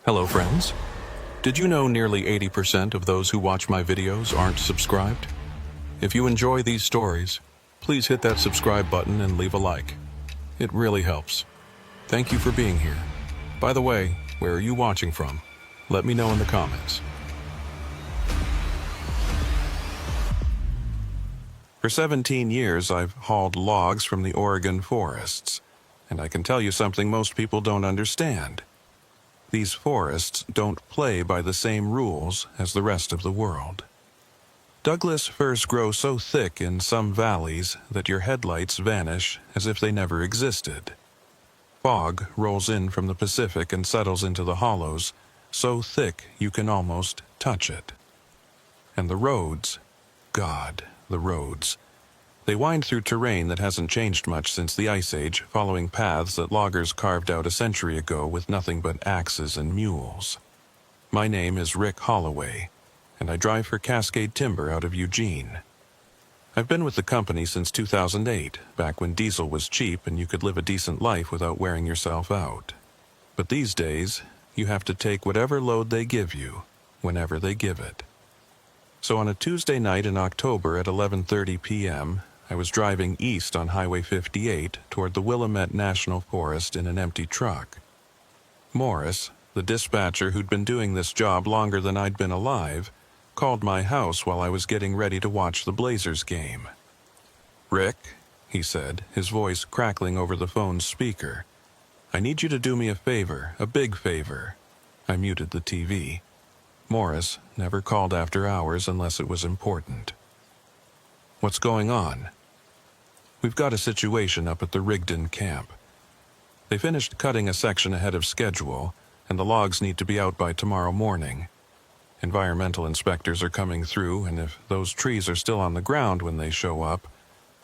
Hello friends. Did you know nearly 80% of those who watch my videos aren't subscribed? If you enjoy these stories, please hit that subscribe button and leave a like. It really helps. Thank you for being here. By the way, where are you watching from? Let me know in the comments. For 17 years, I've hauled logs from the Oregon forests, and I can tell you something most people don't understand. These forests don't play by the same rules as the rest of the world. Douglas firs grow so thick in some valleys that your headlights vanish as if they never existed. Fog rolls in from the Pacific and settles into the hollows, so thick you can almost touch it. And the roads, God, the roads. They wind through terrain that hasn't changed much since the Ice Age, following paths that loggers carved out a century ago with nothing but axes and mules. My name is Rick Holloway, and I drive for Cascade Timber out of Eugene. I've been with the company since 2008, back when diesel was cheap and you could live a decent life without wearing yourself out. But these days, you have to take whatever load they give you, whenever they give it. So on a Tuesday night in October at 11:30 p.m., I was driving east on Highway 58 toward the Willamette National Forest in an empty truck. Morris, the dispatcher who'd been doing this job longer than I'd been alive, called my house while I was getting ready to watch the Blazers game. "Rick," he said, his voice crackling over the phone's speaker, "I need you to do me a favor, a big favor." I muted the TV. Morris never called after hours unless it was important. "What's going on?" "We've got a situation up at the Rigdon camp. They finished cutting a section ahead of schedule, and the logs need to be out by tomorrow morning. Environmental inspectors are coming through, and if those trees are still on the ground when they show up,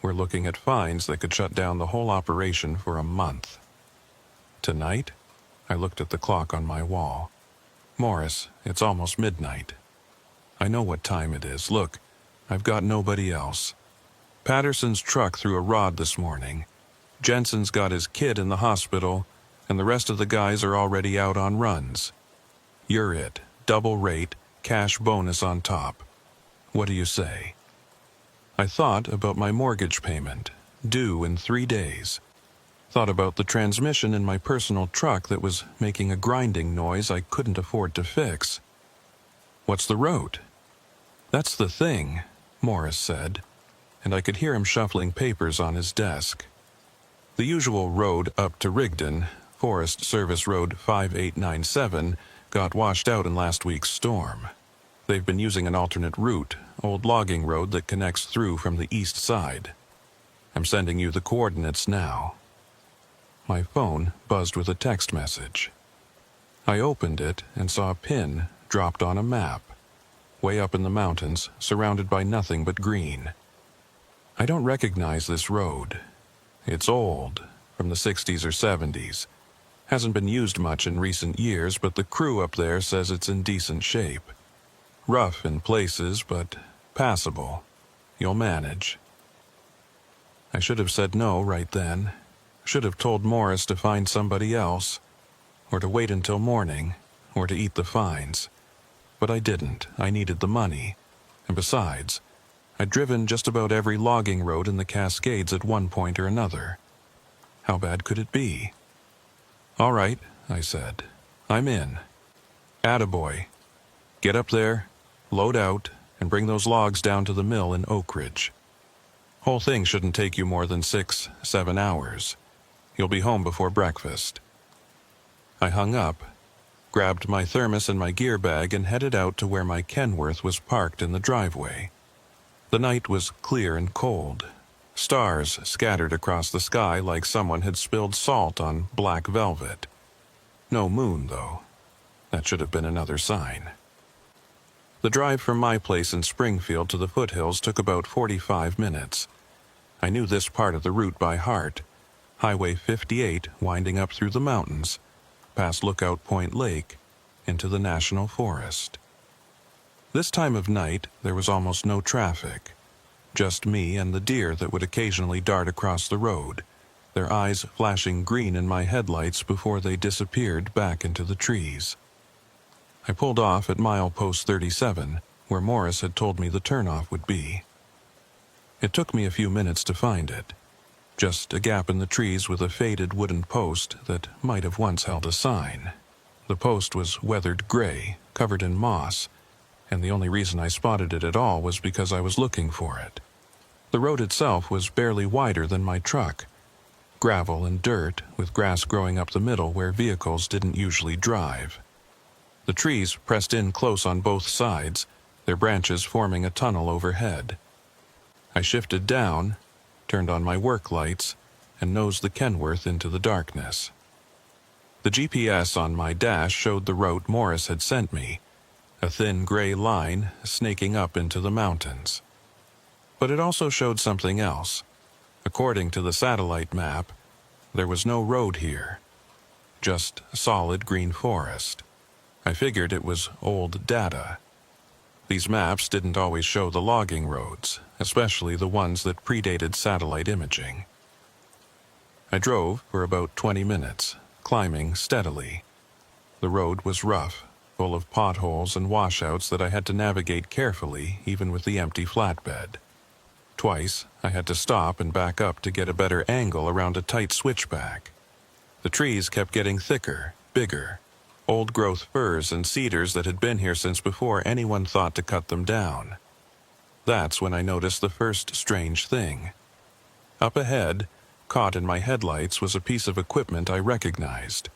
we're looking at fines that could shut down the whole operation for a month." "Tonight?" I looked at the clock on my wall. "Morris, it's almost midnight." "I know what time it is. Look, I've got nobody else. Patterson's truck threw a rod this morning. Jensen's got his kid in the hospital, and the rest of the guys are already out on runs. You're it. Double rate, cash bonus on top. What do you say?" I thought about my mortgage payment, due in 3 days. Thought about the transmission in my personal truck that was making a grinding noise I couldn't afford to fix. "What's the route?" "That's the thing," Morris said, and I could hear him shuffling papers on his desk. "The usual road up to Rigdon, Forest Service Road 5897, got washed out in last week's storm. They've been using an alternate route, old logging road that connects through from the east side. I'm sending you the coordinates now." My phone buzzed with a text message. I opened it and saw a pin dropped on a map, way up in the mountains, surrounded by nothing but green. I don't recognize this road. It's old, from the 60s or 70s. Hasn't been used much in recent years, but the crew up there says it's in decent shape. Rough in places, but passable. You'll manage. I should have said no right then. Should have told Morris to find somebody else, or to wait until morning, or to eat the fines. But I didn't. I needed the money. And besides, I'd driven just about every logging road in the Cascades at one point or another. How bad could it be? "All right," I said. "I'm in. Attaboy. Get up there, load out, and bring those logs down to the mill in Oak Ridge. Whole thing shouldn't take you more than 6-7 hours. You'll be home before breakfast." I hung up, grabbed my thermos and my gear bag, and headed out to where my Kenworth was parked in the driveway. The night was clear and cold. Stars scattered across the sky like someone had spilled salt on black velvet. No moon, though. That should have been another sign. The drive from my place in Springfield to the foothills took about 45 minutes. I knew this part of the route by heart. Highway 58 winding up through the mountains, past Lookout Point Lake, into the National Forest. This time of night, there was almost no traffic. Just me and the deer that would occasionally dart across the road, their eyes flashing green in my headlights before they disappeared back into the trees. I pulled off at milepost 37, where Morris had told me the turnoff would be. It took me a few minutes to find it. Just a gap in the trees with a faded wooden post that might have once held a sign. The post was weathered gray, covered in moss, and the only reason I spotted it at all was because I was looking for it. The road itself was barely wider than my truck. Gravel and dirt, with grass growing up the middle where vehicles didn't usually drive. The trees pressed in close on both sides, their branches forming a tunnel overhead. I shifted down, turned on my work lights, and nosed the Kenworth into the darkness. The GPS on my dash showed the route Morris had sent me, a thin gray line snaking up into the mountains. But it also showed something else. According to the satellite map, there was no road here, just solid green forest. I figured it was old data. These maps didn't always show the logging roads, especially the ones that predated satellite imaging. I drove for about 20 minutes, climbing steadily. The road was rough, full of potholes and washouts that I had to navigate carefully, even with the empty flatbed. Twice, I had to stop and back up to get a better angle around a tight switchback. The trees kept getting thicker, bigger. Old-growth firs and cedars that had been here since before anyone thought to cut them down. That's when I noticed the first strange thing. Up ahead, caught in my headlights, was a piece of equipment I recognized.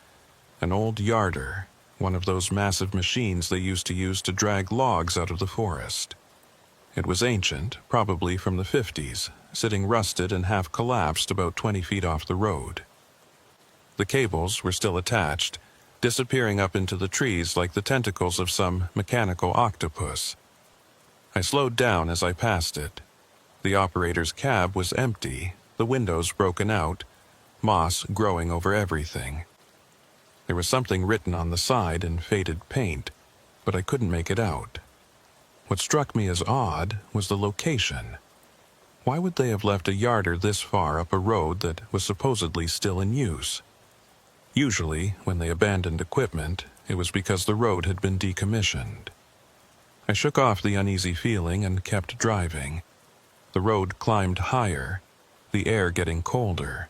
An old yarder, one of those massive machines they used to use to drag logs out of the forest. It was ancient, probably from the 50s, sitting rusted and half collapsed about 20 feet off the road. The cables were still attached, disappearing up into the trees like the tentacles of some mechanical octopus. I slowed down as I passed it. The operator's cab was empty, the windows broken out, moss growing over everything. There was something written on the side in faded paint, but I couldn't make it out. What struck me as odd was the location. Why would they have left a yarder this far up a road that was supposedly still in use? Usually, when they abandoned equipment, it was because the road had been decommissioned. I shook off the uneasy feeling and kept driving. The road climbed higher, the air getting colder.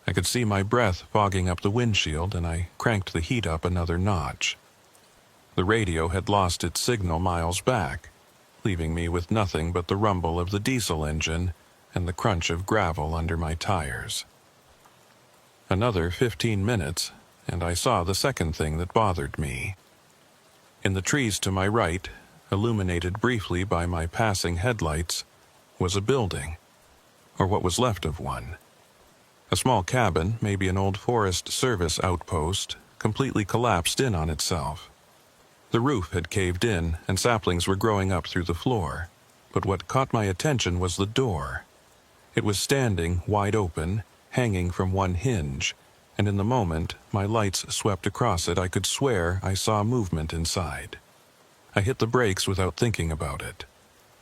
I could see my breath fogging up the windshield, and I cranked the heat up another notch. The radio had lost its signal miles back, leaving me with nothing but the rumble of the diesel engine and the crunch of gravel under my tires. Another 15 minutes, and I saw the second thing that bothered me. In the trees to my right, illuminated briefly by my passing headlights, was a building, or what was left of one. A small cabin, maybe an old Forest Service outpost, completely collapsed in on itself. The roof had caved in, and saplings were growing up through the floor, but what caught my attention was the door. It was standing wide open, hanging from one hinge, and in the moment my lights swept across it, I could swear I saw movement inside. I hit the brakes without thinking about it,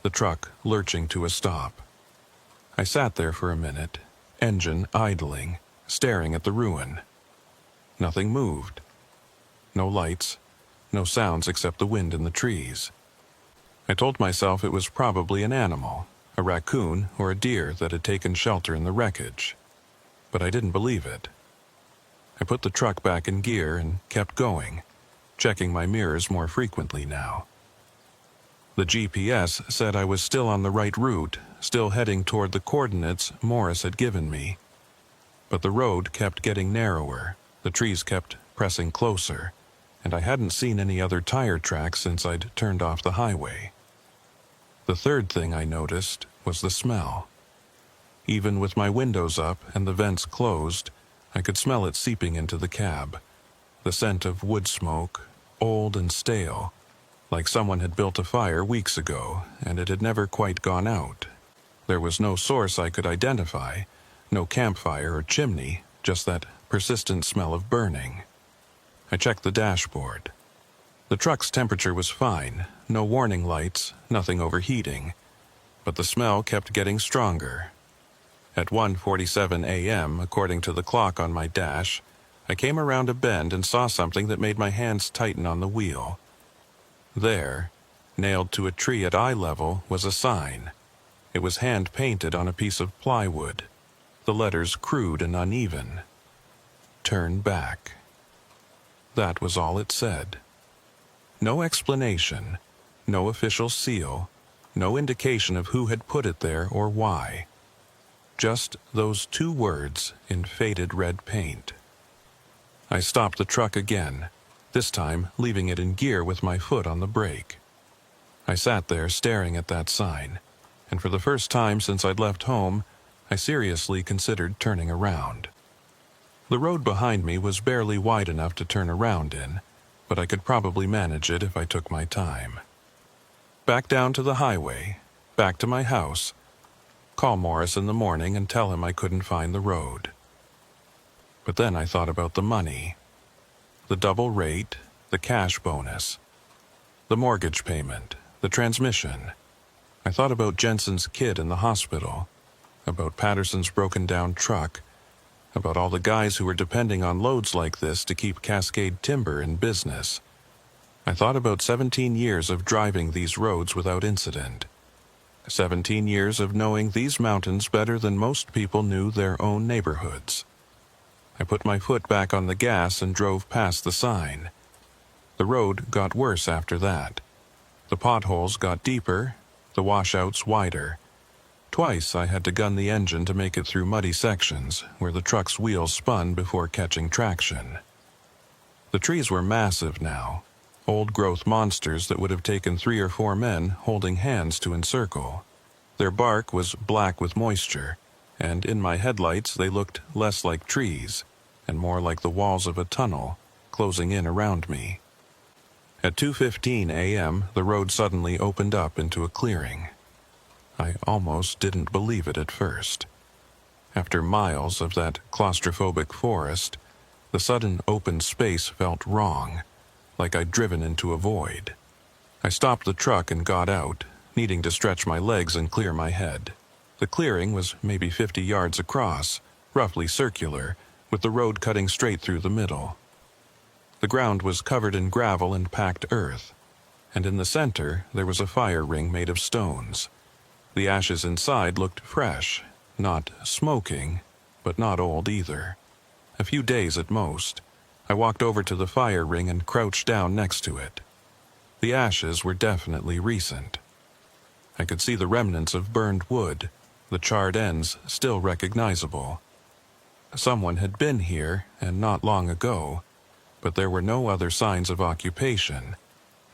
the truck lurching to a stop. I sat there for a minute, engine idling, staring at the ruin. Nothing moved. No lights, no sounds except the wind in the trees. I told myself it was probably an animal, a raccoon or a deer that had taken shelter in the wreckage. But I didn't believe it. I put the truck back in gear and kept going, checking my mirrors more frequently now. The GPS said I was still on the right route, still heading toward the coordinates Morris had given me. But the road kept getting narrower, the trees kept pressing closer, and I hadn't seen any other tire tracks since I'd turned off the highway. The third thing I noticed was the smell. Even with my windows up and the vents closed, I could smell it seeping into the cab. The scent of wood smoke, old and stale, like someone had built a fire weeks ago and it had never quite gone out. There was no source I could identify, no campfire or chimney, just that persistent smell of burning. I checked the dashboard. The truck's temperature was fine, no warning lights, nothing overheating, but the smell kept getting stronger. At 1:47 a.m., according to the clock on my dash, I came around a bend and saw something that made my hands tighten on the wheel. There, nailed to a tree at eye level, was a sign. It was hand-painted on a piece of plywood, the letters crude and uneven. Turn back. That was all it said. No explanation, no official seal, no indication of who had put it there or why. Just those 2 words in faded red paint. I stopped the truck again, this time leaving it in gear with my foot on the brake. I sat there staring at that sign, and for the first time since I'd left home, I seriously considered turning around. The road behind me was barely wide enough to turn around in, but I could probably manage it if I took my time. Back down to the highway, back to my house, call Morris in the morning and tell him I couldn't find the road. But then I thought about the money. The double rate, the cash bonus, the mortgage payment, the transmission. I thought about Jensen's kid in the hospital, about Patterson's broken-down truck, about all the guys who were depending on loads like this to keep Cascade Timber in business. I thought about 17 years of driving these roads without incident. 17 years of knowing these mountains better than most people knew their own neighborhoods. I put my foot back on the gas and drove past the sign. The road got worse after that. The potholes got deeper, the washouts wider. Twice I had to gun the engine to make it through muddy sections where the truck's wheels spun before catching traction. The trees were massive now, old-growth monsters that would have taken 3 or 4 men holding hands to encircle. Their bark was black with moisture, and in my headlights they looked less like trees and more like the walls of a tunnel closing in around me. At 2:15 a.m., the road suddenly opened up into a clearing. I almost didn't believe it at first. After miles of that claustrophobic forest, the sudden open space felt wrong, like I'd driven into a void. I stopped the truck and got out, needing to stretch my legs and clear my head. The clearing was maybe 50 yards across, roughly circular, with the road cutting straight through the middle. The ground was covered in gravel and packed earth, and in the center there was a fire ring made of stones. The ashes inside looked fresh, not smoking, but not old either. A few days at most. I walked over to the fire ring and crouched down next to it. The ashes were definitely recent. I could see the remnants of burned wood, the charred ends still recognizable. Someone had been here, and not long ago, but there were no other signs of occupation.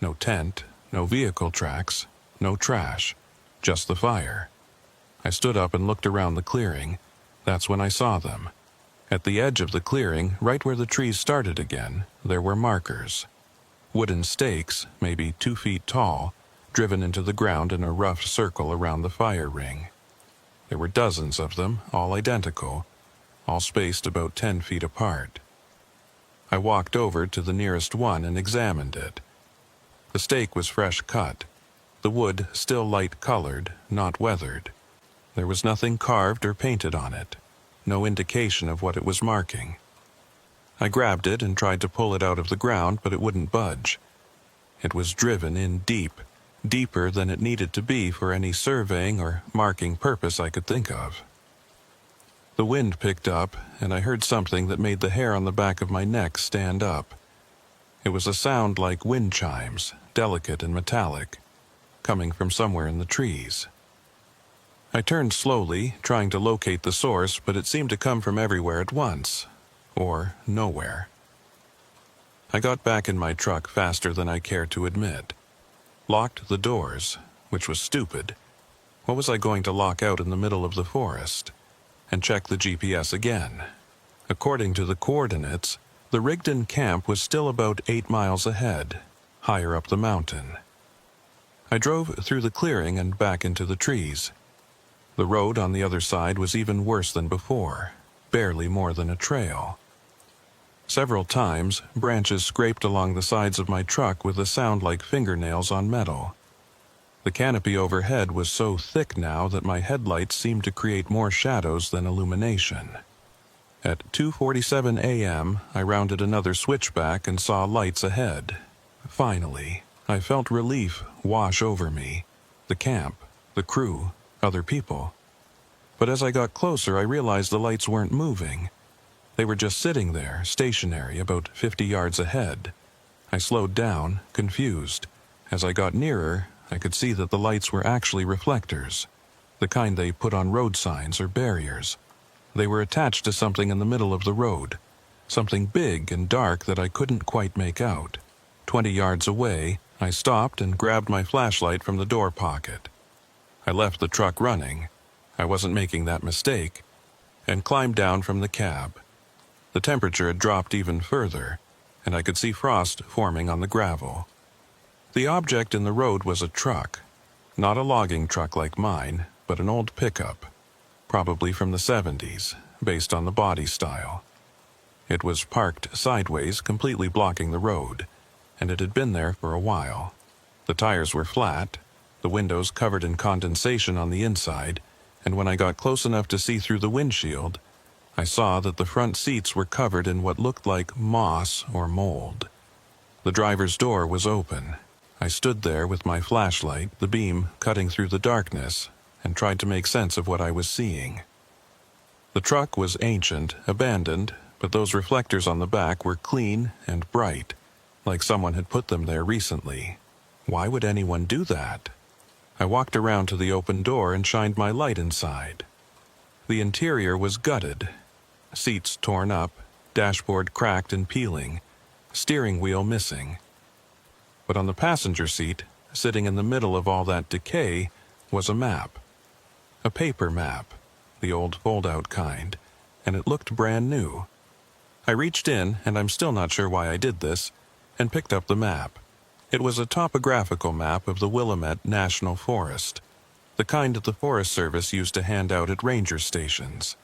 No tent, no vehicle tracks, no trash. Just the fire. I stood up and looked around the clearing. That's when I saw them. At the edge of the clearing, right where the trees started again, there were markers. Wooden stakes, maybe 2 feet tall, driven into the ground in a rough circle around the fire ring. There were dozens of them, all identical, all spaced about 10 feet apart. I walked over to the nearest one and examined it. The stake was fresh cut. The wood still light-colored, not weathered. There was nothing carved or painted on it, no indication of what it was marking. I grabbed it and tried to pull it out of the ground, but it wouldn't budge. It was driven in deep, deeper than it needed to be for any surveying or marking purpose I could think of. The wind picked up, and I heard something that made the hair on the back of my neck stand up. It was a sound like wind chimes, delicate and metallic, coming from somewhere in the trees. I turned slowly, trying to locate the source, but it seemed to come from everywhere at once, or nowhere. I got back in my truck faster than I cared to admit. Locked the doors, which was stupid. What was I going to lock out in the middle of the forest? And checked the GPS again. According to the coordinates, the Rigdon camp was still about 8 miles ahead, higher up the mountain. I drove through the clearing and back into the trees. The road on the other side was even worse than before, barely more than a trail. Several times, branches scraped along the sides of my truck with a sound like fingernails on metal. The canopy overhead was so thick now that my headlights seemed to create more shadows than illumination. At 2:47 a.m., I rounded another switchback and saw lights ahead. Finally, I felt relief wash over me. The camp, the crew, other people. But as I got closer, I realized the lights weren't moving. They were just sitting there, stationary, about 50 yards ahead. I slowed down, confused. As I got nearer, I could see that the lights were actually reflectors, the kind they put on road signs or barriers. They were attached to something in the middle of the road, something big and dark that I couldn't quite make out. 20 yards away, I stopped and grabbed my flashlight from the door pocket. I left the truck running, I wasn't making that mistake, and climbed down from the cab. The temperature had dropped even further, and I could see frost forming on the gravel. The object in the road was a truck, not a logging truck like mine, but an old pickup, probably from the 70s, based on the body style. It was parked sideways, completely blocking the road, and it had been there for a while. The tires were flat, the windows covered in condensation on the inside, and when I got close enough to see through the windshield, I saw that the front seats were covered in what looked like moss or mold. The driver's door was open. I stood there with my flashlight, the beam cutting through the darkness, and tried to make sense of what I was seeing. The truck was ancient, abandoned, but those reflectors on the back were clean and bright, like someone had put them there recently. Why would anyone do that? I walked around to the open door and shined my light inside. The interior was gutted, seats torn up, dashboard cracked and peeling, steering wheel missing. But on the passenger seat, sitting in the middle of all that decay, was a map. A paper map, the old fold-out kind, and it looked brand new. I reached in, and I'm still not sure why I did this, and picked up the map. It was a topographical map of the Willamette National Forest, the kind that the Forest Service used to hand out at ranger stations.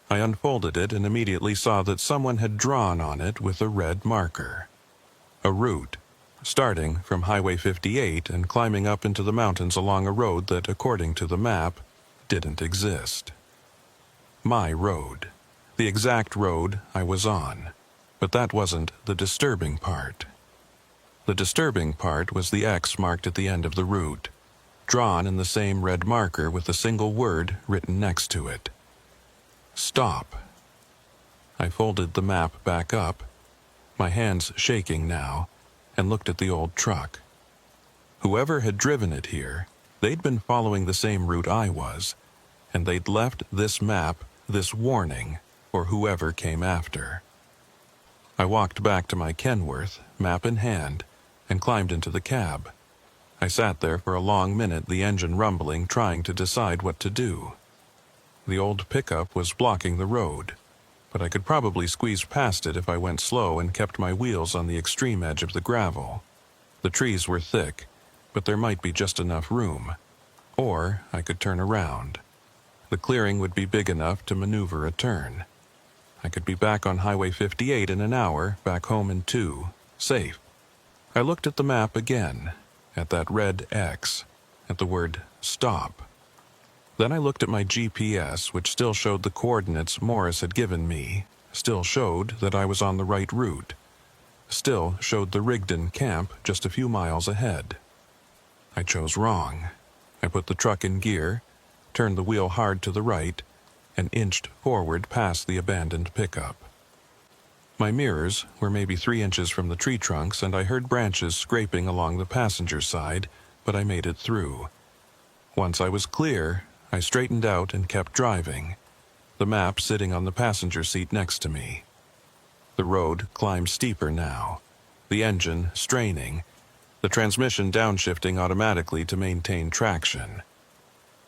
I unfolded it and immediately saw that someone had drawn on it with a red marker. A route, starting from Highway 58 and climbing up into the mountains along a road that, according to the map, didn't exist. My road. The exact road I was on. But that wasn't the disturbing part. The disturbing part was the X marked at the end of the route, drawn in the same red marker with a single word written next to it. Stop. I folded the map back up, my hands shaking now, and looked at the old truck. Whoever had driven it here, they'd been following the same route I was, and they'd left this map, this warning, for whoever came after. I walked back to my Kenworth, map in hand, and climbed into the cab. I sat there for a long minute, the engine rumbling, trying to decide what to do. The old pickup was blocking the road, but I could probably squeeze past it if I went slow and kept my wheels on the extreme edge of the gravel. The trees were thick, but there might be just enough room. Or I could turn around. The clearing would be big enough to maneuver a turn. I could be back on Highway 58 in an hour, back home in 2, safe. I looked at the map again, at that red X, at the word stop. Then I looked at my GPS, which still showed the coordinates Morris had given me, still showed that I was on the right route, still showed the Rigdon camp just a few miles ahead. I chose wrong. I put the truck in gear, turned the wheel hard to the right, and inched forward past the abandoned pickup. My mirrors were maybe 3 inches from the tree trunks, and I heard branches scraping along the passenger side, but I made it through. Once I was clear, I straightened out and kept driving, the map sitting on the passenger seat next to me. The road climbed steeper now, the engine straining, the transmission downshifting automatically to maintain traction.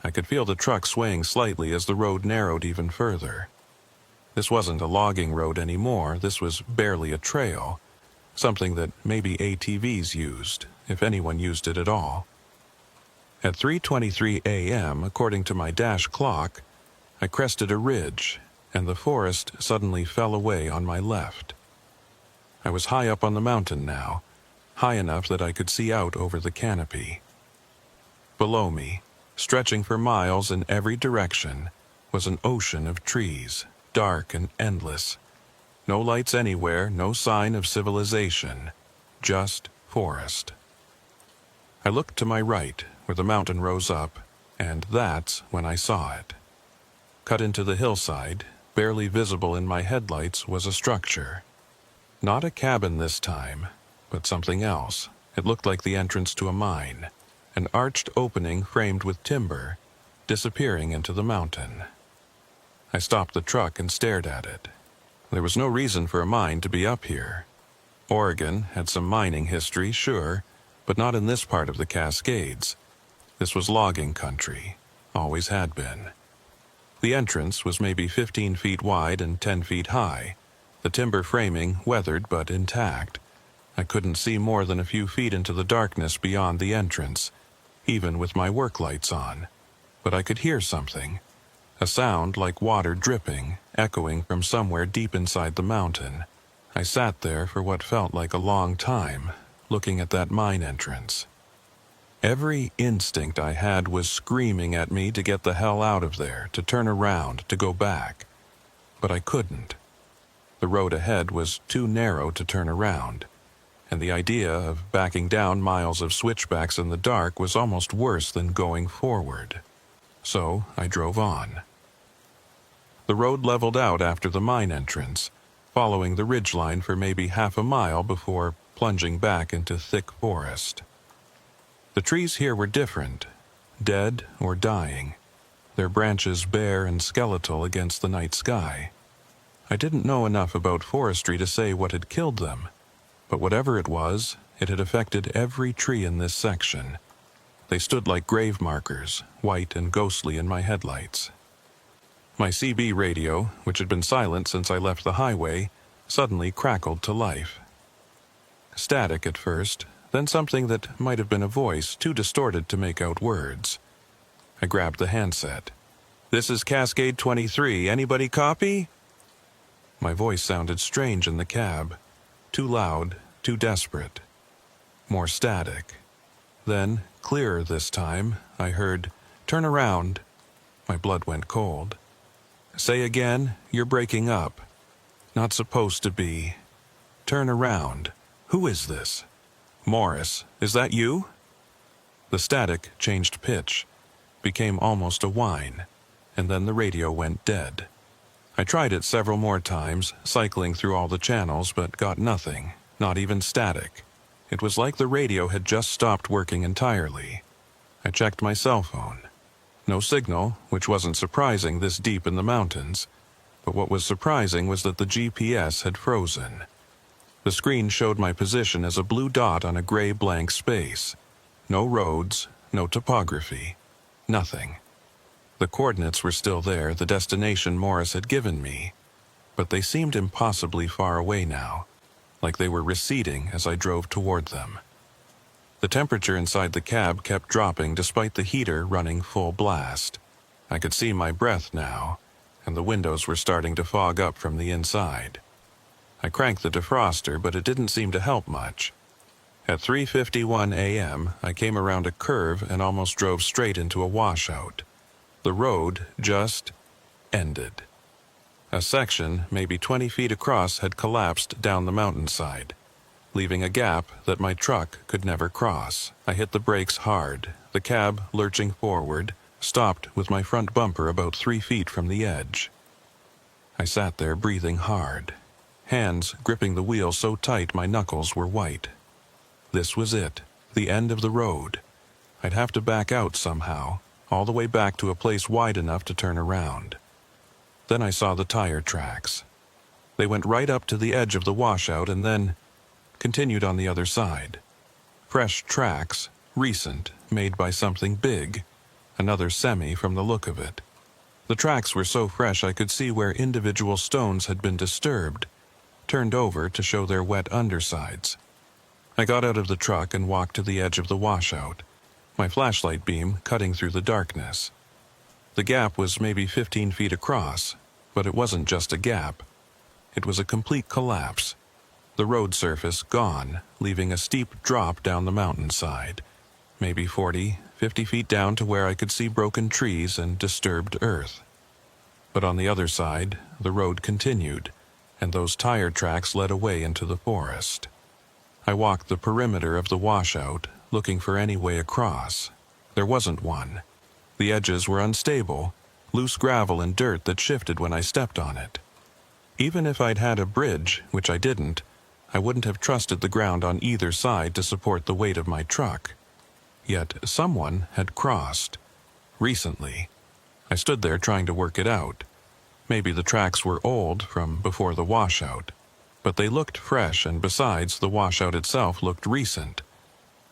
I could feel the truck swaying slightly as the road narrowed even further. This wasn't a logging road anymore, this was barely a trail, something that maybe ATVs used, if anyone used it at all. At 3:23 a.m., according to my dash clock, I crested a ridge, and the forest suddenly fell away on my left. I was high up on the mountain now, high enough that I could see out over the canopy. Below me, stretching for miles in every direction, was an ocean of trees, dark and endless. No lights anywhere, no sign of civilization, just forest. I looked to my right, where the mountain rose up, and that's when I saw it. Cut into the hillside, barely visible in my headlights, was a structure. Not a cabin this time, but something else. It looked like the entrance to a mine, an arched opening framed with timber, disappearing into the mountain. I stopped the truck and stared at it. There was no reason for a mine to be up here. Oregon had some mining history, sure, but not in this part of the Cascades. This was logging country, always had been. The entrance was maybe 15 feet wide and 10 feet high, the timber framing weathered but intact. I couldn't see more than a few feet into the darkness beyond the entrance, even with my work lights on. But I could hear something, a sound like water dripping, echoing from somewhere deep inside the mountain. I sat there for what felt like a long time, looking at that mine entrance. Every instinct I had was screaming at me to get the hell out of there, to turn around, to go back. But I couldn't. The road ahead was too narrow to turn around, and the idea of backing down miles of switchbacks in the dark was almost worse than going forward. So I drove on. The road leveled out after the mine entrance, following the ridgeline for maybe half a mile before plunging back into thick forest. The trees here were different, dead or dying, their branches bare and skeletal against the night sky. I didn't know enough about forestry to say what had killed them, but whatever it was, it had affected every tree in this section. They stood like grave markers, white and ghostly in my headlights. My CB radio, which had been silent since I left the highway, suddenly crackled to life. Static at first, then something that might have been a voice too distorted to make out words. I grabbed the handset. "This is Cascade 23. Anybody copy?" My voice sounded strange in the cab. Too loud, too desperate. More static. Then, clearer this time, I heard, "Turn around." My blood went cold. "Say again, you're breaking up." "Not supposed to be." "Turn around." "Who is this?" "Morris, is that you?" The static changed pitch, became almost a whine, and then the radio went dead. I tried it several more times, cycling through all the channels, but got nothing, not even static. It was like the radio had just stopped working entirely. I checked my cell phone. No signal, which wasn't surprising this deep in the mountains, but what was surprising was that the GPS had frozen. The screen showed my position as a blue dot on a gray blank space. No roads, no topography, nothing. The coordinates were still there, the destination Morris had given me, but they seemed impossibly far away now, like they were receding as I drove toward them. The temperature inside the cab kept dropping despite the heater running full blast. I could see my breath now, and the windows were starting to fog up from the inside. I cranked the defroster, but it didn't seem to help much. At 3:51 a.m., I came around a curve and almost drove straight into a washout. The road just ended. A section, maybe 20 feet across, had collapsed down the mountainside, leaving a gap that my truck could never cross. I hit the brakes hard. The cab, lurching forward, stopped with my front bumper about 3 feet from the edge. I sat there breathing hard, hands gripping the wheel so tight my knuckles were white. This was it, the end of the road. I'd have to back out somehow, all the way back to a place wide enough to turn around. Then I saw the tire tracks. They went right up to the edge of the washout and then continued on the other side. Fresh tracks, recent, made by something big, another semi from the look of it. The tracks were so fresh I could see where individual stones had been disturbed, turned over to show their wet undersides. I got out of the truck and walked to the edge of the washout, my flashlight beam cutting through the darkness. The gap was maybe 15 feet across, but it wasn't just a gap. It was a complete collapse. The road surface gone, leaving a steep drop down the mountainside, maybe 40, 50 feet down to where I could see broken trees and disturbed earth. But on the other side, the road continued, and those tire tracks led away into the forest. I walked the perimeter of the washout, looking for any way across. There wasn't one. The edges were unstable, loose gravel and dirt that shifted when I stepped on it. Even if I'd had a bridge, which I didn't, I wouldn't have trusted the ground on either side to support the weight of my truck. Yet someone had crossed. Recently. I stood there trying to work it out. Maybe the tracks were old from before the washout, but they looked fresh, and besides, the washout itself looked recent.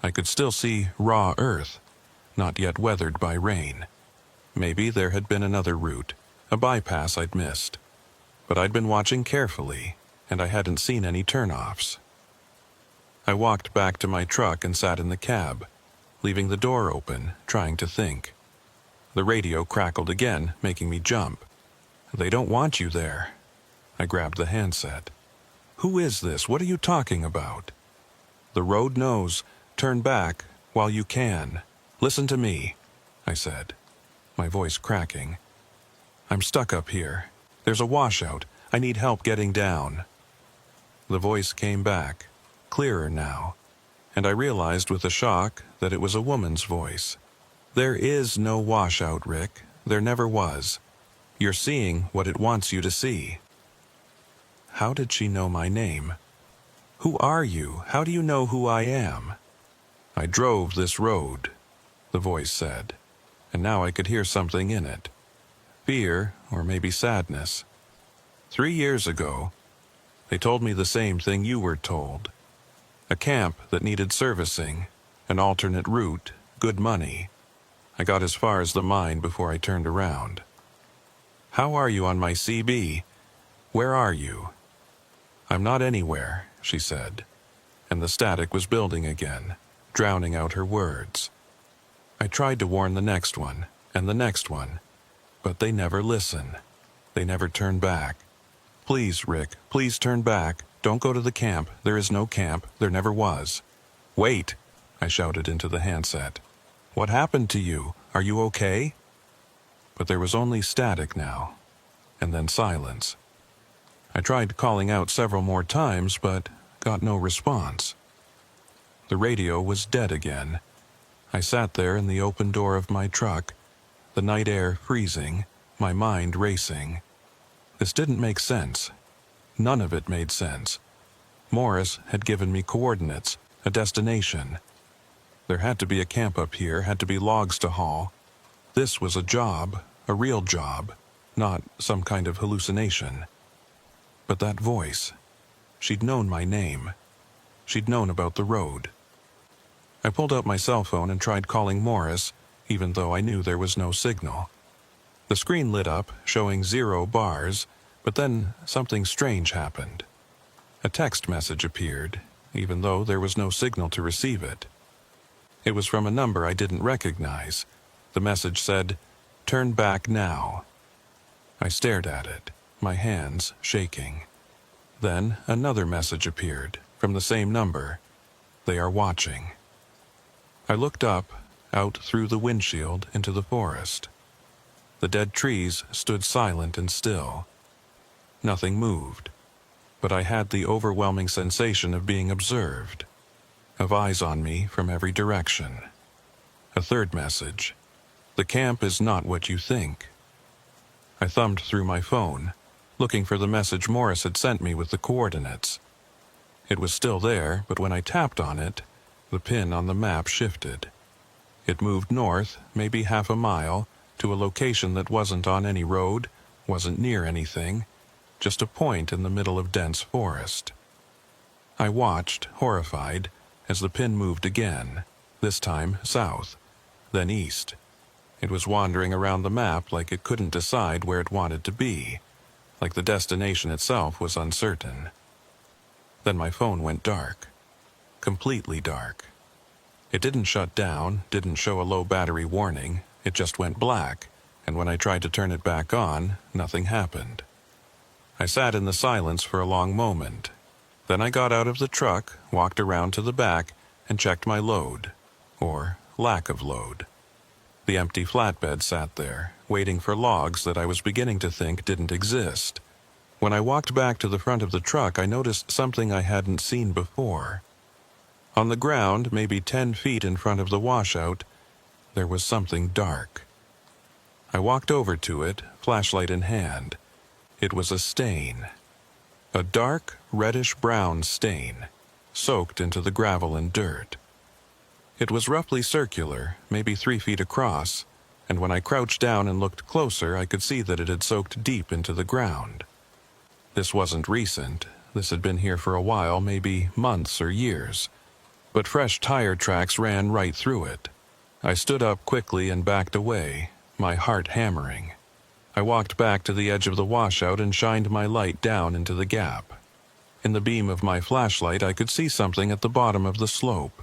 I could still see raw earth, not yet weathered by rain. Maybe there had been another route, a bypass I'd missed. But I'd been watching carefully, and I hadn't seen any turnoffs. I walked back to my truck and sat in the cab, leaving the door open, trying to think. The radio crackled again, making me jump. They don't want you there. I grabbed the handset. Who is this? What are you talking about? The road knows. Turn back while you can. Listen to me, I said, my voice cracking. I'm stuck up here. There's a washout. I need help getting down. The voice came back, clearer now, and I realized with a shock that it was a woman's voice. There is no washout, Rick. There never was. You're seeing what it wants you to see. How did she know my name? Who are you? How do you know who I am? I drove this road, the voice said, and now I could hear something in it. Fear, or maybe sadness. 3 years ago, they told me the same thing you were told. A camp that needed servicing, an alternate route, good money. I got as far as the mine before I turned around. How are you on my CB? Where are you? I'm not anywhere, she said, and the static was building again, drowning out her words. I tried to warn the next one, and the next one, but they never listen. They never turn back. Please, Rick, please turn back. Don't go to the camp. There is no camp. There never was. Wait, I shouted into the handset. What happened to you? Are you okay? But there was only static now, and then silence. I tried calling out several more times, but got no response. The radio was dead again. I sat there in the open door of my truck, the night air freezing, my mind racing. This didn't make sense. None of it made sense. Morris had given me coordinates, a destination. There had to be a camp up here, had to be logs to haul. This was a job, a real job, not some kind of hallucination. But that voice, she'd known my name. She'd known about the road. I pulled out my cell phone and tried calling Morris, even though I knew there was no signal. The screen lit up, showing 0 bars, but then something strange happened. A text message appeared, even though there was no signal to receive it. It was from a number I didn't recognize. The message said, "Turn back now." I stared at it, my hands shaking. Then another message appeared, from the same number. "They are watching." I looked up, out through the windshield into the forest. The dead trees stood silent and still. Nothing moved, but I had the overwhelming sensation of being observed, of eyes on me from every direction. A third message. "The camp is not what you think." I thumbed through my phone, looking for the message Morris had sent me with the coordinates. It was still there, but when I tapped on it, the pin on the map shifted. It moved north, maybe half a mile, to a location that wasn't on any road, wasn't near anything, just a point in the middle of dense forest. I watched, horrified, as the pin moved again, this time south, then east. It was wandering around the map like it couldn't decide where it wanted to be, like the destination itself was uncertain. Then my phone went dark. Completely dark. It didn't shut down, didn't show a low battery warning, it just went black, and when I tried to turn it back on, nothing happened. I sat in the silence for a long moment. Then I got out of the truck, walked around to the back, and checked my load, or lack of load. The empty flatbed sat there, waiting for logs that I was beginning to think didn't exist. When I walked back to the front of the truck, I noticed something I hadn't seen before. On the ground, maybe 10 feet in front of the washout, there was something dark. I walked over to it, flashlight in hand. It was a stain. A dark, reddish-brown stain, soaked into the gravel and dirt. It was roughly circular, maybe 3 feet across, and when I crouched down and looked closer, I could see that it had soaked deep into the ground. This wasn't recent. This had been here for a while, maybe months or years. But fresh tire tracks ran right through it. I stood up quickly and backed away, my heart hammering. I walked back to the edge of the washout and shined my light down into the gap. In the beam of my flashlight, I could see something at the bottom of the slope.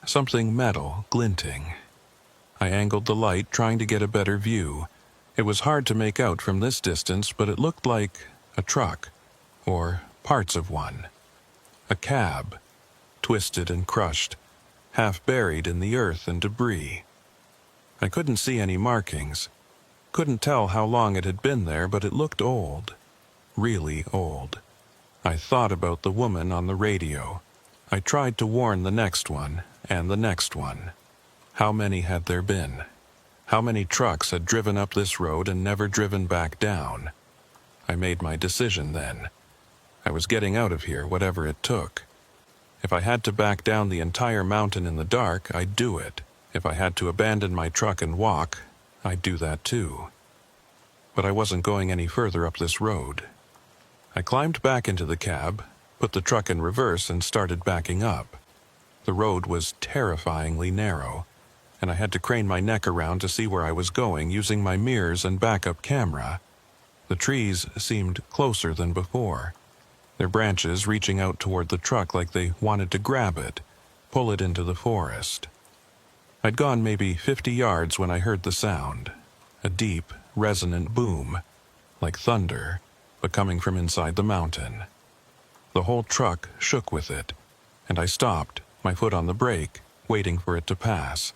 Something metal, glinting. I angled the light, trying to get a better view. It was hard to make out from this distance, but it looked like a truck, or parts of one. A cab, twisted and crushed, half buried in the earth and debris. I couldn't see any markings. Couldn't tell how long it had been there, but it looked old. Really old. I thought about the woman on the radio. I tried to warn the next one, and the next one. How many had there been? How many trucks had driven up this road and never driven back down? I made my decision then. I was getting out of here, whatever it took. If I had to back down the entire mountain in the dark, I'd do it. If I had to abandon my truck and walk, I'd do that too. But I wasn't going any further up this road. I climbed back into the cab, put the truck in reverse, and started backing up. The road was terrifyingly narrow, and I had to crane my neck around to see where I was going using my mirrors and backup camera. The trees seemed closer than before, their branches reaching out toward the truck like they wanted to grab it, pull it into the forest. I'd gone maybe 50 yards when I heard the sound, a deep, resonant boom, like thunder, but coming from inside the mountain. The whole truck shook with it, and I stopped, my foot on the brake, waiting for it to pass.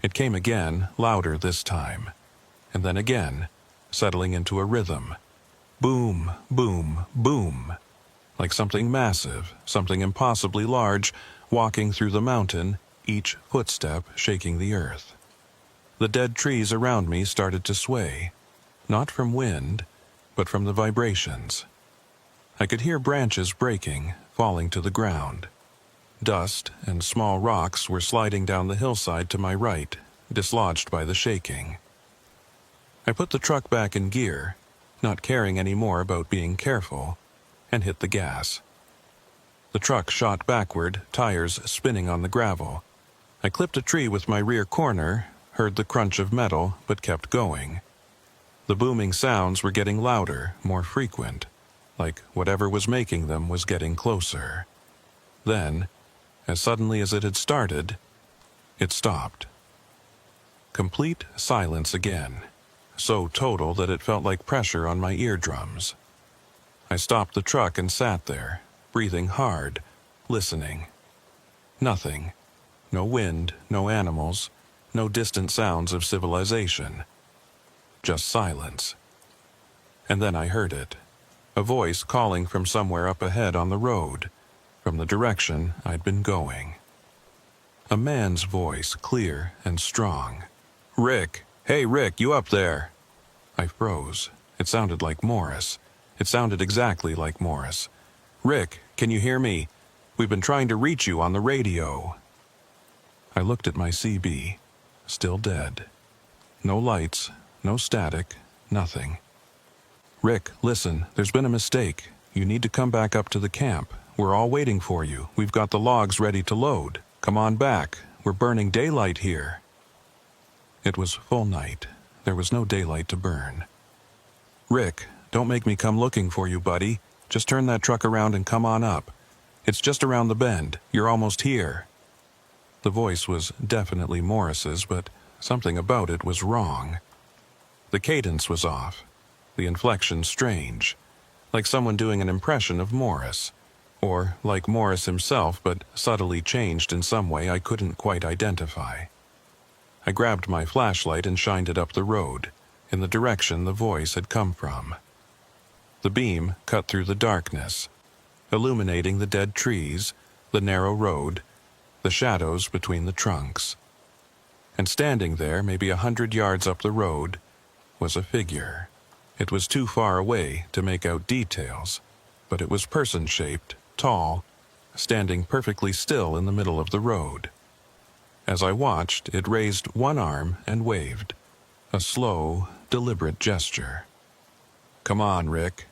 It came again, louder this time, and then again, settling into a rhythm. Boom, boom, boom, like something massive, something impossibly large, walking through the mountain, each footstep shaking the earth. The dead trees around me started to sway, not from wind, but from the vibrations. I could hear branches breaking, falling to the ground. Dust and small rocks were sliding down the hillside to my right, dislodged by the shaking. I put the truck back in gear, not caring any more about being careful, and hit the gas. The truck shot backward, tires spinning on the gravel. I clipped a tree with my rear corner, heard the crunch of metal, but kept going. The booming sounds were getting louder, more frequent, like whatever was making them was getting closer. Then, as suddenly as it had started, it stopped. Complete silence again, so total that it felt like pressure on my eardrums. I stopped the truck and sat there, breathing hard, listening. Nothing. No wind, no animals, no distant sounds of civilization. Just silence. And then I heard it. A voice calling from somewhere up ahead on the road, from the direction I'd been going. A man's voice, clear and strong. "Rick! Hey, Rick, you up there?" I froze. It sounded like Morris. It sounded exactly like Morris. "Rick, can you hear me? We've been trying to reach you on the radio." I looked at my CB. Still dead. No lights, no static, nothing. "Rick, listen, there's been a mistake. You need to come back up to the camp. We're all waiting for you. We've got the logs ready to load. Come on back. We're burning daylight here." It was full night. There was no daylight to burn. "Rick, don't make me come looking for you, buddy. Just turn that truck around and come on up. It's just around the bend. You're almost here." The voice was definitely Morris's, but something about it was wrong. The cadence was off, the inflection strange, like someone doing an impression of Morris, or like Morris himself, but subtly changed in some way I couldn't quite identify. I grabbed my flashlight and shined it up the road, in the direction the voice had come from. The beam cut through the darkness, illuminating the dead trees, the narrow road, the shadows between the trunks. And standing there, maybe 100 yards up the road, was a figure. It was too far away to make out details, but it was person-shaped, tall, standing perfectly still in the middle of the road. As I watched, it raised one arm and waved, a slow, deliberate gesture. "Come on, Rick,"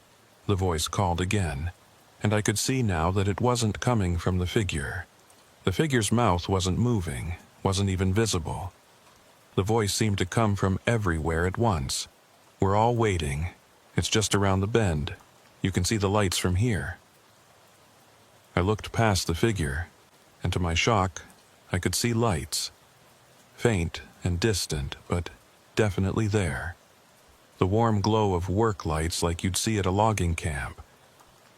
the voice called again, and I could see now that it wasn't coming from the figure. The figure's mouth wasn't moving, wasn't even visible. The voice seemed to come from everywhere at once. "We're all waiting. It's just around the bend. You can see the lights from here." I looked past the figure, and to my shock, I could see lights. Faint and distant, but definitely there. The warm glow of work lights like you'd see at a logging camp.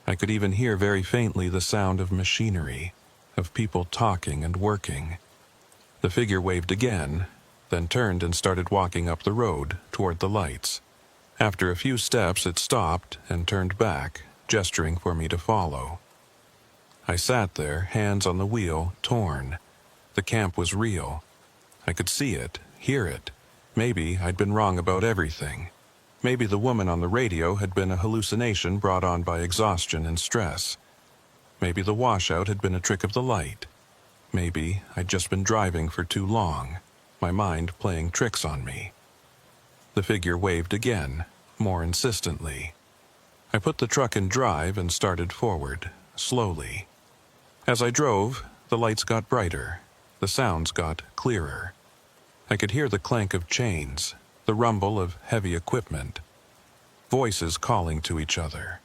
I could even hear very faintly the sound of machinery, of people talking and working. The figure waved again, then turned and started walking up the road toward the lights. After a few steps, it stopped and turned back, gesturing for me to follow. I sat there, hands on the wheel, torn. The camp was real. I could see it, hear it. Maybe I'd been wrong about everything. Maybe the woman on the radio had been a hallucination brought on by exhaustion and stress. Maybe the washout had been a trick of the light. Maybe I'd just been driving for too long, my mind playing tricks on me. The figure waved again, more insistently. I put the truck in drive and started forward, slowly. As I drove, the lights got brighter. The sounds got clearer. I could hear the clank of chains, the rumble of heavy equipment. Voices calling to each other.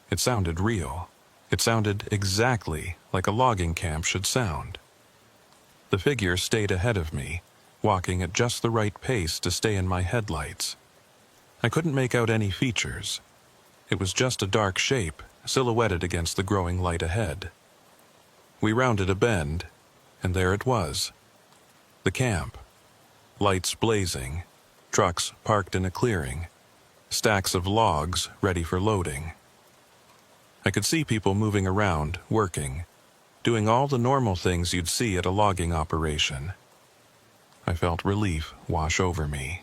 It sounded real. It sounded exactly like a logging camp should sound. The figure stayed ahead of me, walking at just the right pace to stay in my headlights. I couldn't make out any features. It was just a dark shape, silhouetted against the growing light ahead. We rounded a bend, and there it was. The camp. Lights blazing, trucks parked in a clearing, stacks of logs ready for loading. I could see people moving around, working, doing all the normal things you'd see at a logging operation. I felt relief wash over me.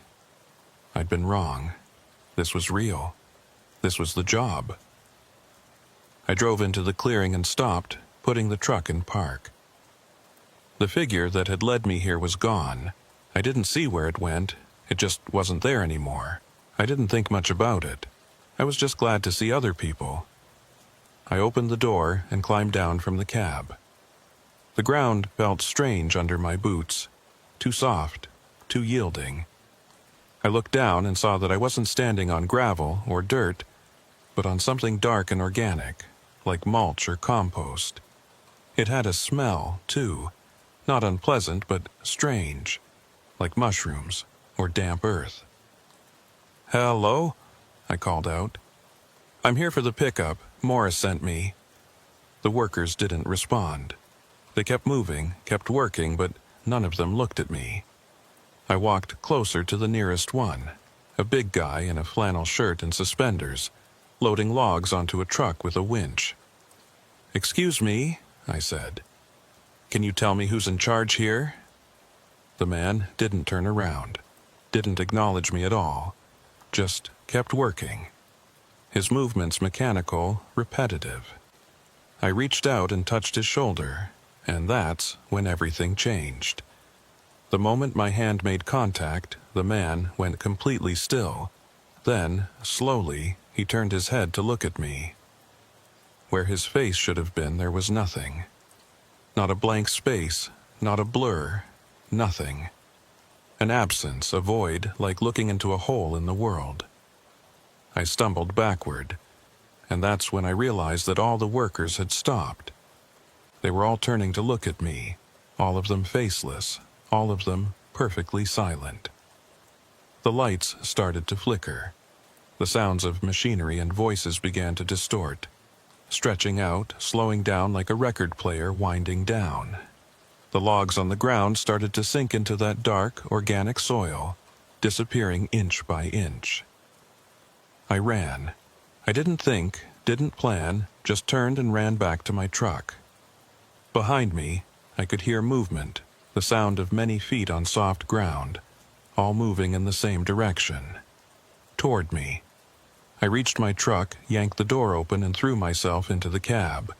I'd been wrong. This was real. This was the job. I drove into the clearing and stopped, putting the truck in park. The figure that had led me here was gone. I didn't see where it went. It just wasn't there anymore. I didn't think much about it. I was just glad to see other people. I opened the door and climbed down from the cab. The ground felt strange under my boots, too soft, too yielding. I looked down and saw that I wasn't standing on gravel or dirt, but on something dark and organic, like mulch or compost. It had a smell, too, not unpleasant, but strange, like mushrooms or damp earth. "Hello?" I called out. "I'm here for the pickup. Morris sent me." The workers didn't respond. They kept moving, kept working, but none of them looked at me. I walked closer to the nearest one, a big guy in a flannel shirt and suspenders, loading logs onto a truck with a winch. "Excuse me," I said. "Can you tell me who's in charge here?" The man didn't turn around, didn't acknowledge me at all, just kept working. His movements mechanical, repetitive. I reached out and touched his shoulder, and that's when everything changed. The moment my hand made contact, the man went completely still. Then, slowly, he turned his head to look at me. Where his face should have been, there was nothing. Not a blank space, not a blur, nothing. An absence, a void, like looking into a hole in the world. I stumbled backward, and that's when I realized that all the workers had stopped. They were all turning to look at me, all of them faceless, all of them perfectly silent. The lights started to flicker. The sounds of machinery and voices began to distort, stretching out, slowing down like a record player winding down. The logs on the ground started to sink into that dark, organic soil, disappearing inch by inch. I ran. I didn't think, didn't plan, just turned and ran back to my truck. Behind me, I could hear movement, the sound of many feet on soft ground, all moving in the same direction. Toward me. I reached my truck, yanked the door open, and threw myself into the cab.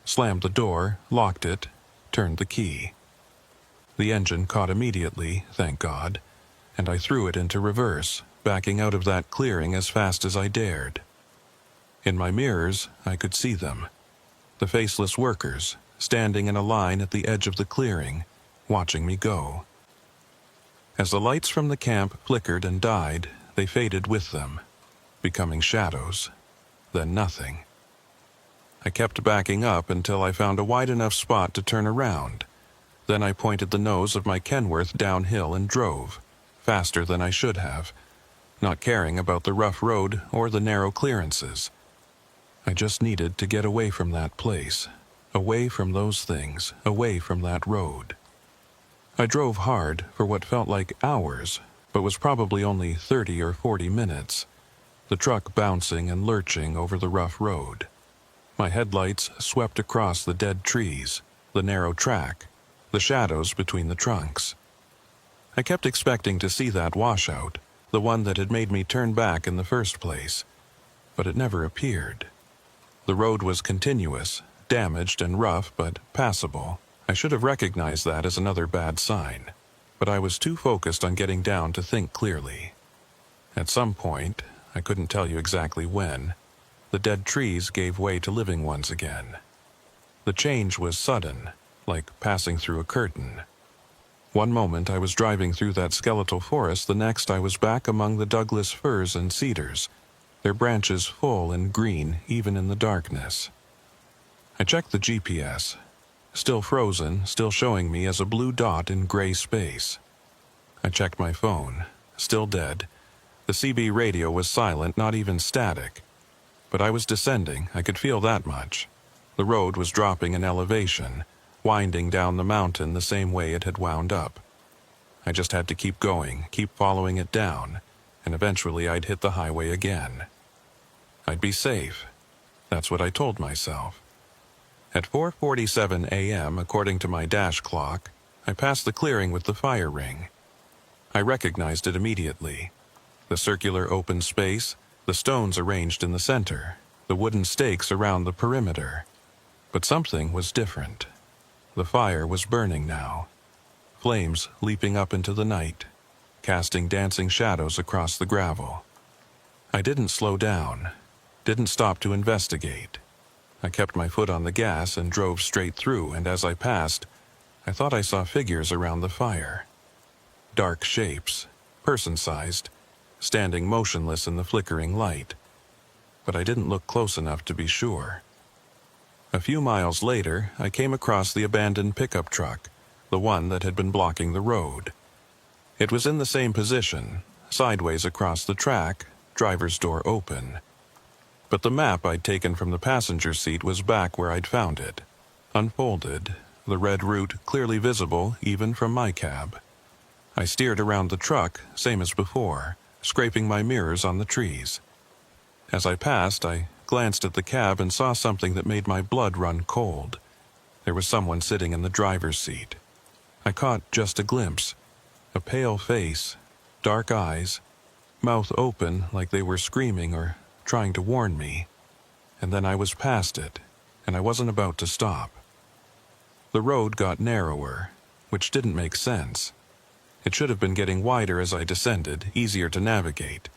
Slammed the door, locked it, turned the key. The engine caught immediately, thank God, and I threw it into reverse, backing out of that clearing as fast as I dared. In my mirrors, I could see them. The faceless workers, standing in a line at the edge of the clearing, watching me go. As the lights from the camp flickered and died, they faded with them, becoming shadows, then nothing. I kept backing up until I found a wide enough spot to turn around. Then I pointed the nose of my Kenworth downhill and drove, faster than I should have, not caring about the rough road or the narrow clearances. I just needed to get away from that place, away from those things, away from that road. I drove hard for what felt like hours, but was probably only 30 or 40 minutes, the truck bouncing and lurching over the rough road. My headlights swept across the dead trees, the narrow track, the shadows between the trunks. I kept expecting to see that washout, the one that had made me turn back in the first place, but it never appeared. The road was continuous, damaged and rough, but passable. I should have recognized that as another bad sign, but I was too focused on getting down to think clearly. At some point, I couldn't tell you exactly when, the dead trees gave way to living ones again. The change was sudden, like passing through a curtain. One moment I was driving through that skeletal forest, the next I was back among the Douglas firs and cedars, their branches full and green even in the darkness. I checked the GPS. Still frozen, still showing me as a blue dot in gray space. I checked my phone. Still dead. The CB radio was silent, not even static. But I was descending, I could feel that much. The road was dropping in elevation, winding down the mountain the same way it had wound up. I just had to keep going, keep following it down, and eventually I'd hit the highway again. I'd be safe. That's what I told myself. At 4:47 a.m., according to my dash clock, I passed the clearing with the fire ring. I recognized it immediately. The circular open space, the stones arranged in the center, the wooden stakes around the perimeter. But something was different. The fire was burning now, flames leaping up into the night, casting dancing shadows across the gravel. I didn't slow down, didn't stop to investigate. I kept my foot on the gas and drove straight through, and as I passed, I thought I saw figures around the fire. Dark shapes, person-sized, standing motionless in the flickering light. But I didn't look close enough to be sure. A few miles later, I came across the abandoned pickup truck, the one that had been blocking the road. It was in the same position, sideways across the track, driver's door open. But the map I'd taken from the passenger seat was back where I'd found it, unfolded, the red route clearly visible even from my cab. I steered around the truck, same as before, scraping my mirrors on the trees. As I passed, I glanced at the cab and saw something that made my blood run cold. There was someone sitting in the driver's seat. I caught just a glimpse, a pale face, dark eyes, mouth open like they were screaming or trying to warn me, and then I was past it, and I wasn't about to stop. The road got narrower, which didn't make sense. It should have been getting wider as I descended, easier to navigate,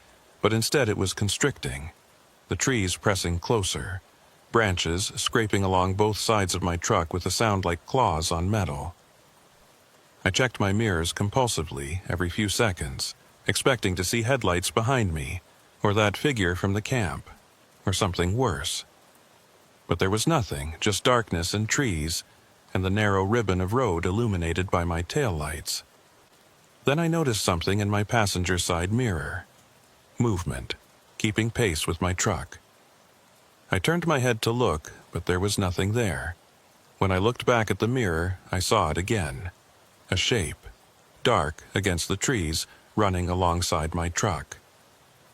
but instead it was constricting, the trees pressing closer, branches scraping along both sides of my truck with a sound like claws on metal. I checked my mirrors compulsively every few seconds, expecting to see headlights behind me, or that figure from the camp, or something worse. But there was nothing, just darkness and trees, and the narrow ribbon of road illuminated by my taillights. Then I noticed something in my passenger side mirror. Movement, keeping pace with my truck. I turned my head to look, but there was nothing there. When I looked back at the mirror, I saw it again. A shape, dark against the trees, running alongside my truck.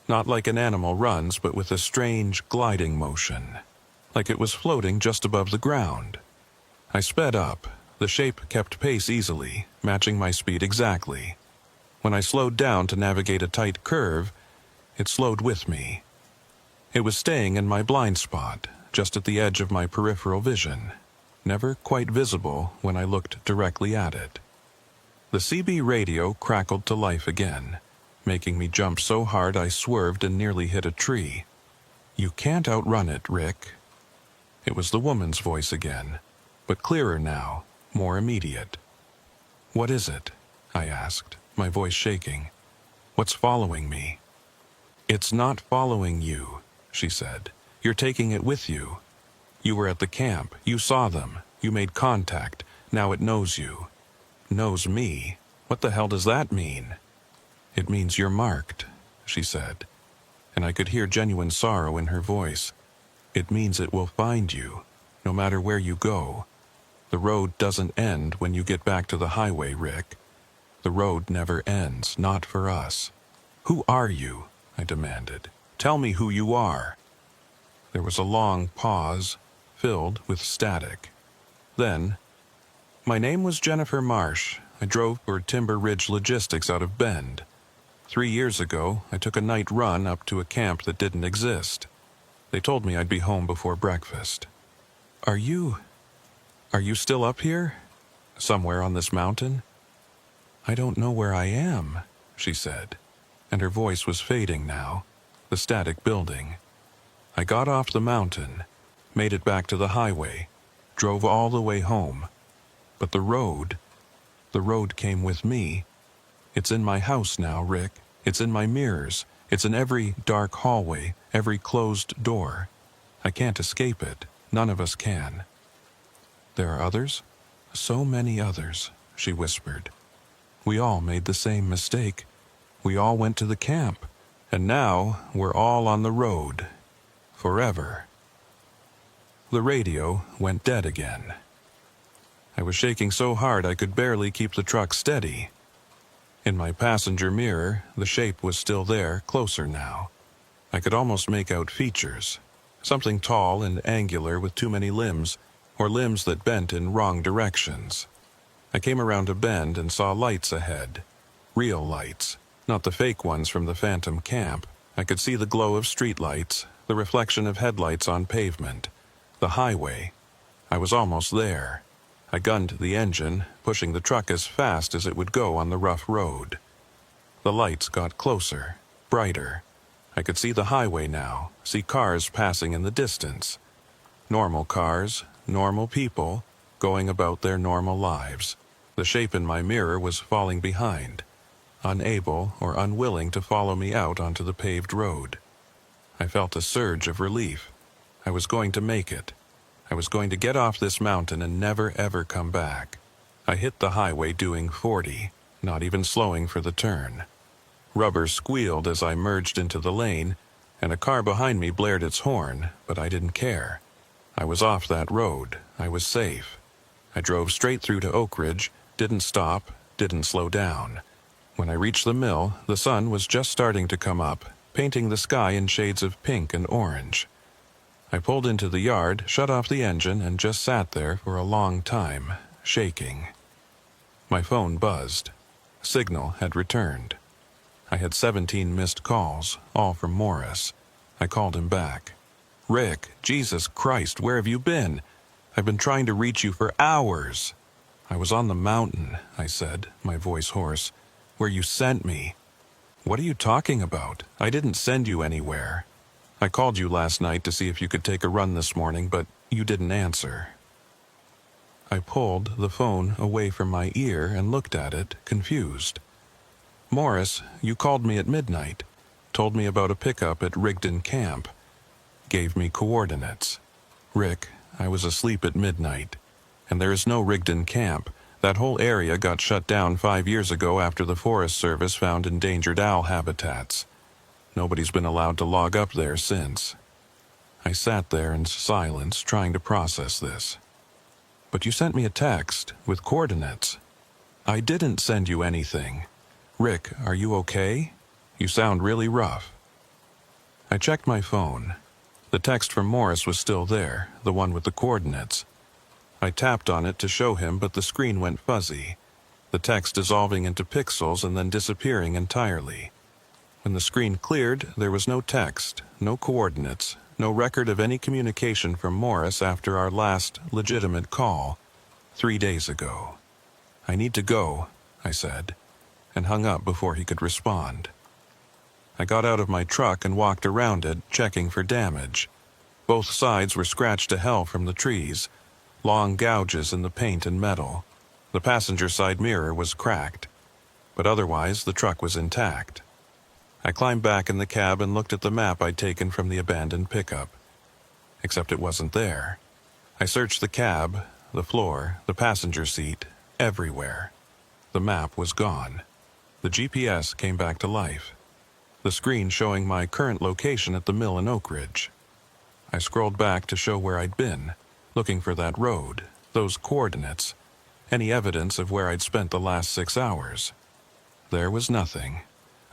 Not like an animal runs, but with a strange gliding motion, like it was floating just above the ground. I sped up. The shape kept pace easily, matching my speed exactly. When I slowed down to navigate a tight curve, it slowed with me. It was staying in my blind spot, just at the edge of my peripheral vision, never quite visible when I looked directly at it. The CB radio crackled to life again, making me jump so hard I swerved and nearly hit a tree. "You can't outrun it, Rick." It was the woman's voice again, but clearer now, more immediate. "What is it?" I asked, my voice shaking. "What's following me?" "It's not following you," she said. "You're taking it with you. You were at the camp. You saw them. You made contact. Now it knows you." "Knows me? What the hell does that mean?" "It means you're marked," she said, and I could hear genuine sorrow in her voice. "It means it will find you, no matter where you go. The road doesn't end when you get back to the highway, Rick. The road never ends, not for us." "Who are you?" I demanded. "Tell me who you are." There was a long pause, filled with static. Then, "My name was Jennifer Marsh. I drove for Timber Ridge Logistics out of Bend. 3 years ago, I took a night run up to a camp that didn't exist. They told me I'd be home before breakfast." Are you still up here? Somewhere on this mountain?" "I don't know where I am," she said, and her voice was fading now, the static building. "I got off the mountain, made it back to the highway, drove all the way home. But the road came with me. It's in my house now, Rick. It's in my mirrors. It's in every dark hallway, every closed door. I can't escape it. None of us can." "There are others? So many others," she whispered. "We all made the same mistake. We all went to the camp. And now we're all on the road. Forever." The radio went dead again. I was shaking so hard I could barely keep the truck steady. In my passenger mirror, the shape was still there, closer now. I could almost make out features. Something tall and angular with too many limbs, or limbs that bent in wrong directions. I came around a bend and saw lights ahead. Real lights, not the fake ones from the Phantom camp. I could see the glow of streetlights, the reflection of headlights on pavement, the highway. I was almost there. I gunned the engine, pushing the truck as fast as it would go on the rough road. The lights got closer, brighter. I could see the highway now, see cars passing in the distance. Normal cars, normal people, going about their normal lives. The shape in my mirror was falling behind, unable or unwilling to follow me out onto the paved road. I felt a surge of relief. I was going to make it. I was going to get off this mountain and never ever come back. I hit the highway doing 40, not even slowing for the turn. Rubber squealed as I merged into the lane, and a car behind me blared its horn, but I didn't care. I was off that road. I was safe. I drove straight through to Oak Ridge, didn't stop, didn't slow down. When I reached the mill, the sun was just starting to come up, painting the sky in shades of pink and orange. I pulled into the yard, shut off the engine, and just sat there for a long time, shaking. My phone buzzed. Signal had returned. I had 17 missed calls, all from Morris. I called him back. "Rick, Jesus Christ, where have you been? I've been trying to reach you for hours." "I was on the mountain," I said, my voice hoarse, "where you sent me." "What are you talking about? I didn't send you anywhere. I called you last night to see if you could take a run this morning, but you didn't answer." I pulled the phone away from my ear and looked at it, confused. "Morris, you called me at midnight, told me about a pickup at Rigdon Camp, gave me coordinates. Rick, I was asleep at midnight, and there is no Rigdon Camp. That whole area got shut down 5 years ago after the Forest Service found endangered owl habitats. Nobody's been allowed to log up there since." I sat there in silence, trying to process this. But you sent me a text with coordinates. I didn't send you anything. Rick, are you okay? You sound really rough. I checked my phone. The text from Morris was still there, the one with the coordinates. I tapped on it to show him, but the screen went fuzzy, the text dissolving into pixels and then disappearing entirely. When the screen cleared, there was no text, no coordinates, no record of any communication from Morris after our last legitimate call, 3 days ago. I need to go, I said, and hung up before he could respond. I got out of my truck and walked around it, checking for damage. Both sides were scratched to hell from the trees, long gouges in the paint and metal. The passenger side mirror was cracked, but otherwise the truck was intact. I climbed back in the cab and looked at the map I'd taken from the abandoned pickup. Except it wasn't there. I searched the cab, the floor, the passenger seat, everywhere. The map was gone. The GPS came back to life, the screen showing my current location at the mill in Oak Ridge. I scrolled back to show where I'd been, looking for that road, those coordinates, any evidence of where I'd spent the last 6 hours. There was nothing.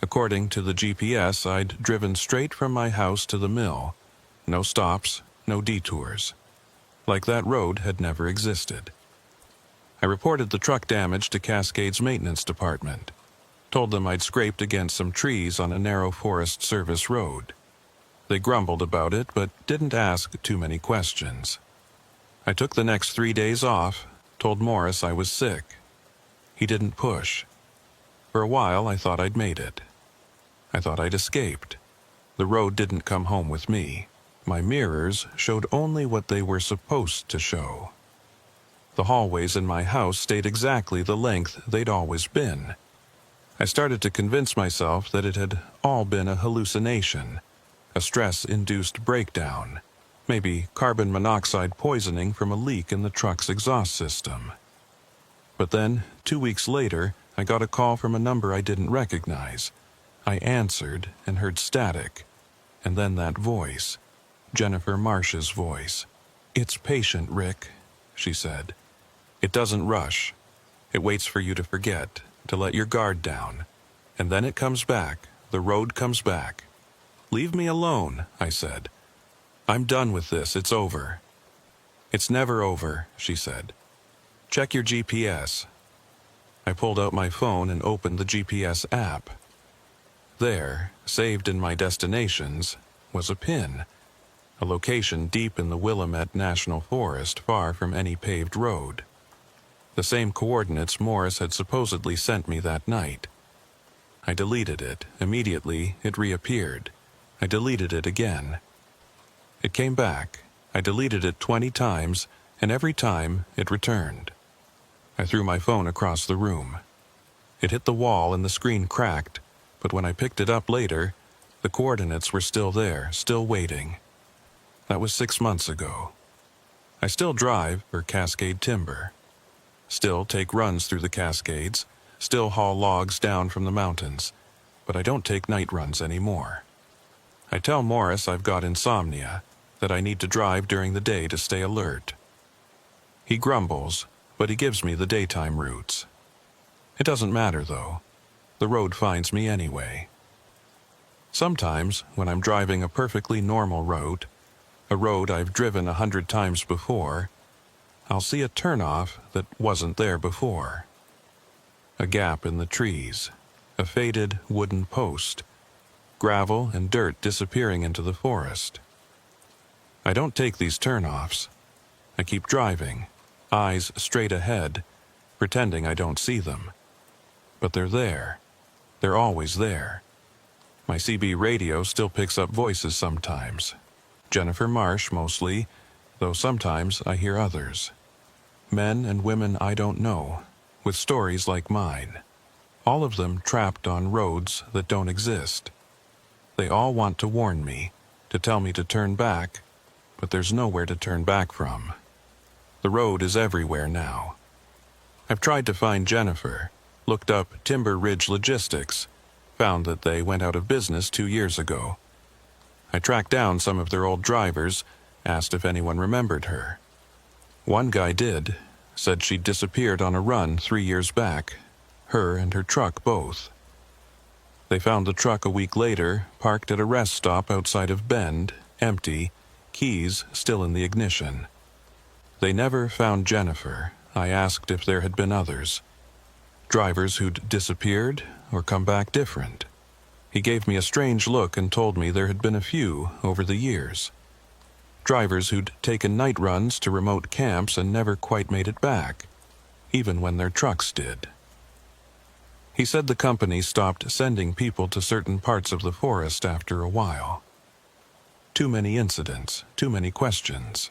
According to the GPS, I'd driven straight from my house to the mill. No stops, no detours. Like that road had never existed. I reported the truck damage to Cascade's maintenance department. Told them I'd scraped against some trees on a narrow Forest Service road. They grumbled about it, but didn't ask too many questions. I took the next 3 days off, told Morris I was sick. He didn't push. For a while, I thought I'd made it. I thought I'd escaped. The road didn't come home with me. My mirrors showed only what they were supposed to show. The hallways in my house stayed exactly the length they'd always been. I started to convince myself that it had all been a hallucination, a stress-induced breakdown, maybe carbon monoxide poisoning from a leak in the truck's exhaust system. But then, 2 weeks later, I got a call from a number I didn't recognize. I answered and heard static, and then that voice, Jennifer Marsh's voice. "It's patient, Rick," she said. "It doesn't rush. It waits for you to forget, to let your guard down. And then it comes back, the road comes back." "Leave me alone," I said. "I'm done with this, it's over." "It's never over," she said. "Check your GPS." I pulled out my phone and opened the GPS app. There, saved in my destinations, was a pin, a location deep in the Willamette National Forest far from any paved road. The same coordinates Morris had supposedly sent me that night. I deleted it. Immediately, it reappeared. I deleted it again. It came back. I deleted it 20 times, and every time it returned. I threw my phone across the room. It hit the wall and the screen cracked, but when I picked it up later, the coordinates were still there, still waiting. That was 6 months ago. I still drive for Cascade Timber. Still take runs through the Cascades, still haul logs down from the mountains, but I don't take night runs anymore. I tell Morris I've got insomnia, that I need to drive during the day to stay alert. He grumbles, but he gives me the daytime routes. It doesn't matter, though. The road finds me anyway. Sometimes, when I'm driving a perfectly normal road, a road I've driven 100 times before, I'll see a turnoff that wasn't there before. A gap in the trees, a faded wooden post, gravel and dirt disappearing into the forest. I don't take these turnoffs. I keep driving, eyes straight ahead, pretending I don't see them. But they're there. They're always there. My CB radio still picks up voices sometimes. Jennifer Marsh mostly, though sometimes I hear others. Men and women I don't know, with stories like mine. All of them trapped on roads that don't exist. They all want to warn me, to tell me to turn back, but there's nowhere to turn back from. The road is everywhere now. I've tried to find Jennifer, looked up Timber Ridge Logistics, found that they went out of business 2 years ago. I tracked down some of their old drivers, asked if anyone remembered her. One guy did, said she'd disappeared on a run 3 years back, her and her truck both. They found the truck a week later, parked at a rest stop outside of Bend, empty, keys still in the ignition. They never found Jennifer. I asked if there had been others. Drivers who'd disappeared or come back different. He gave me a strange look and told me there had been a few over the years. Drivers who'd taken night runs to remote camps and never quite made it back, even when their trucks did. He said the company stopped sending people to certain parts of the forest after a while. Too many incidents, too many questions.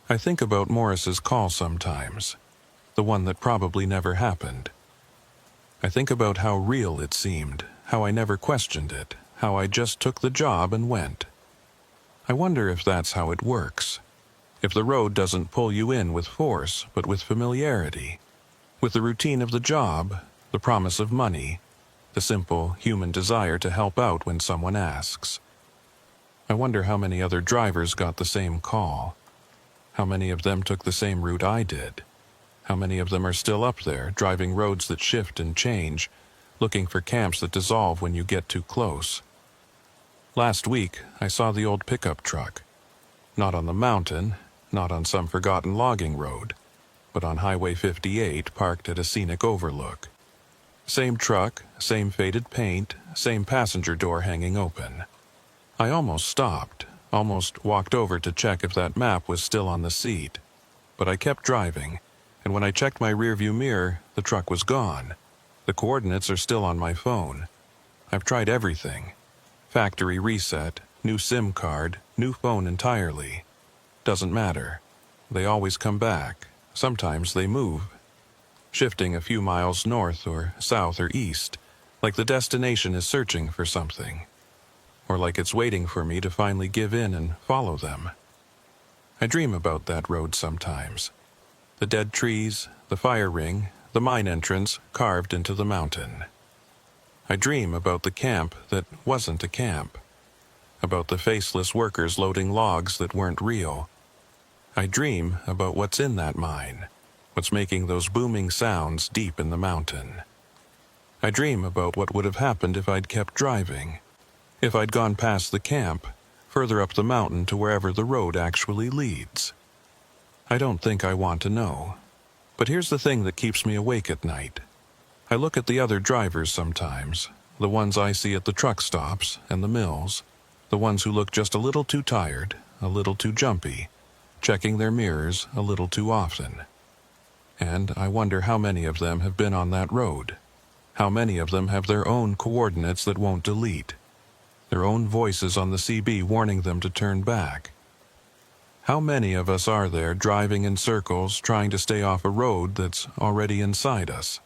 I think about Morris's call sometimes, the one that probably never happened. I think about how real it seemed, how I never questioned it, how I just took the job and went. I wonder if that's how it works. If the road doesn't pull you in with force, but with familiarity, with the routine of the job, the promise of money, the simple human desire to help out when someone asks. I wonder how many other drivers got the same call. How many of them took the same route I did? How many of them are still up there, driving roads that shift and change, looking for camps that dissolve when you get too close? Last week, I saw the old pickup truck. Not on the mountain, not on some forgotten logging road, but on Highway 58, parked at a scenic overlook. Same truck, same faded paint, same passenger door hanging open. I almost stopped, almost walked over to check if that map was still on the seat. But I kept driving, and when I checked my rearview mirror, the truck was gone. The coordinates are still on my phone. I've tried everything. Factory reset, new SIM card, new phone entirely. Doesn't matter. They always come back. Sometimes they move. Shifting a few miles north or south or east, like the destination is searching for something. Or like it's waiting for me to finally give in and follow them. I dream about that road sometimes. The dead trees, the fire ring, the mine entrance carved into the mountain. I dream about the camp that wasn't a camp. About the faceless workers loading logs that weren't real. I dream about what's in that mine, what's making those booming sounds deep in the mountain. I dream about what would have happened if I'd kept driving, if I'd gone past the camp, further up the mountain to wherever the road actually leads. I don't think I want to know. But here's the thing that keeps me awake at night. I look at the other drivers sometimes, the ones I see at the truck stops and the mills, the ones who look just a little too tired, a little too jumpy, checking their mirrors a little too often. And I wonder how many of them have been on that road. How many of them have their own coordinates that won't delete. Their own voices on the CB warning them to turn back. How many of us are there driving in circles trying to stay off a road that's already inside us?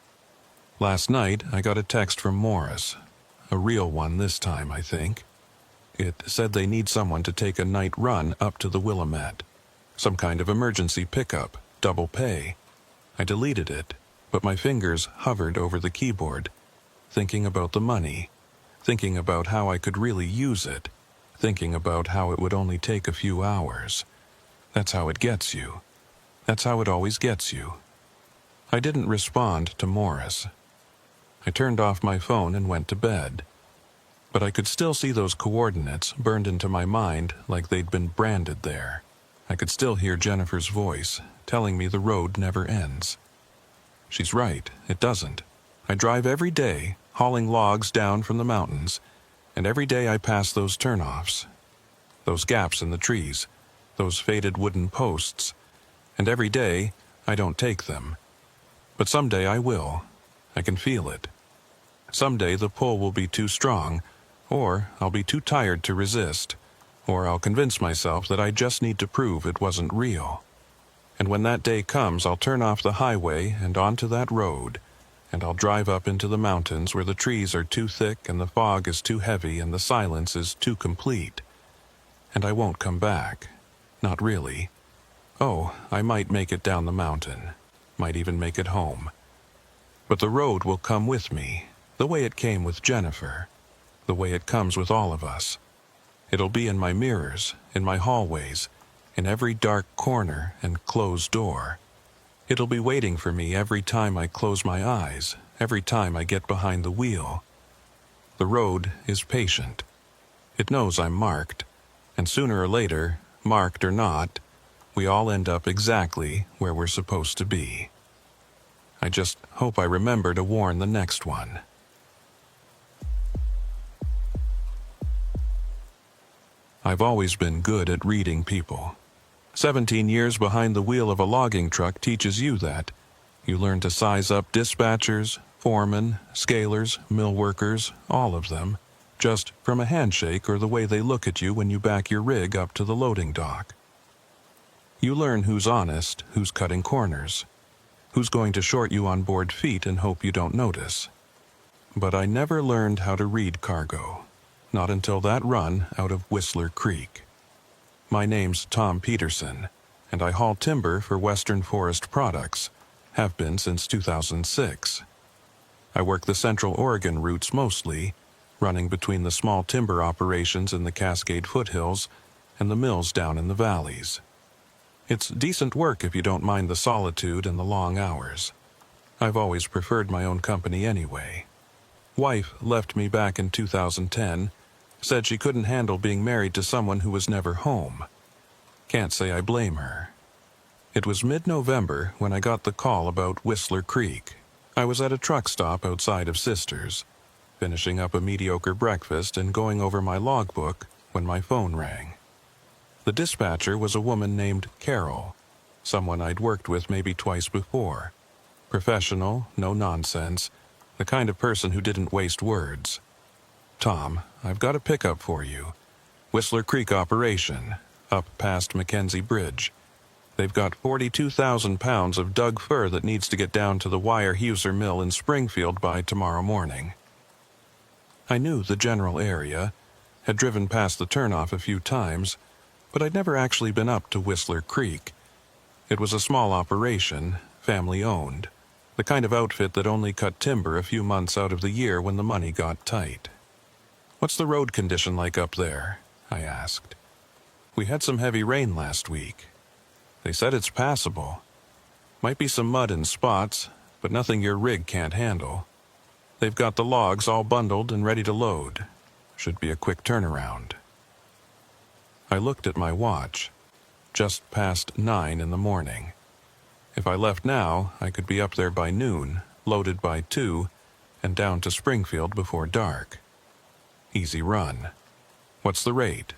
Last night I got a text from Morris. A real one this time, I think. It said they need someone to take a night run up to the Willamette. Some kind of emergency pickup, double pay. I deleted it, but my fingers hovered over the keyboard, thinking about the money, thinking about how I could really use it, thinking about how it would only take a few hours. That's how it gets you. That's how it always gets you. I didn't respond to Morris. I turned off my phone and went to bed. But I could still see those coordinates burned into my mind like they'd been branded there. I could still hear Jennifer's voice, telling me the road never ends. She's right, it doesn't. I drive every day, hauling logs down from the mountains, and every day I pass those turnoffs, those gaps in the trees, those faded wooden posts, and every day I don't take them. But someday I will. I can feel it. Someday the pull will be too strong, or I'll be too tired to resist, or I'll convince myself that I just need to prove it wasn't real. And when that day comes, I'll turn off the highway and onto that road, and I'll drive up into the mountains where the trees are too thick and the fog is too heavy and the silence is too complete. And I won't come back. Not really. Oh, I might make it down the mountain, might even make it home. But the road will come with me, the way it came with Jennifer, the way it comes with all of us. It'll be in my mirrors, in my hallways, in every dark corner and closed door. It'll be waiting for me every time I close my eyes, every time I get behind the wheel. The road is patient. It knows I'm marked, and sooner or later, marked or not, we all end up exactly where we're supposed to be. I just hope I remember to warn the next one. I've always been good at reading people. 17 years behind the wheel of a logging truck teaches you that. You learn to size up dispatchers, foremen, scalers, mill workers, all of them, just from a handshake or the way they look at you when you back your rig up to the loading dock. You learn who's honest, who's cutting corners, who's going to short you on board feet and hope you don't notice. But I never learned how to read cargo, not until that run out of Whistler Creek. My name's Tom Peterson, and I haul timber for Western Forest Products, have been since 2006. I work the Central Oregon routes mostly, running between the small timber operations in the Cascade foothills and the mills down in the valleys. It's decent work if you don't mind the solitude and the long hours. I've always preferred my own company anyway. Wife left me back in 2010, said she couldn't handle being married to someone who was never home. Can't say I blame her. It was mid-November when I got the call about Whistler Creek. I was at a truck stop outside of Sisters, finishing up a mediocre breakfast and going over my logbook when my phone rang. The dispatcher was a woman named Carol, someone I'd worked with maybe twice before. Professional, no nonsense, the kind of person who didn't waste words. "Tom, I've got a pickup for you. Whistler Creek operation, up past Mackenzie Bridge. They've got 42,000 pounds of dug fir that needs to get down to the Weyerhuser mill in Springfield by tomorrow morning." I knew the general area, had driven past the turnoff a few times, but I'd never actually been up to Whistler Creek. It was a small operation, family-owned, the kind of outfit that only cut timber a few months out of the year when the money got tight. "What's the road condition like up there?" I asked. "We had some heavy rain last week. They said it's passable. Might be some mud in spots, but nothing your rig can't handle. They've got the logs all bundled and ready to load. Should be a quick turnaround." I looked at my watch. Just past 9 in the morning. If I left now, I could be up there by noon, loaded by 2, and down to Springfield before dark. Easy run. "What's the rate?"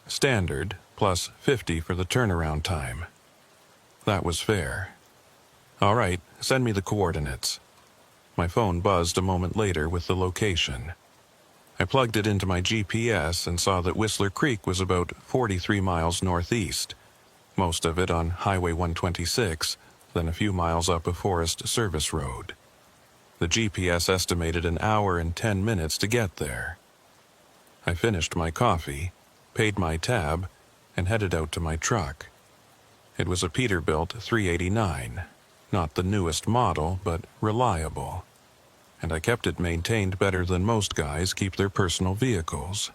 "Standard, plus 50 for the turnaround time." That was fair. "All right, send me the coordinates." My phone buzzed a moment later with the location. I plugged it into my GPS and saw that Whistler Creek was about 43 miles northeast, most of it on Highway 126, then a few miles up a Forest Service road. The GPS estimated an hour and 10 minutes to get there. I finished my coffee, paid my tab, and headed out to my truck. It was a Peterbilt 389, not the newest model, but reliable. And I kept it maintained better than most guys keep their personal vehicles.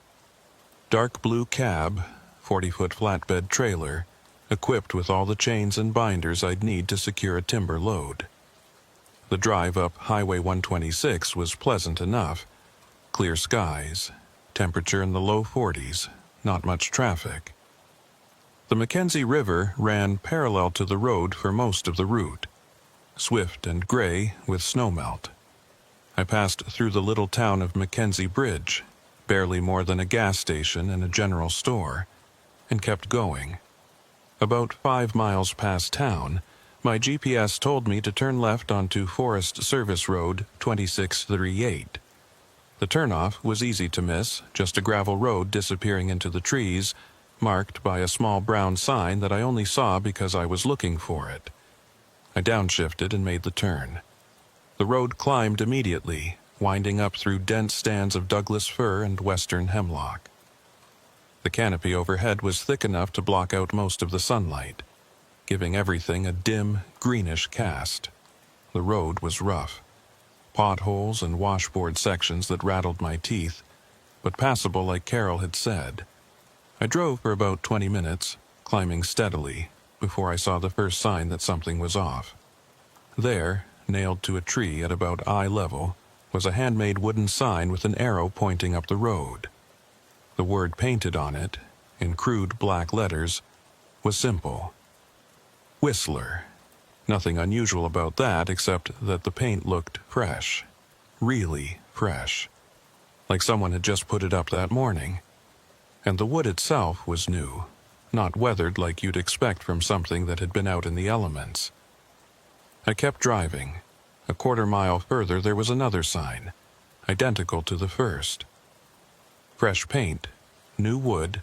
Dark blue cab, 40-foot flatbed trailer, equipped with all the chains and binders I'd need to secure a timber load. The drive up Highway 126 was pleasant enough. Clear skies, temperature in the low 40s, not much traffic. The Mackenzie River ran parallel to the road for most of the route, swift and gray with snowmelt. I passed through the little town of Mackenzie Bridge, barely more than a gas station and a general store, and kept going. About 5 miles past town, my GPS told me to turn left onto Forest Service Road 2638. The turnoff was easy to miss, just a gravel road disappearing into the trees, marked by a small brown sign that I only saw because I was looking for it. I downshifted and made the turn. The road climbed immediately, winding up through dense stands of Douglas fir and western hemlock. The canopy overhead was thick enough to block out most of the sunlight, giving everything a dim, greenish cast. The road was rough. Potholes and washboard sections that rattled my teeth, but passable like Carol had said. I drove for about 20 minutes, climbing steadily, before I saw the first sign that something was off. There, nailed to a tree at about eye level, was a handmade wooden sign with an arrow pointing up the road. The word painted on it, in crude black letters, was simple: Whistler. Nothing unusual about that except that the paint looked fresh. Really fresh. Like someone had just put it up that morning. And the wood itself was new, not weathered like you'd expect from something that had been out in the elements. I kept driving. A quarter-mile further there was another sign, identical to the first. Fresh paint, new wood,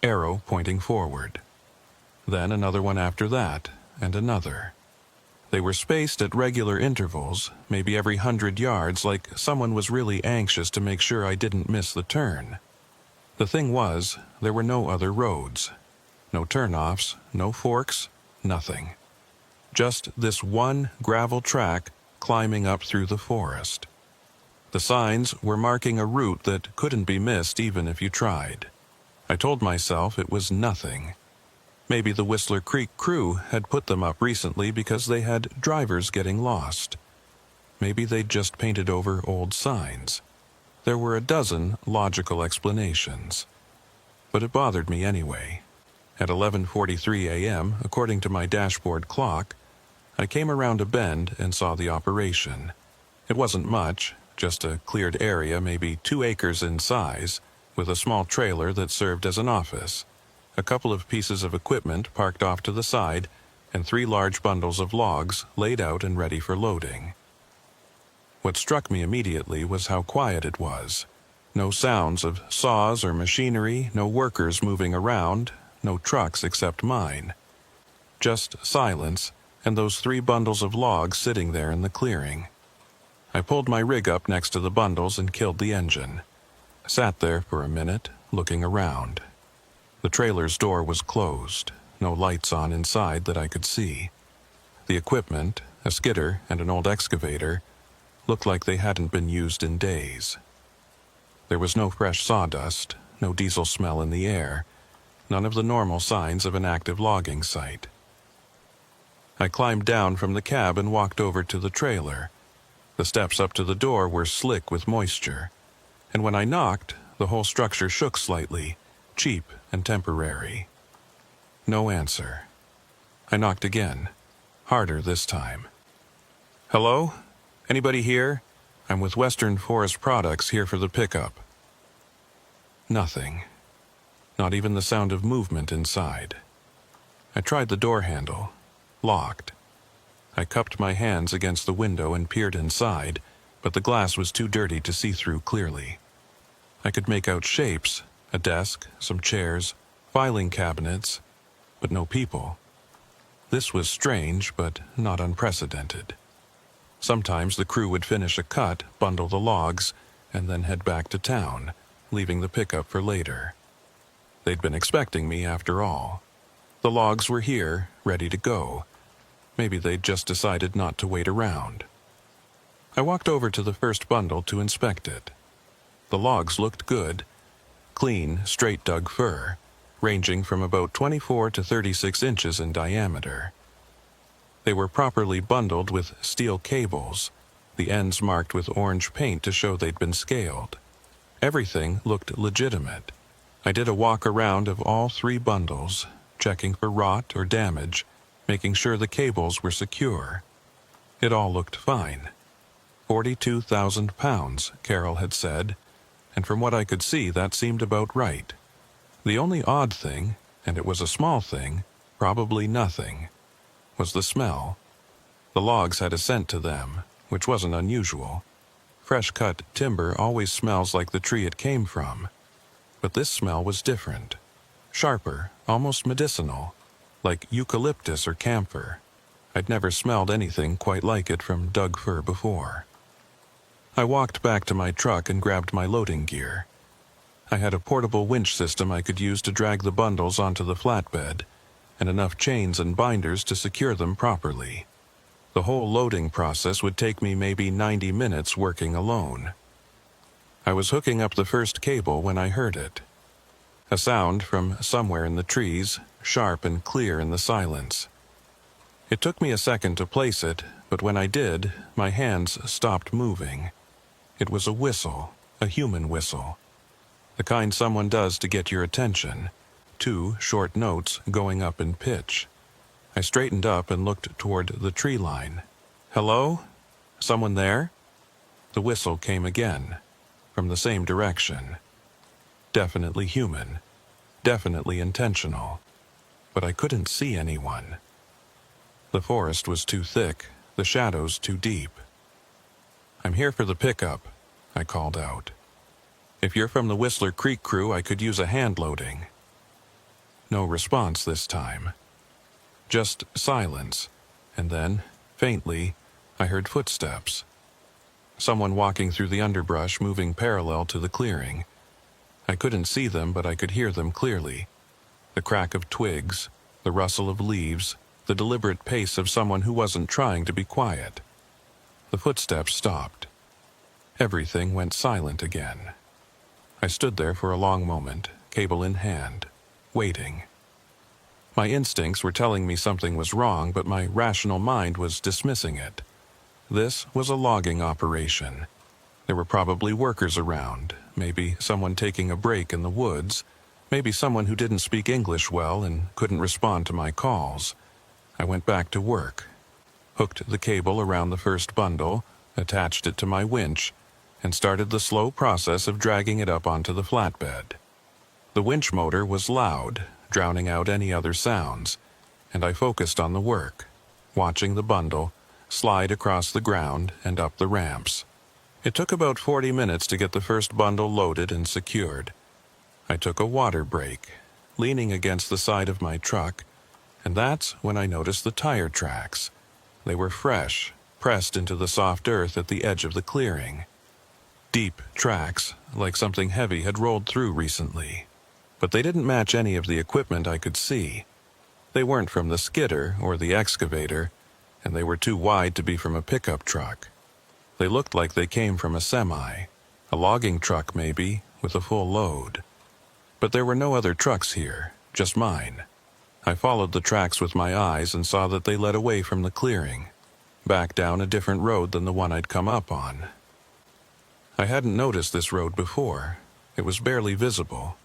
arrow pointing forward. Then another one after that, and another. They were spaced at regular intervals, maybe every 100 yards, like someone was really anxious to make sure I didn't miss the turn. The thing was, there were no other roads. No turnoffs, no forks, nothing. Just this one gravel track climbing up through the forest. The signs were marking a route that couldn't be missed even if you tried. I told myself it was nothing. Maybe the Whistler Creek crew had put them up recently because they had drivers getting lost. Maybe they'd just painted over old signs. There were a dozen logical explanations. But it bothered me anyway. At 11:43 a.m., according to my dashboard clock, I came around a bend and saw the operation. It wasn't much, just a cleared area maybe 2 acres in size, with a small trailer that served as an office, a couple of pieces of equipment parked off to the side, and 3 large bundles of logs laid out and ready for loading. What struck me immediately was how quiet it was. No sounds of saws or machinery, no workers moving around, no trucks except mine. Just silence, and those 3 bundles of logs sitting there in the clearing. I pulled my rig up next to the bundles and killed the engine. Sat there for a minute, looking around. The trailer's door was closed, no lights on inside that I could see. The equipment, a skidder and an old excavator, looked like they hadn't been used in days. There was no fresh sawdust, no diesel smell in the air, none of the normal signs of an active logging site. I climbed down from the cab and walked over to the trailer. The steps up to the door were slick with moisture, and when I knocked, the whole structure shook slightly, cheap and temporary. No answer. I knocked again, harder this time. "Hello? Anybody here? I'm with Western Forest Products here for the pickup." Nothing. Not even the sound of movement inside. I tried the door handle. Locked. I cupped my hands against the window and peered inside, but the glass was too dirty to see through clearly. I could make out shapes, a desk, some chairs, filing cabinets, but no people. This was strange, but not unprecedented. Sometimes the crew would finish a cut, bundle the logs, and then head back to town, leaving the pickup for later. They'd been expecting me after all. The logs were here, ready to go. Maybe they'd just decided not to wait around. I walked over to the first bundle to inspect it. The logs looked good. Clean, straight-dug fir, ranging from about 24 to 36 inches in diameter. They were properly bundled with steel cables, the ends marked with orange paint to show they'd been scaled. Everything looked legitimate. I did a walk around of all 3 bundles, checking for rot or damage, making sure the cables were secure. It all looked fine. 42,000 pounds, Carol had said, and from what I could see that seemed about right. The only odd thing, and it was a small thing, probably nothing, was the smell. The logs had a scent to them, which wasn't unusual. Fresh-cut timber always smells like the tree it came from. But this smell was different. Sharper, almost medicinal, like eucalyptus or camphor. I'd never smelled anything quite like it from dug fir before. I walked back to my truck and grabbed my loading gear. I had a portable winch system I could use to drag the bundles onto the flatbed, and enough chains and binders to secure them properly. The whole loading process would take me maybe 90 minutes working alone. I was hooking up the first cable when I heard it. A sound from somewhere in the trees, sharp and clear in the silence. It took me a second to place it, but when I did, my hands stopped moving. It was a whistle, a human whistle. The kind someone does to get your attention. 2 short notes going up in pitch. I straightened up and looked toward the tree line. "Hello? Someone there?" The whistle came again, from the same direction. Definitely human. Definitely intentional. But I couldn't see anyone. The forest was too thick, the shadows too deep. "I'm here for the pickup," I called out. "If you're from the Whistler Creek crew, I could use a hand loading." No response this time. Just silence, and then, faintly, I heard footsteps. Someone walking through the underbrush, moving parallel to the clearing. I couldn't see them, but I could hear them clearly. The crack of twigs, the rustle of leaves, the deliberate pace of someone who wasn't trying to be quiet. The footsteps stopped. Everything went silent again. I stood there for a long moment, cable in hand, waiting. My instincts were telling me something was wrong, but my rational mind was dismissing it. This was a logging operation. There were probably workers around, maybe someone taking a break in the woods, maybe someone who didn't speak English well and couldn't respond to my calls. I went back to work, hooked the cable around the first bundle, attached it to my winch, and started the slow process of dragging it up onto the flatbed. The winch motor was loud, drowning out any other sounds, and I focused on the work, watching the bundle slide across the ground and up the ramps. It took about 40 minutes to get the first bundle loaded and secured. I took a water break, leaning against the side of my truck, and that's when I noticed the tire tracks. They were fresh, pressed into the soft earth at the edge of the clearing. Deep tracks, like something heavy had rolled through recently. But they didn't match any of the equipment I could see. They weren't from the skidder or the excavator, and they were too wide to be from a pickup truck. They looked like they came from a semi, a logging truck maybe, with a full load. But there were no other trucks here, just mine. I followed the tracks with my eyes and saw that they led away from the clearing, back down a different road than the one I'd come up on. I hadn't noticed this road before. It was barely visible,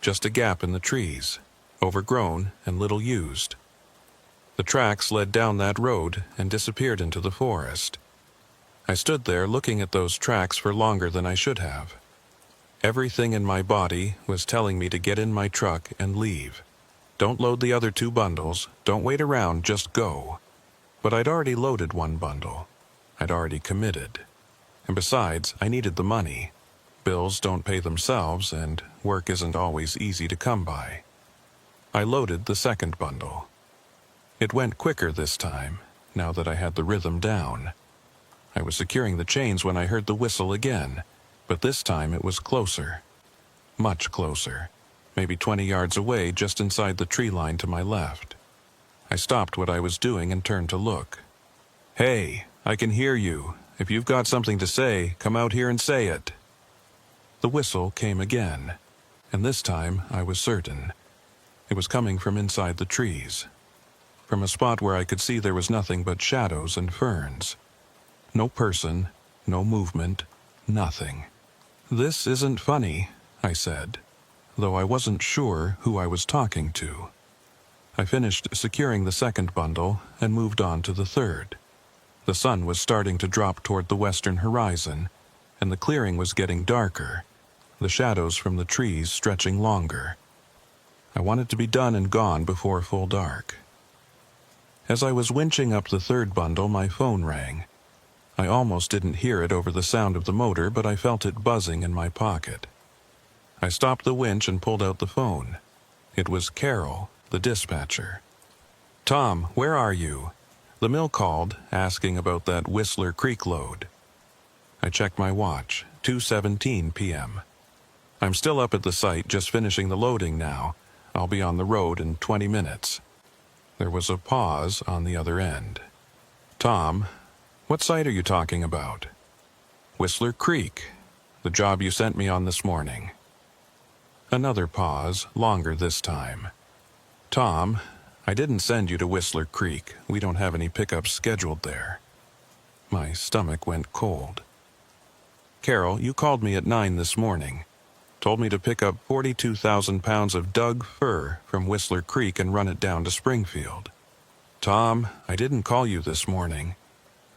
just a gap in the trees, overgrown and little used. The tracks led down that road and disappeared into the forest. I stood there looking at those tracks for longer than I should have. Everything in my body was telling me to get in my truck and leave. Don't load the other 2 bundles, don't wait around, just go. But I'd already loaded 1 bundle. I'd already committed. And besides, I needed the money. Bills don't pay themselves, and work isn't always easy to come by. I loaded the second bundle. It went quicker this time, now that I had the rhythm down. I was securing the chains when I heard the whistle again, but this time it was closer. Much closer. Maybe 20 yards away, just inside the tree line to my left. I stopped what I was doing and turned to look. "Hey, I can hear you. If you've got something to say, come out here and say it." The whistle came again, and this time I was certain. It was coming from inside the trees, from a spot where I could see there was nothing but shadows and ferns. No person, no movement, nothing. "This isn't funny," I said, though I wasn't sure who I was talking to. I finished securing the second bundle and moved on to the third. The sun was starting to drop toward the western horizon, and the clearing was getting darker, the shadows from the trees stretching longer. I wanted to be done and gone before full dark. As I was winching up the third bundle, my phone rang. I almost didn't hear it over the sound of the motor, but I felt it buzzing in my pocket. I stopped the winch and pulled out the phone. It was Carol, the dispatcher. "Tom, where are you?" The mill called, asking about that Whistler Creek load. I checked my watch, 2:17 p.m. "I'm still up at the site, just finishing the loading now. I'll be on the road in 20 minutes. There was a pause on the other end. "Tom, what site are you talking about?" "Whistler Creek, the job you sent me on this morning." Another pause, longer this time. "Tom, I didn't send you to Whistler Creek. We don't have any pickups scheduled there. My stomach went cold. "Carol, you called me at 9 this morning. Told me to pick up 42,000 pounds of Doug fir from Whistler Creek and run it down to Springfield." "Tom, I didn't call you this morning.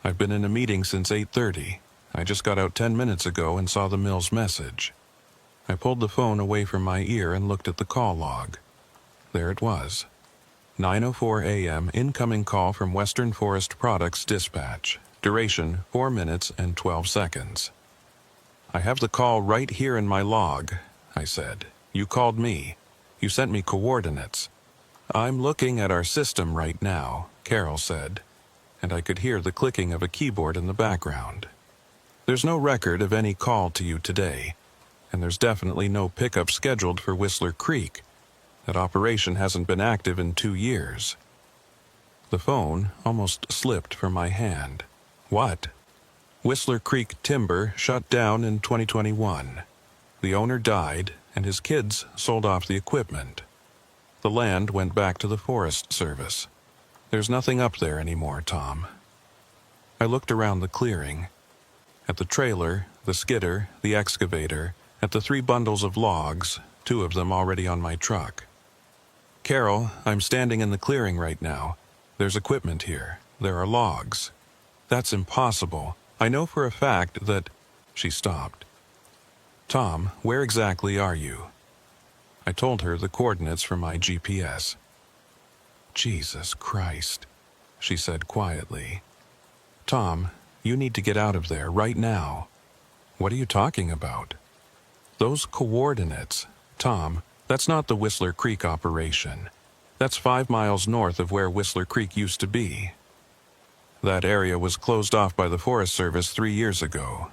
I've been in a meeting since 8:30. I just got out 10 minutes ago and saw the mill's message." I pulled the phone away from my ear and looked at the call log. There it was. 9:04 a.m. incoming call from Western Forest Products Dispatch. Duration 4 minutes and 12 seconds. "I have the call right here in my log," I said. "You called me. You sent me coordinates." "I'm looking at our system right now," Carol said, and I could hear the clicking of a keyboard in the background. "There's no record of any call to you today, and there's definitely no pickup scheduled for Whistler Creek. That operation hasn't been active in 2 years." The phone almost slipped from my hand. "What?" "Whistler Creek Timber shut down in 2021. The owner died, and his kids sold off the equipment. The land went back to the Forest Service. There's nothing up there anymore, Tom." I looked around the clearing. At the trailer, the skidder, the excavator, at the 3 bundles of logs, 2 of them already on my truck. "Carol, I'm standing in the clearing right now. There's equipment here. There are logs." "That's impossible. I know for a fact that—" She stopped. "Tom, where exactly are you?" I told her the coordinates from my GPS. "Jesus Christ," she said quietly. "Tom, you need to get out of there right now." "What are you talking about?" "Those coordinates. Tom, that's not the Whistler Creek operation. That's 5 miles north of where Whistler Creek used to be. That area was closed off by the Forest Service 3 years ago.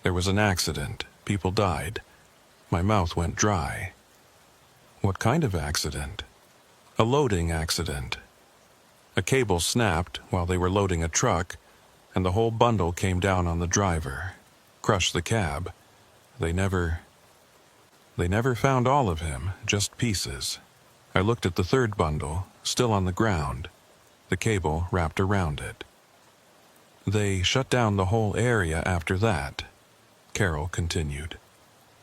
There was an accident. People died." My mouth went dry. "What kind of accident?" "A loading accident. A cable snapped while they were loading a truck, and the whole bundle came down on the driver. Crushed the cab. They never found all of him, just pieces. I looked at the 3rd bundle, still on the ground, the cable wrapped around it. They shut down the whole area after that," Carol continued.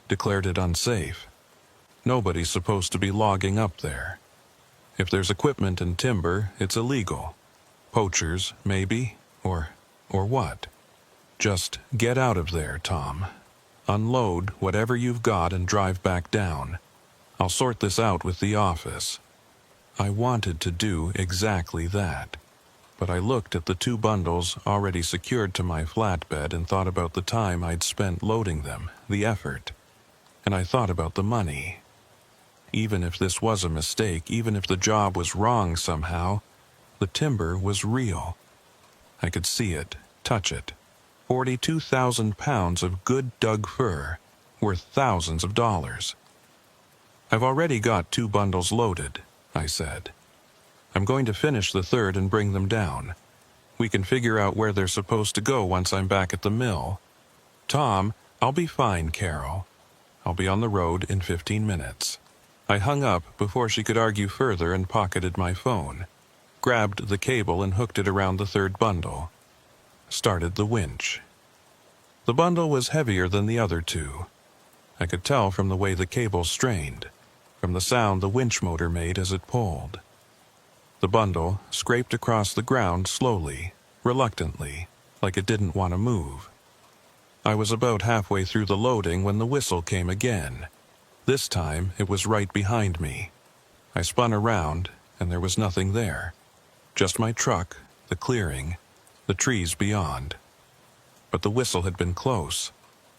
"Declared it unsafe. Nobody's supposed to be logging up there. If there's equipment and timber, it's illegal. Poachers, maybe, or what? Just get out of there, Tom. Unload whatever you've got and drive back down. I'll sort this out with the office." I wanted to do exactly that, but I looked at the 2 bundles already secured to my flatbed and thought about the time I'd spent loading them, the effort. And I thought about the money. Even if this was a mistake, even if the job was wrong somehow, the timber was real. I could see it, touch it. 42,000 pounds of good Doug fir, worth thousands of dollars. "I've already got 2 bundles loaded," I said. "I'm going to finish the 3rd and bring them down. We can figure out where they're supposed to go once I'm back at the mill." "Tom, I'll be fine, Carol. I'll be on the road in 15 minutes. I hung up before she could argue further and pocketed my phone, grabbed the cable and hooked it around the 3rd bundle. Started the winch. The bundle was heavier than the other 2. I could tell from the way the cable strained, from the sound the winch motor made as it pulled. The bundle scraped across the ground slowly, reluctantly, like it didn't want to move. I was about halfway through the loading when the whistle came again. This time it was right behind me. I spun around, and there was nothing there. Just my truck, the clearing, the trees beyond. But the whistle had been close.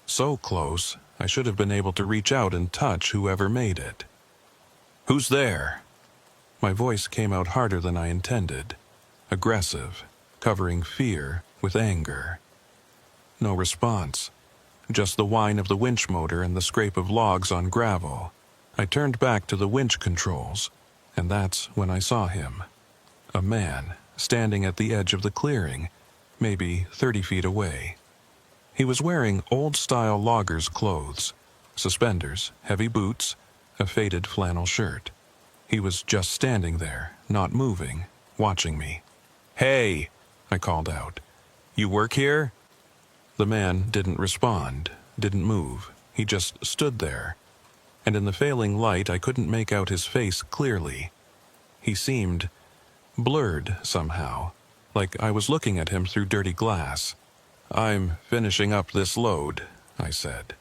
So close, I should have been able to reach out and touch whoever made it. "Who's there?" My voice came out harder than I intended, aggressive, covering fear with anger. No response. Just the whine of the winch motor and the scrape of logs on gravel. I turned back to the winch controls, and that's when I saw him. A man, standing at the edge of the clearing, maybe 30 feet away. He was wearing old-style logger's clothes, suspenders, heavy boots, a faded flannel shirt. He was just standing there, not moving, watching me. "Hey!" I called out. You work here?" The man didn't respond, didn't move. He just stood there. And in the failing light, I couldn't make out his face clearly. He seemed blurred somehow, like I was looking at him through dirty glass. "I'm finishing up this load," I said.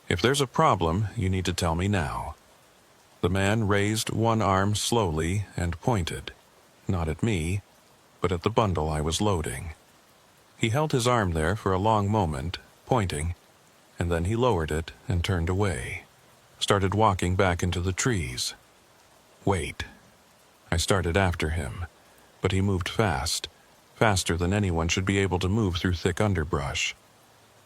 "If there's a problem, you need to tell me now." The man raised one arm slowly and pointed, not at me, but at the bundle I was loading. He held his arm there for a long moment, pointing, and then he lowered it and turned away, started walking back into the trees. "Wait." I started after him, but he moved fast, faster than anyone should be able to move through thick underbrush.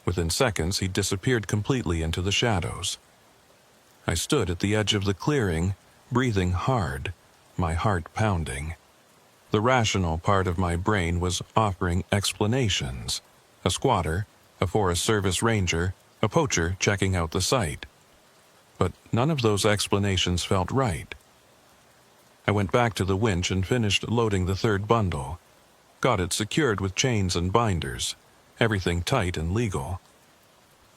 Within seconds, he disappeared completely into the shadows. I stood at the edge of the clearing, breathing hard, my heart pounding. The rational part of my brain was offering explanations. A squatter, a Forest Service ranger, a poacher checking out the site. But none of those explanations felt right. I went back to the winch and finished loading the third bundle. Got it secured with chains and binders, everything tight and legal.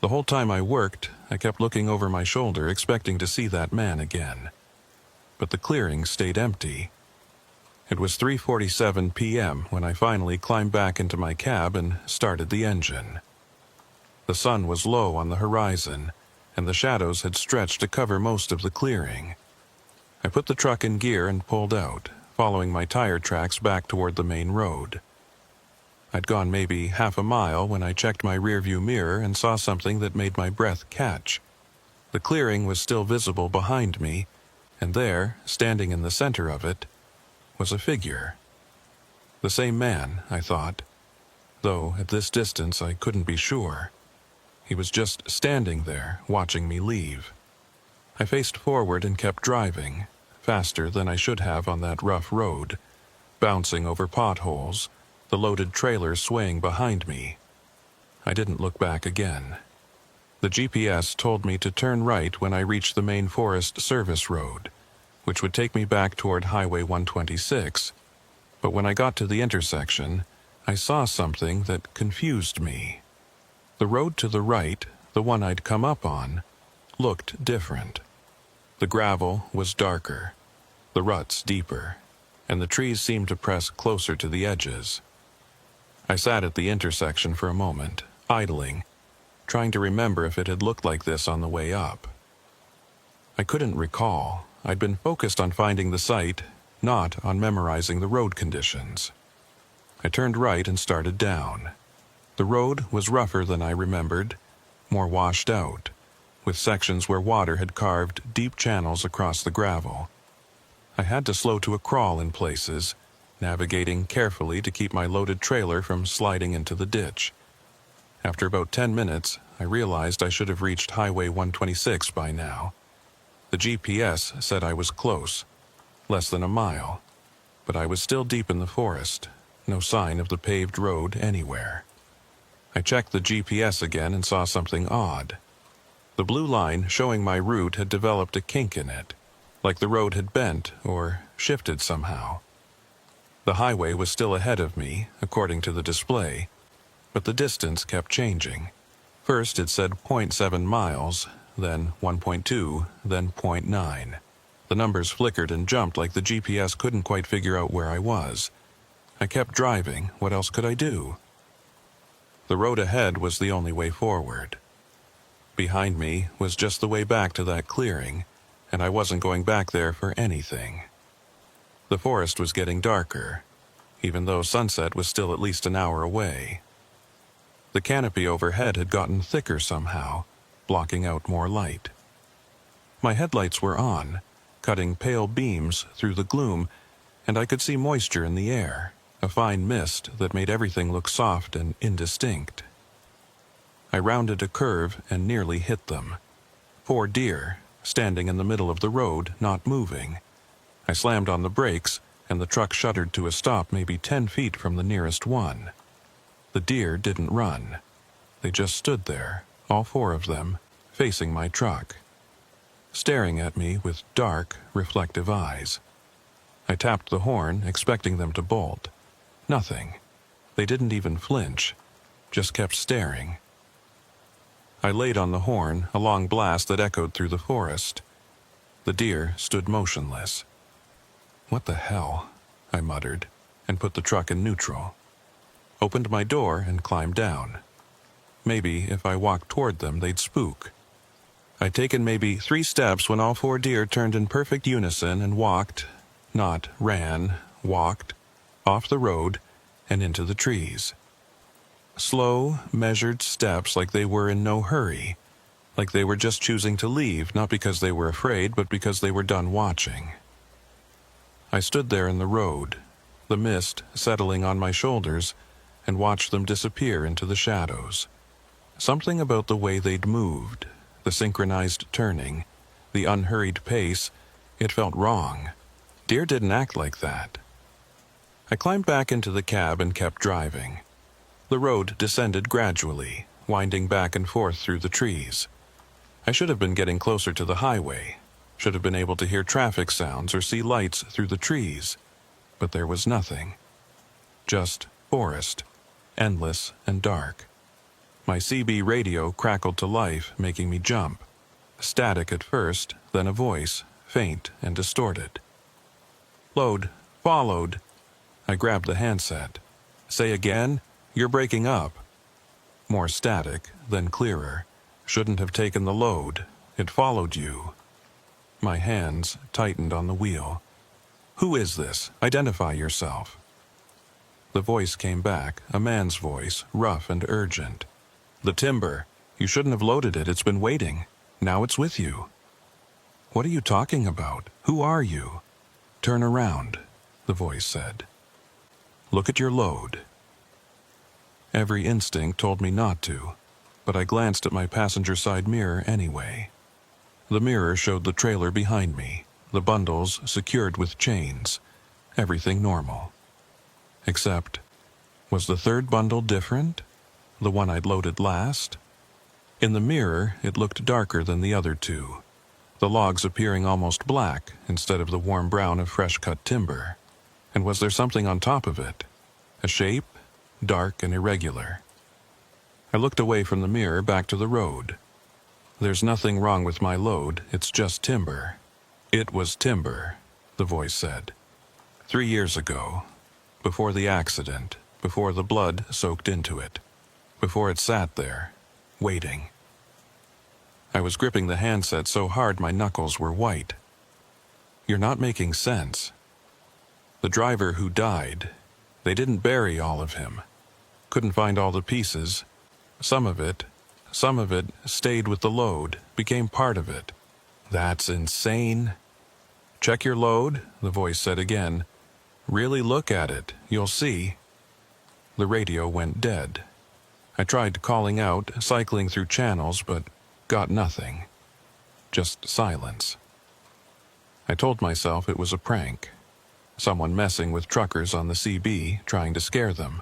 The whole time I worked, I kept looking over my shoulder, expecting to see that man again. But the clearing stayed empty. It was 3:47 p.m. when I finally climbed back into my cab and started the engine. The sun was low on the horizon, and the shadows had stretched to cover most of the clearing. I put the truck in gear and pulled out, following my tire tracks back toward the main road. I'd gone maybe half a mile when I checked my rearview mirror and saw something that made my breath catch. The clearing was still visible behind me, and there, standing in the center of it, was a figure. The same man, I thought, though at this distance I couldn't be sure. He was just standing there, watching me leave. I faced forward and kept driving, faster than I should have on that rough road, bouncing over potholes, the loaded trailer swaying behind me. I didn't look back again. The GPS told me to turn right when I reached the main Forest Service road, which would take me back toward Highway 126, but when I got to the intersection, I saw something that confused me. The road to the right, the one I'd come up on, looked different. The gravel was darker, the ruts deeper, and the trees seemed to press closer to the edges. I sat at the intersection for a moment, idling, trying to remember if it had looked like this on the way up. I couldn't recall. I'd been focused on finding the site, not on memorizing the road conditions. I turned right and started down. The road was rougher than I remembered, more washed out, with sections where water had carved deep channels across the gravel. I had to slow to a crawl in places, navigating carefully to keep my loaded trailer from sliding into the ditch. After about 10 minutes, I realized I should have reached Highway 126 by now. The GPS said I was close, less than a mile, but I was still deep in the forest, no sign of the paved road anywhere. I checked the GPS again and saw something odd. The blue line showing my route had developed a kink in it, like the road had bent or shifted somehow. The highway was still ahead of me, according to the display, but the distance kept changing. First it said 0.7 miles, then 1.2, then 0.9. The numbers flickered and jumped like the GPS couldn't quite figure out where I was. I kept driving. What else could I do? The road ahead was the only way forward. Behind me was just the way back to that clearing, and I wasn't going back there for anything. The forest was getting darker, even though sunset was still at least an hour away. The canopy overhead had gotten thicker somehow, blocking out more light. My headlights were on, cutting pale beams through the gloom, and I could see moisture in the air, a fine mist that made everything look soft and indistinct. I rounded a curve and nearly hit them. 4 deer, standing in the middle of the road, not moving. I slammed on the brakes, and the truck shuddered to a stop maybe 10 feet from the nearest one. The deer didn't run. They just stood there, all 4 of them, facing my truck, staring at me with dark, reflective eyes. I tapped the horn, expecting them to bolt. Nothing. They didn't even flinch, just kept staring. I laid on the horn, a long blast that echoed through the forest. The deer stood motionless. "What the hell?" I muttered, and put the truck in neutral. Opened my door and climbed down. Maybe if I walked toward them, they'd spook. I'd taken maybe 3 steps when all 4 deer turned in perfect unison and walked, not ran, walked, off the road and into the trees. Slow, measured steps like they were in no hurry, like they were just choosing to leave, not because they were afraid, but because they were done watching. I stood there in the road, the mist settling on my shoulders, and watched them disappear into the shadows. Something about the way they'd moved, the synchronized turning, the unhurried pace, it felt wrong. Deer didn't act like that. I climbed back into the cab and kept driving. The road descended gradually, winding back and forth through the trees. I should have been getting closer to the highway, should have been able to hear traffic sounds or see lights through the trees, but there was nothing. Just forest, endless and dark. My CB radio crackled to life, making me jump. Static at first, then a voice, faint and distorted. "Load, followed." I grabbed the handset. "Say again? You're breaking up." More static, then clearer. "Shouldn't have taken the load. It followed you." My hands tightened on the wheel. "Who is this? Identify yourself." The voice came back, a man's voice, rough and urgent. "The timber. You shouldn't have loaded it. It's been waiting. Now it's with you." "What are you talking about? Who are you?" "Turn around," the voice said. "Look at your load." Every instinct told me not to, but I glanced at my passenger side mirror anyway. The mirror showed the trailer behind me, the bundles secured with chains, everything normal. Except, was the third bundle different? The one I'd loaded last? In the mirror, it looked darker than the other 2, the logs appearing almost black instead of the warm brown of fresh-cut timber. And was there something on top of it? A shape? Dark and irregular. I looked away from the mirror back to the road. "There's nothing wrong with my load, it's just timber." "It was timber," the voice said. 3 years ago, before the accident, before the blood soaked into it, before it sat there, waiting. I was gripping the handset so hard my knuckles were white. "You're not making sense. The driver who died, they didn't bury all of him. Couldn't find all the pieces. Some of it stayed with the load, became part of it." "That's insane." "Check your load," the voice said again. "Really look at it, you'll see." The radio went dead. I tried calling out, cycling through channels, but got nothing. Just silence. I told myself it was a prank. Someone messing with truckers on the CB, trying to scare them.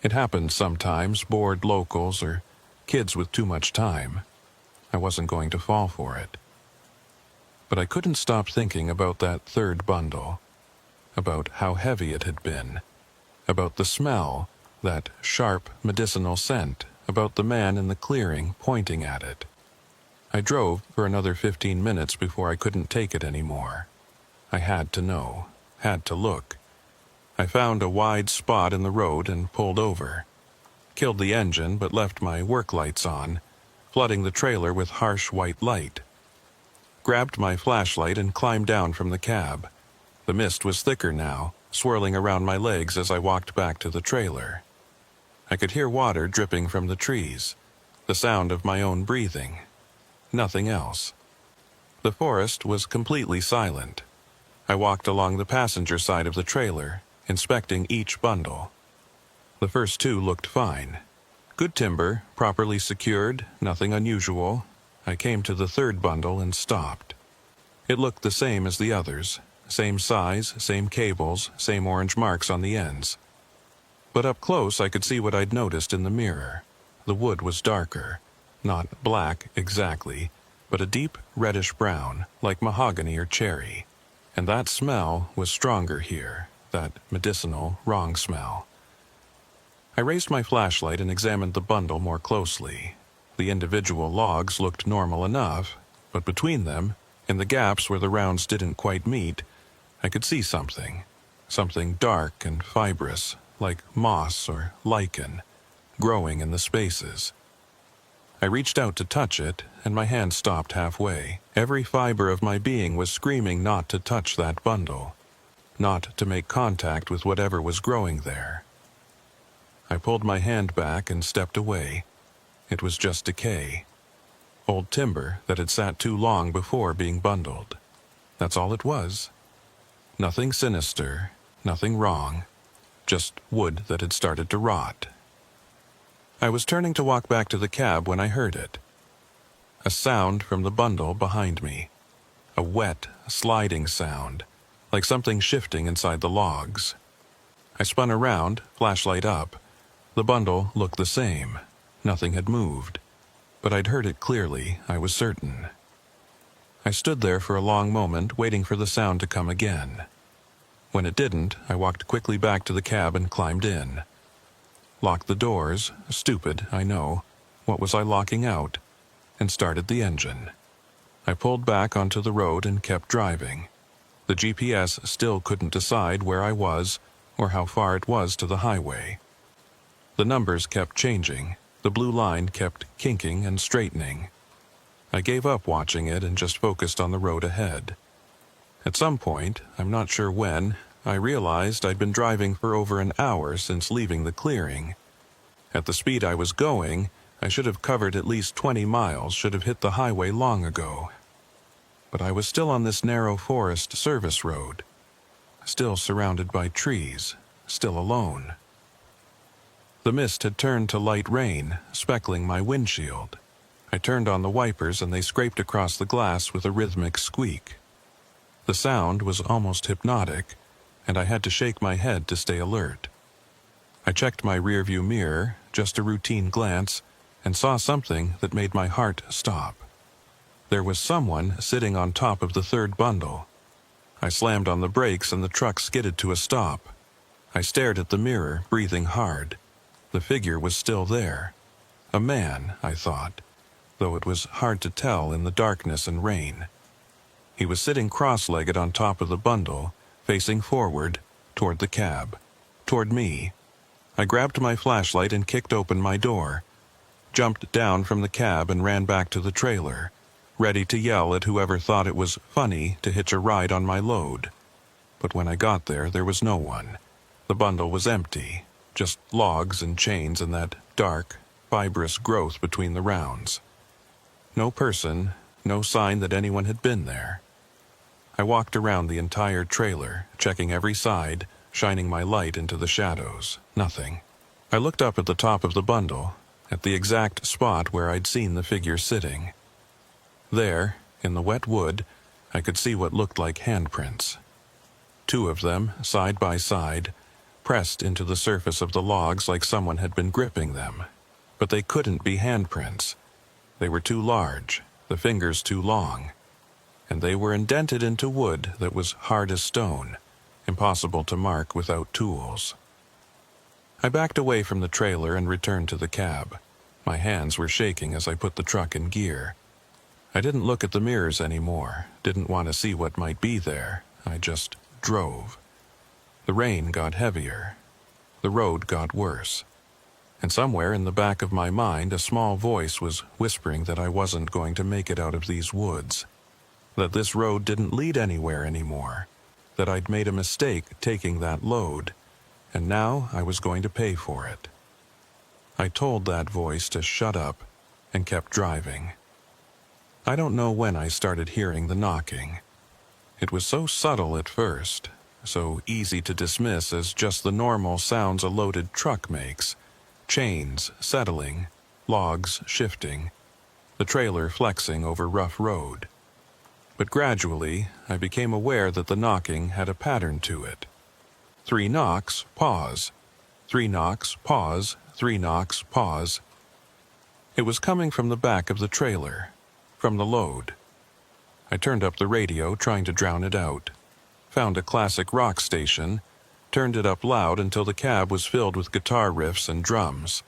It happened sometimes, bored locals or kids with too much time. I wasn't going to fall for it. But I couldn't stop thinking about that third bundle, about how heavy it had been, about the smell, that sharp medicinal scent, about the man in the clearing pointing at it. I drove for another 15 minutes before I couldn't take it anymore. I had to know, had to look. I found a wide spot in the road and pulled over. Killed the engine but left my work lights on, flooding the trailer with harsh white light. Grabbed my flashlight and climbed down from the cab. The mist was thicker now, swirling around my legs as I walked back to the trailer. I could hear water dripping from the trees, the sound of my own breathing. Nothing else. The forest was completely silent. I walked along the passenger side of the trailer, inspecting each bundle. The first 2 looked fine. Good timber, properly secured, nothing unusual. I came to the third bundle and stopped. It looked the same as the others. Same size, same cables, same orange marks on the ends. But up close I could see what I'd noticed in the mirror. The wood was darker. Not black exactly, but a deep reddish brown, like mahogany or cherry. And that smell was stronger here, that medicinal, wrong smell. I raised my flashlight and examined the bundle more closely. The individual logs looked normal enough, but between them, in the gaps where the rounds didn't quite meet, I could see something. Something dark and fibrous, like moss or lichen, growing in the spaces. I reached out to touch it, and my hand stopped halfway. Every fiber of my being was screaming not to touch that bundle, not to make contact with whatever was growing there. I pulled my hand back and stepped away. It was just decay. Old timber that had sat too long before being bundled. That's all it was. Nothing sinister, nothing wrong, just wood that had started to rot. I was turning to walk back to the cab when I heard it. A sound from the bundle behind me. A wet, sliding sound, like something shifting inside the logs. I spun around, flashlight up. The bundle looked the same. Nothing had moved. But I'd heard it clearly, I was certain. I stood there for a long moment, waiting for the sound to come again. When it didn't, I walked quickly back to the cab and climbed in. Locked the doors, stupid, I know. What was I locking out? And started the engine. I pulled back onto the road and kept driving. The GPS still couldn't decide where I was or how far it was to the highway. The numbers kept changing. The blue line kept kinking and straightening. I gave up watching it and just focused on the road ahead. At some point, I'm not sure when, I realized I'd been driving for over an hour since leaving the clearing. At the speed I was going, I should have covered at least 20 miles, should have hit the highway long ago. But I was still on this narrow forest service road, still surrounded by trees, still alone. The mist had turned to light rain, speckling my windshield. I turned on the wipers and they scraped across the glass with a rhythmic squeak. The sound was almost hypnotic, and I had to shake my head to stay alert. I checked my rearview mirror, just a routine glance, and saw something that made my heart stop. There was someone sitting on top of the third bundle. I slammed on the brakes and the truck skidded to a stop. I stared at the mirror, breathing hard. The figure was still there. A man, I thought, though it was hard to tell in the darkness and rain. He was sitting cross-legged on top of the bundle, facing forward, toward the cab, toward me. I grabbed my flashlight and kicked open my door, jumped down from the cab and ran back to the trailer, ready to yell at whoever thought it was funny to hitch a ride on my load. But when I got there, there was no one. The bundle was empty. Just logs and chains and that dark, fibrous growth between the rounds. No person, no sign that anyone had been there. I walked around the entire trailer, checking every side, shining my light into the shadows. Nothing. I looked up at the top of the bundle, at the exact spot where I'd seen the figure sitting. There, in the wet wood, I could see what looked like handprints. 2 of them, side by side, pressed into the surface of the logs like someone had been gripping them. But they couldn't be handprints. They were too large, the fingers too long, and they were indented into wood that was hard as stone, impossible to mark without tools. I backed away from the trailer and returned to the cab. My hands were shaking as I put the truck in gear. I didn't look at the mirrors anymore, didn't want to see what might be there. I just drove. The rain got heavier. The road got worse. And somewhere in the back of my mind, a small voice was whispering that I wasn't going to make it out of these woods. That this road didn't lead anywhere anymore. That I'd made a mistake taking that load, and now I was going to pay for it. I told that voice to shut up and kept driving. I don't know when I started hearing the knocking. It was so subtle at first, so easy to dismiss as just the normal sounds a loaded truck makes. Chains settling, logs shifting, the trailer flexing over rough road. But gradually, I became aware that the knocking had a pattern to it. 3 knocks, pause. 3 knocks, pause. 3 knocks, pause. It was coming from the back of the trailer, from the load. I turned up the radio, trying to drown it out. Found a classic rock station, turned it up loud until the cab was filled with guitar riffs and drums.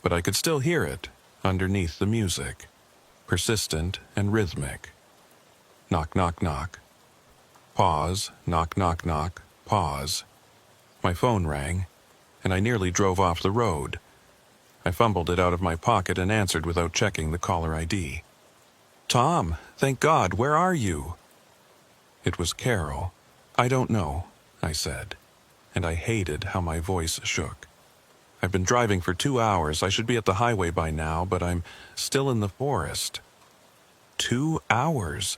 But I could still hear it underneath the music, persistent and rhythmic. Knock, knock, knock. Pause, knock, knock, knock, pause. My phone rang, and I nearly drove off the road. I fumbled it out of my pocket and answered without checking the caller ID. "Tom, thank God, where are you?" It was Carol. "I don't know," I said, and I hated how my voice shook. "I've been driving for 2 hours. I should be at the highway by now, but I'm still in the forest." 2 hours?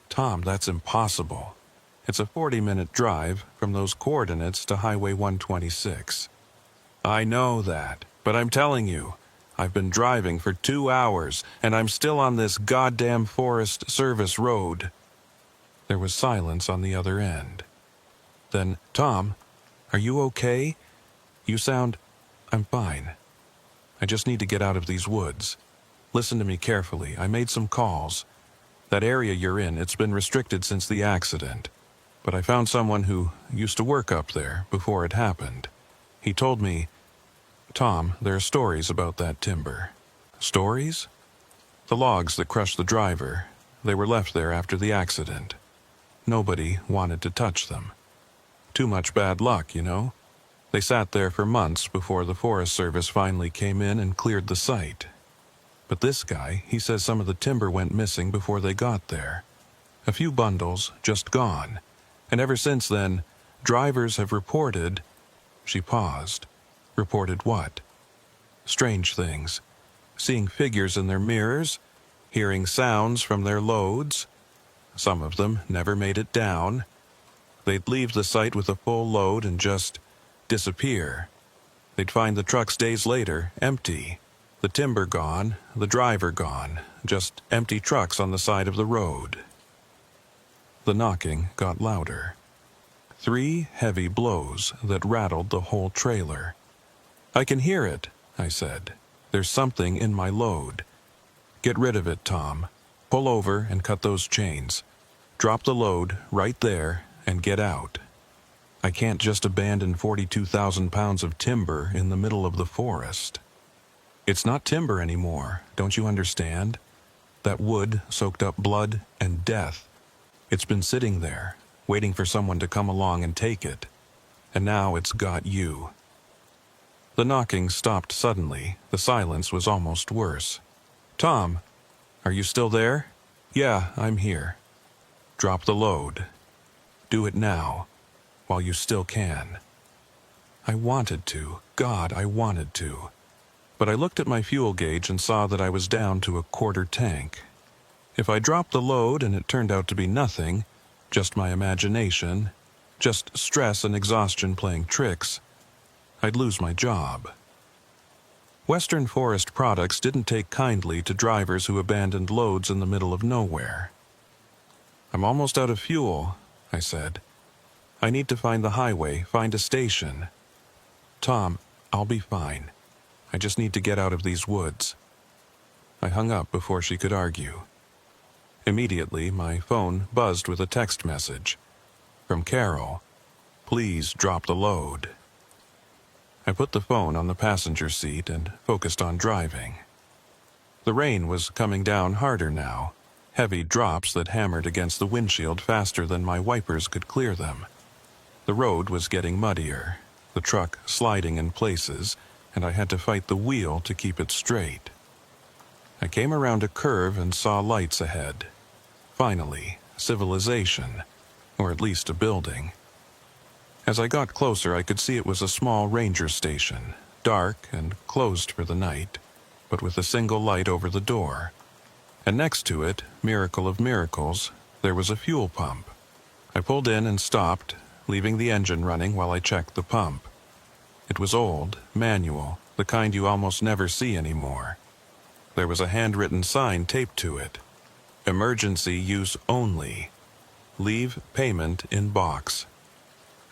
Tom, that's impossible. It's a 40-minute drive from those coordinates to Highway 126. I know that, but I'm telling you, I've been driving for 2 hours, and I'm still on this goddamn Forest Service road. There was silence on the other end. Then, "Tom, are you okay? You sound—" "I'm fine. I just need to get out of these woods. Listen to me carefully. I made some calls. That area you're in, it's been restricted since the accident. But I found someone who used to work up there before it happened. He told me, Tom, there are stories about that timber." "Stories?" "The logs that crushed the driver. They were left there after the accident. Nobody wanted to touch them. Too much bad luck, you know. They sat there for months before the Forest Service finally came in and cleared the site. But this guy, he says some of the timber went missing before they got there. A few bundles just gone. And ever since then, drivers have reported—" She paused. "Reported what?" "Strange things. Seeing figures in their mirrors, hearing sounds from their loads. Some of them never made it down. They'd leave the site with a full load and just disappear. They'd find the trucks days later, empty. The timber gone, the driver gone, just empty trucks on the side of the road." The knocking got louder. 3 heavy blows that rattled the whole trailer. "I can hear it," I said. "There's something in my load. Get rid of it, Tom. Pull over and cut those chains. Drop the load right there and get out. I can't just abandon 42,000 pounds of timber in the middle of the forest. It's not timber anymore, don't you understand? That wood soaked up blood and death. It's been sitting there, waiting for someone to come along and take it. And now it's got you." The knocking stopped suddenly. The silence was almost worse. "Tom, are you still there?" "Yeah, I'm here." "Drop the load. Do it now, while you still can." I wanted to. God, I wanted to. But I looked at my fuel gauge and saw that I was down to a quarter tank. If I dropped the load and it turned out to be nothing, just my imagination, just stress and exhaustion playing tricks, I'd lose my job. Western Forest Products didn't take kindly to drivers who abandoned loads in the middle of nowhere. "I'm almost out of fuel," I said. "I need to find the highway, find a station." "Tom, I'll be fine. I just need to get out of these woods." I hung up before she could argue. Immediately, my phone buzzed with a text message. From Carol. "Please drop the load." I put the phone on the passenger seat and focused on driving. The rain was coming down harder now, heavy drops that hammered against the windshield faster than my wipers could clear them. The road was getting muddier, the truck sliding in places, and I had to fight the wheel to keep it straight. I came around a curve and saw lights ahead. Finally, civilization, or at least a building. As I got closer, I could see it was a small ranger station, dark and closed for the night, but with a single light over the door. And next to it, miracle of miracles, there was a fuel pump. I pulled in and stopped, leaving the engine running while I checked the pump. It was old, manual, the kind you almost never see anymore. There was a handwritten sign taped to it. "Emergency use only. Leave payment in box."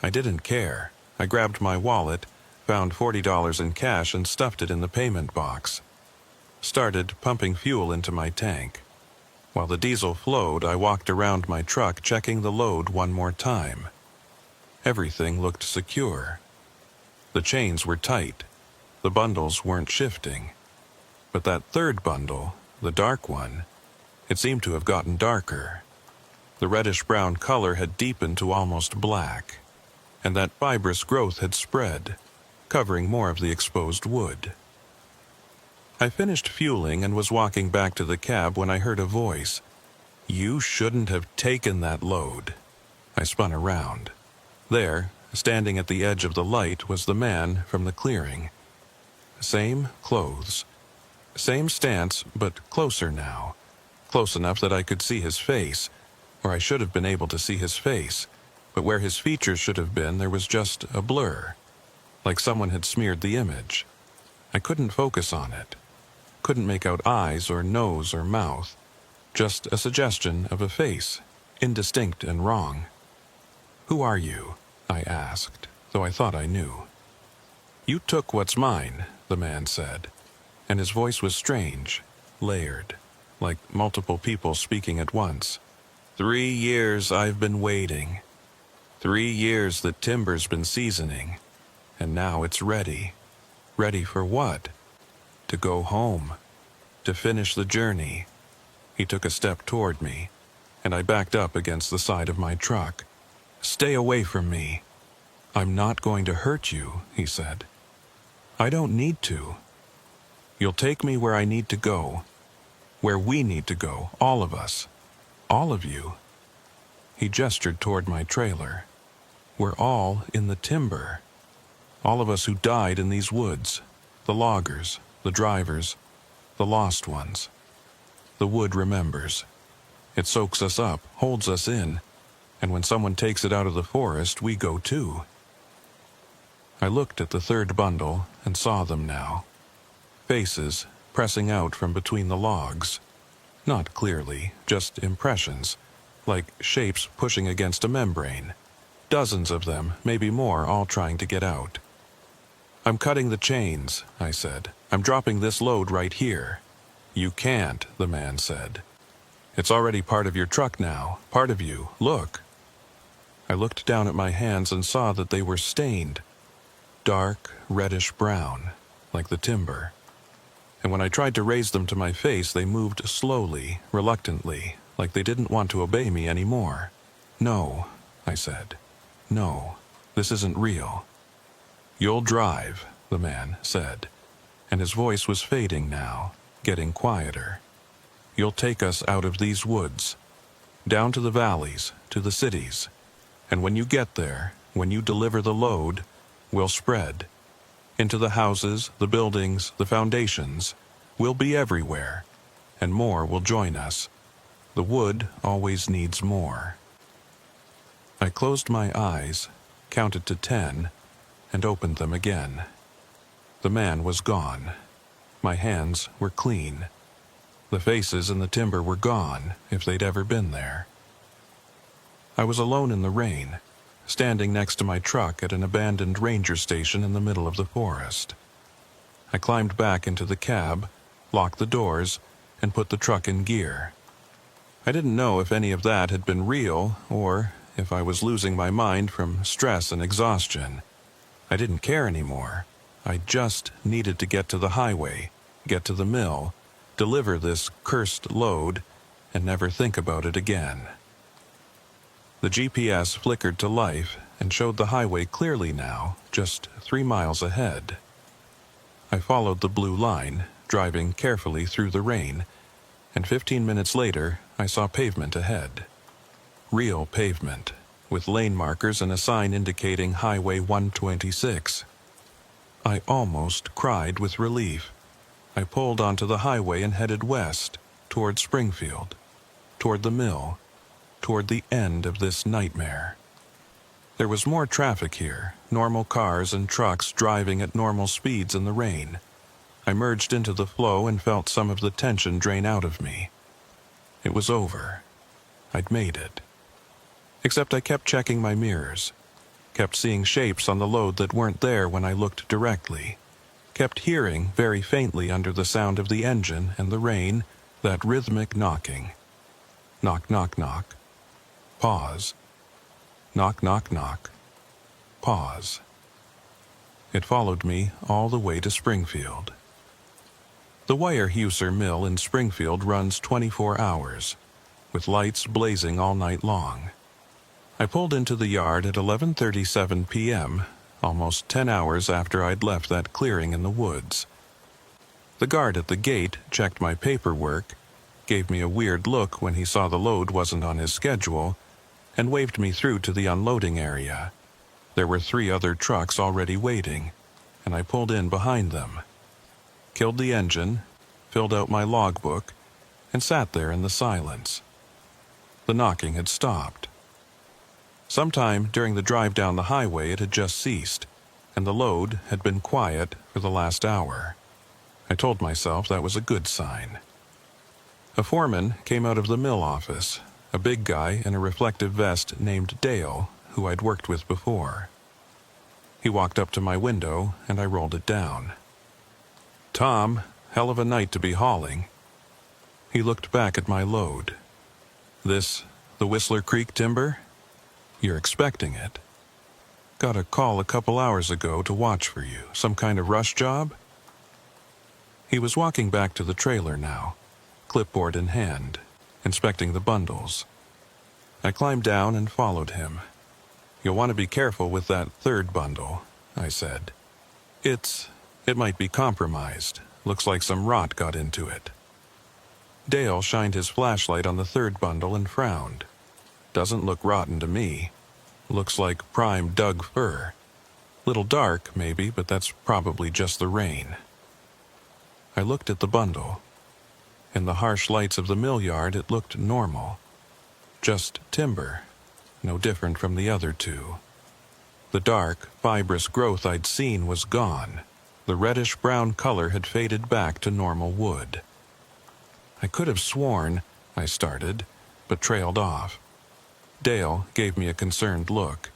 I didn't care. I grabbed my wallet, found $40 in cash and stuffed it in the payment box. Started pumping fuel into my tank. While the diesel flowed, I walked around my truck checking the load one more time. Everything looked secure. The chains were tight. The bundles weren't shifting. But that third bundle, the dark one, it seemed to have gotten darker. The reddish-brown color had deepened to almost black, and that fibrous growth had spread, covering more of the exposed wood. I finished fueling and was walking back to the cab when I heard a voice. "You shouldn't have taken that load." I spun around. There, standing at the edge of the light, was the man from the clearing. Same clothes. Same stance, but closer now. Close enough that I could see his face, or I should have been able to see his face, but where his features should have been, there was just a blur, like someone had smeared the image. I couldn't focus on it. Couldn't make out eyes or nose or mouth. Just a suggestion of a face, indistinct and wrong. "Who are you?" I asked, though I thought I knew. "You took what's mine," the man said, and his voice was strange, layered, like multiple people speaking at once. 3 years I've been waiting. 3 years that timber's been seasoning, and now it's ready. Ready for what? To go home. To finish the journey." He took a step toward me, and I backed up against the side of my truck. "Stay away from me." "I'm not going to hurt you," he said. "I don't need to. You'll take me where I need to go. Where we need to go, all of us. All of you." He gestured toward my trailer. "We're all in the timber. All of us who died in these woods. The loggers, the drivers, the lost ones. The wood remembers. It soaks us up, holds us in, and when someone takes it out of the forest, we go too." I looked at the third bundle and saw them now. Faces pressing out from between the logs. Not clearly, just impressions, like shapes pushing against a membrane. Dozens of them, maybe more, all trying to get out. "I'm cutting the chains," I said. "I'm dropping this load right here." "You can't," the man said. "It's already part of your truck now, part of you. Look." I looked down at my hands and saw that they were stained. Dark, reddish-brown, like the timber. And when I tried to raise them to my face, they moved slowly, reluctantly, like they didn't want to obey me anymore. "No," I said. "No, this isn't real." "You'll drive," the man said, and his voice was fading now, getting quieter. "You'll take us out of these woods, down to the valleys, to the cities, and when you get there, when you deliver the load, we'll spread. Into the houses, the buildings, the foundations. We'll be everywhere, and more will join us. The wood always needs more." I closed my eyes, counted to 10, and opened them again. The man was gone. My hands were clean. The faces in the timber were gone, if they'd ever been there. I was alone in the rain, standing next to my truck at an abandoned ranger station in the middle of the forest. I climbed back into the cab, locked the doors, and put the truck in gear. I didn't know if any of that had been real, or if I was losing my mind from stress and exhaustion. I didn't care anymore. I just needed to get to the highway, get to the mill, deliver this cursed load, and never think about it again. The GPS flickered to life and showed the highway clearly now, just 3 miles ahead. I followed the blue line, driving carefully through the rain, and 15 minutes later, I saw pavement ahead. Real pavement, with lane markers and a sign indicating Highway 126. I almost cried with relief. I pulled onto the highway and headed west, toward Springfield, toward the mill, toward the end of this nightmare. There was more traffic here, normal cars and trucks driving at normal speeds in the rain. I merged into the flow and felt some of the tension drain out of me. It was over. I'd made it. Except I kept checking my mirrors, kept seeing shapes on the load that weren't there when I looked directly, kept hearing, very faintly under the sound of the engine and the rain, that rhythmic knocking. Knock, knock, knock. Pause. Knock, knock, knock. pause. It followed me all the way to Springfield. The Weyerhaeuser mill in Springfield runs 24 hours, with lights blazing all night long. I pulled into the yard at 11:37 p.m., almost 10 hours after I'd left that clearing in the woods. The guard at the gate checked my paperwork, gave me a weird look when he saw the load wasn't on his schedule, and waved me through to the unloading area. There were 3 other trucks already waiting, and I pulled in behind them. Killed the engine, filled out my logbook, and sat there in the silence. The knocking had stopped. Sometime during the drive down the highway it had just ceased, and the load had been quiet for the last hour. I told myself that was a good sign. A foreman came out of the mill office, a big guy in a reflective vest named Dale, who I'd worked with before. He walked up to my window, and I rolled it down. "Tom, hell of a night to be hauling." He looked back at my load. "This the Whistler Creek timber? You're expecting it. Got a call a couple hours ago to watch for you. Some kind of rush job?" He was walking back to the trailer now, clipboard in hand, inspecting the bundles. I climbed down and followed him. "You'll want to be careful with that 3rd bundle," I said. It might be compromised. Looks like some rot got into it." Dale shined his flashlight on the 3rd bundle and frowned. "Doesn't look rotten to me. Looks like prime Doug fir. Little dark, maybe, but that's probably just the rain." I looked at the bundle. In the harsh lights of the mill yard, it looked normal. Just timber, no different from the other 2. The dark, fibrous growth I'd seen was gone. The reddish-brown color had faded back to normal wood. I could have sworn, I started, but trailed off. Dale gave me a concerned look.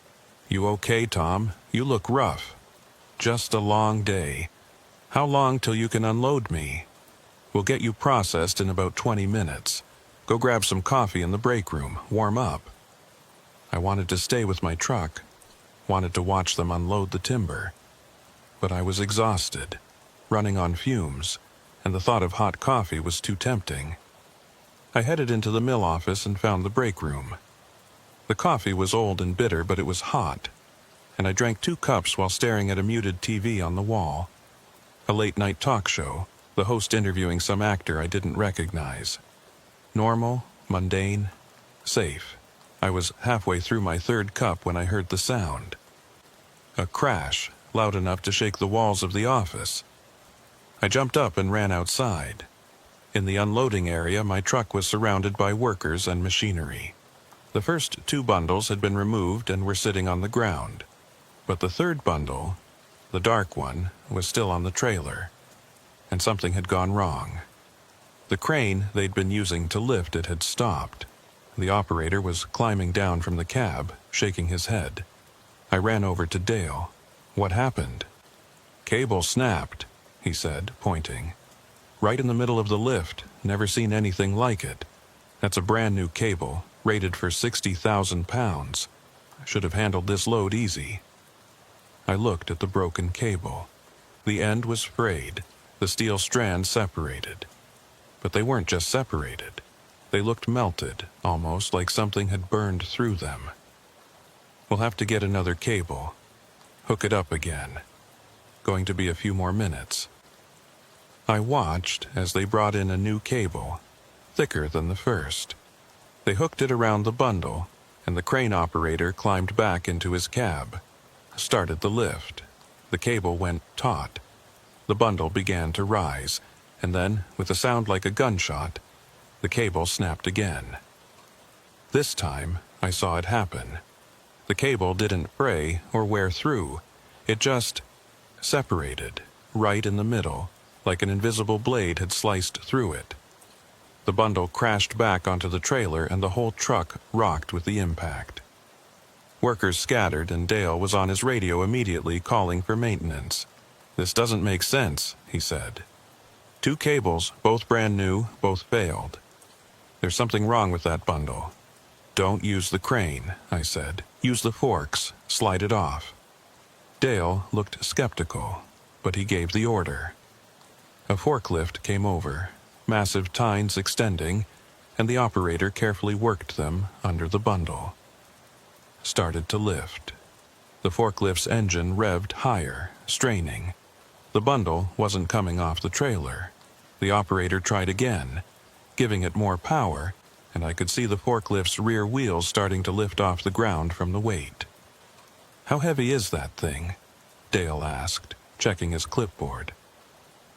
"You okay, Tom? You look rough." "Just a long day. How long till you can unload me?" "We'll get you processed in about 20 minutes. Go grab some coffee in the break room, warm up." I wanted to stay with my truck, wanted to watch them unload the timber. But I was exhausted, running on fumes, and the thought of hot coffee was too tempting. I headed into the mill office and found the break room. The coffee was old and bitter, but it was hot, and I drank 2 cups while staring at a muted TV on the wall. A late-night talk show, the host interviewing some actor I didn't recognize. Normal, mundane, safe. I was halfway through my 3rd cup when I heard the sound. A crash, loud enough to shake the walls of the office. I jumped up and ran outside. In the unloading area, my truck was surrounded by workers and machinery. The first 2 bundles had been removed and were sitting on the ground. But the 3rd bundle, the dark one, was still on the trailer. And something had gone wrong. The crane they'd been using to lift it had stopped. The operator was climbing down from the cab, shaking his head. I ran over to Dale. "What happened?" "Cable snapped," he said, pointing. "Right in the middle of the lift. Never seen anything like it. That's a brand new cable, rated for 60,000 pounds. I should have handled this load easy." I looked at the broken cable. The end was frayed, the steel strands separated. But they weren't just separated. They looked melted, almost like something had burned through them. "We'll have to get another cable. Hook it up again. Going to be a few more minutes." I watched as they brought in a new cable, thicker than the first. They hooked it around the bundle, and the crane operator climbed back into his cab, started the lift. The cable went taut. The bundle began to rise, and then, with a sound like a gunshot, the cable snapped again. This time, I saw it happen. The cable didn't fray or wear through. It just separated, right in the middle, like an invisible blade had sliced through it. The bundle crashed back onto the trailer, and the whole truck rocked with the impact. Workers scattered, and Dale was on his radio immediately calling for maintenance. "This doesn't make sense," he said. 2 cables, both brand new, both failed. "There's something wrong with that bundle." "Don't use the crane," I said. "Use the forks. Slide it off." Dale looked skeptical, but he gave the order. A forklift came over, massive tines extending, and the operator carefully worked them under the bundle. Started to lift. The forklift's engine revved higher, straining. The bundle wasn't coming off the trailer. The operator tried again, giving it more power, and I could see the forklift's rear wheels starting to lift off the ground from the weight. "How heavy is that thing?" Dale asked, checking his clipboard.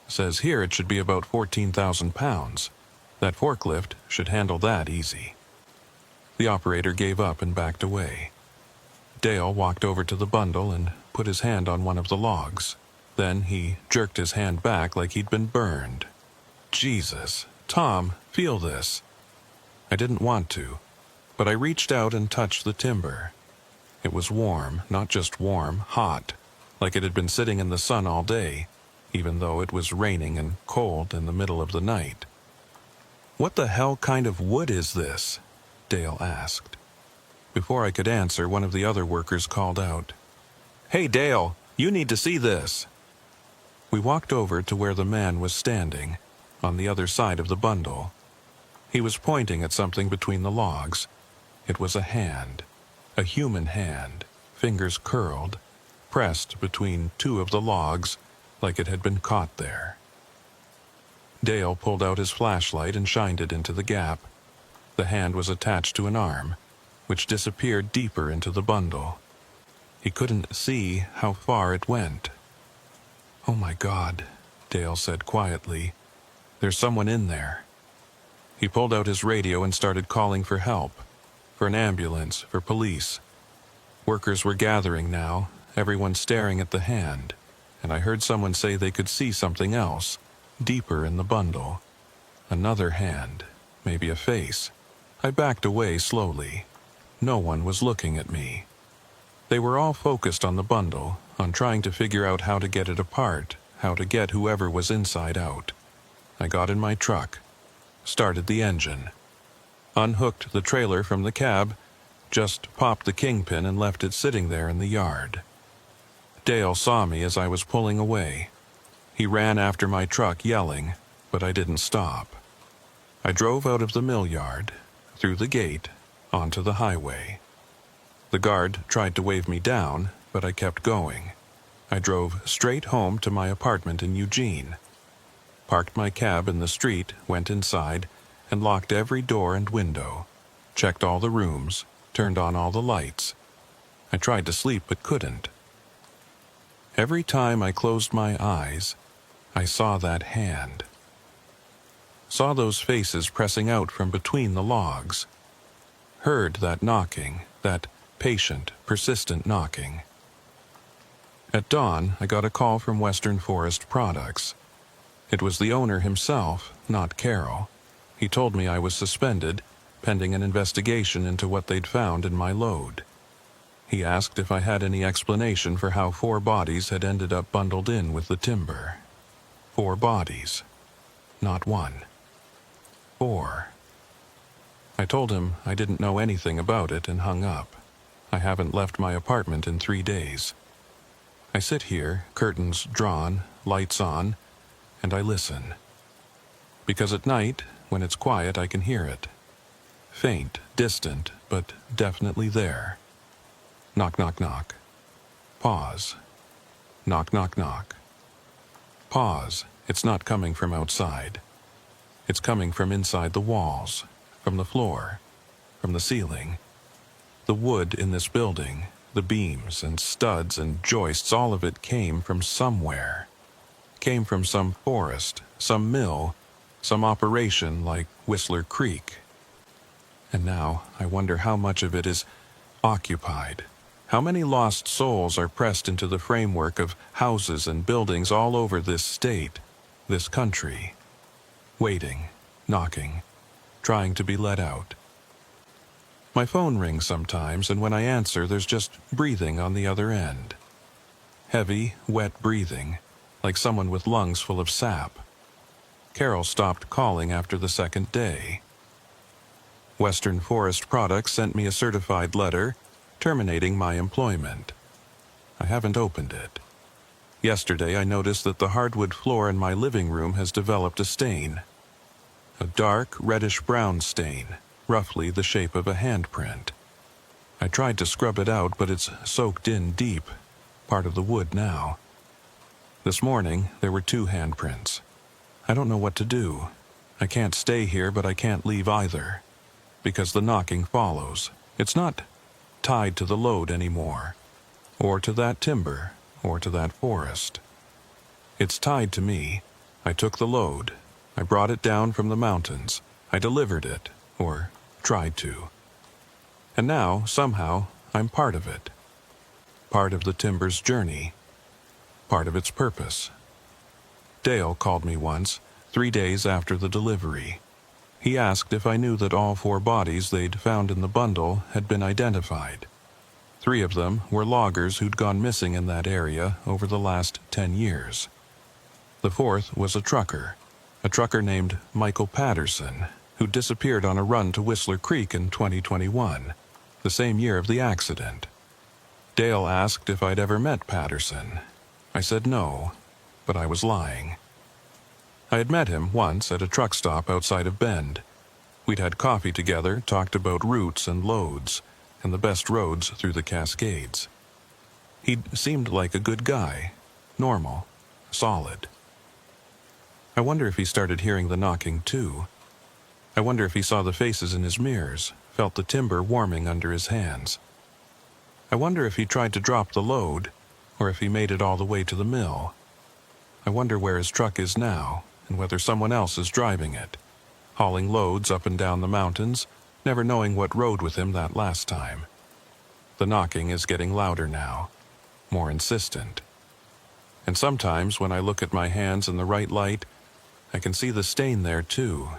"Says here it should be about 14,000 pounds. That forklift should handle that easy." The operator gave up and backed away. Dale walked over to the bundle and put his hand on one of the logs. Then he jerked his hand back like he'd been burned. "Jesus, Tom, feel this." I didn't want to, but I reached out and touched the timber. It was warm, not just warm, hot, like it had been sitting in the sun all day, even though it was raining and cold in the middle of the night. "What the hell kind of wood is this?" Dale asked. Before I could answer, one of the other workers called out, "Hey Dale, you need to see this." We walked over to where the man was standing, on the other side of the bundle. He was pointing at something between the logs. It was a hand, a human hand, fingers curled, pressed between two of the logs like it had been caught there. Dale pulled out his flashlight and shined it into the gap. The hand was attached to an arm, which disappeared deeper into the bundle. He couldn't see how far it went. "Oh my God," Dale said quietly. "There's someone in there." He pulled out his radio and started calling for help, for an ambulance, for police. Workers were gathering now, everyone staring at the hand, and I heard someone say they could see something else, deeper in the bundle. Another hand, maybe a face. I backed away slowly. No one was looking at me. They were all focused on the bundle, on trying to figure out how to get it apart, how to get whoever was inside out. I got in my truck, started the engine, unhooked the trailer from the cab, just popped the kingpin and left it sitting there in the yard. Dale saw me as I was pulling away. He ran after my truck yelling, but I didn't stop. I drove out of the mill yard, through the gate, onto the highway. The guard tried to wave me down, but I kept going. I drove straight home to my apartment in Eugene. Parked my cab in the street, went inside, and locked every door and window. Checked all the rooms, turned on all the lights. I tried to sleep but couldn't. Every time I closed my eyes, I saw that hand. Saw those faces pressing out from between the logs. Heard that knocking, that patient, persistent knocking. At dawn, I got a call from Western Forest Products. It was the owner himself, not Carol. He told me I was suspended, pending an investigation into what they'd found in my load. He asked if I had any explanation for how 4 bodies had ended up bundled in with the timber. 4 bodies. Not 1. 4. I told him I didn't know anything about it and hung up. I haven't left my apartment in 3 days. I sit here, curtains drawn, lights on, and I listen. Because at night, when it's quiet, I can hear it. Faint, distant, but definitely there. Knock, knock, knock. Pause. Knock, knock, knock. Pause. It's not coming from outside. It's coming from inside the walls, from the floor, from the ceiling. The wood in this building, the beams and studs and joists, all of it came from somewhere. Came from some forest, some mill, some operation like Whistler Creek. And now I wonder how much of it is occupied. How many lost souls are pressed into the framework of houses and buildings all over this state, this country, waiting, knocking, trying to be let out. My phone rings sometimes, and when I answer, there's just breathing on the other end. Heavy, wet breathing, like someone with lungs full of sap. Carol stopped calling after the 2nd day. Western Forest Products sent me a certified letter terminating my employment. I haven't opened it. Yesterday I noticed that the hardwood floor in my living room has developed a stain. A dark, reddish-brown stain, roughly the shape of a handprint. I tried to scrub it out, but it's soaked in deep, part of the wood now. This morning, there were 2 handprints. I don't know what to do. I can't stay here, but I can't leave either, because the knocking follows. It's not tied to the load anymore, or to that timber, or to that forest. It's tied to me. I took the load. I brought it down from the mountains. I delivered it, or tried to. And now, somehow, I'm part of it. Part of the timber's journey. Part of its purpose. Dale called me once, 3 days after the delivery. He asked if I knew that all 4 bodies they'd found in the bundle had been identified. 3 of them were loggers who'd gone missing in that area over the last 10 years. The 4th was a trucker named Michael Patterson, who disappeared on a run to Whistler Creek in 2021, the same year of the accident. Dale asked if I'd ever met Patterson. I said no, but I was lying. I had met him once at a truck stop outside of Bend. We'd had coffee together, talked about routes and loads, and the best roads through the Cascades. He'd seemed like a good guy, normal, solid. I wonder if he started hearing the knocking too. I wonder if he saw the faces in his mirrors, felt the timber warming under his hands. I wonder if he tried to drop the load, or if he made it all the way to the mill. I wonder where his truck is now, and whether someone else is driving it, hauling loads up and down the mountains, never knowing what rode with him that last time. The knocking is getting louder now, more insistent. And sometimes when I look at my hands in the right light, I can see the stain there too.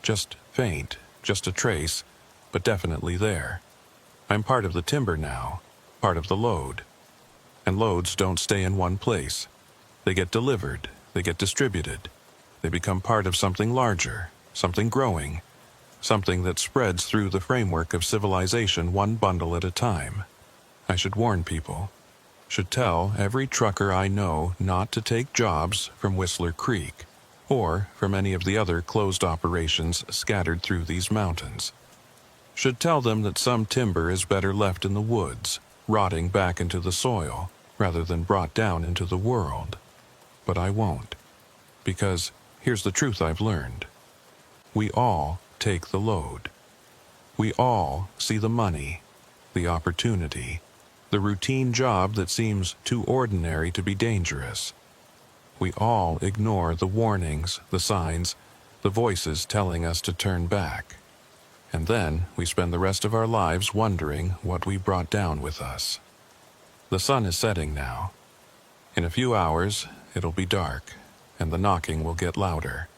Just faint, just a trace, but definitely there. I'm part of the timber now, part of the load. And loads don't stay in one place. They get delivered, they get distributed. They become part of something larger, something growing, something that spreads through the framework of civilization one bundle at a time. I should warn people, should tell every trucker I know not to take jobs from Whistler Creek, or from any of the other closed operations scattered through these mountains. Should tell them that some timber is better left in the woods, rotting back into the soil, rather than brought down into the world. But I won't, because here's the truth I've learned. We all take the load. We all see the money, the opportunity, the routine job that seems too ordinary to be dangerous. We all ignore the warnings, the signs, the voices telling us to turn back. And then we spend the rest of our lives wondering what we brought down with us. The sun is setting now. In a few hours, it'll be dark, and the knocking will get louder.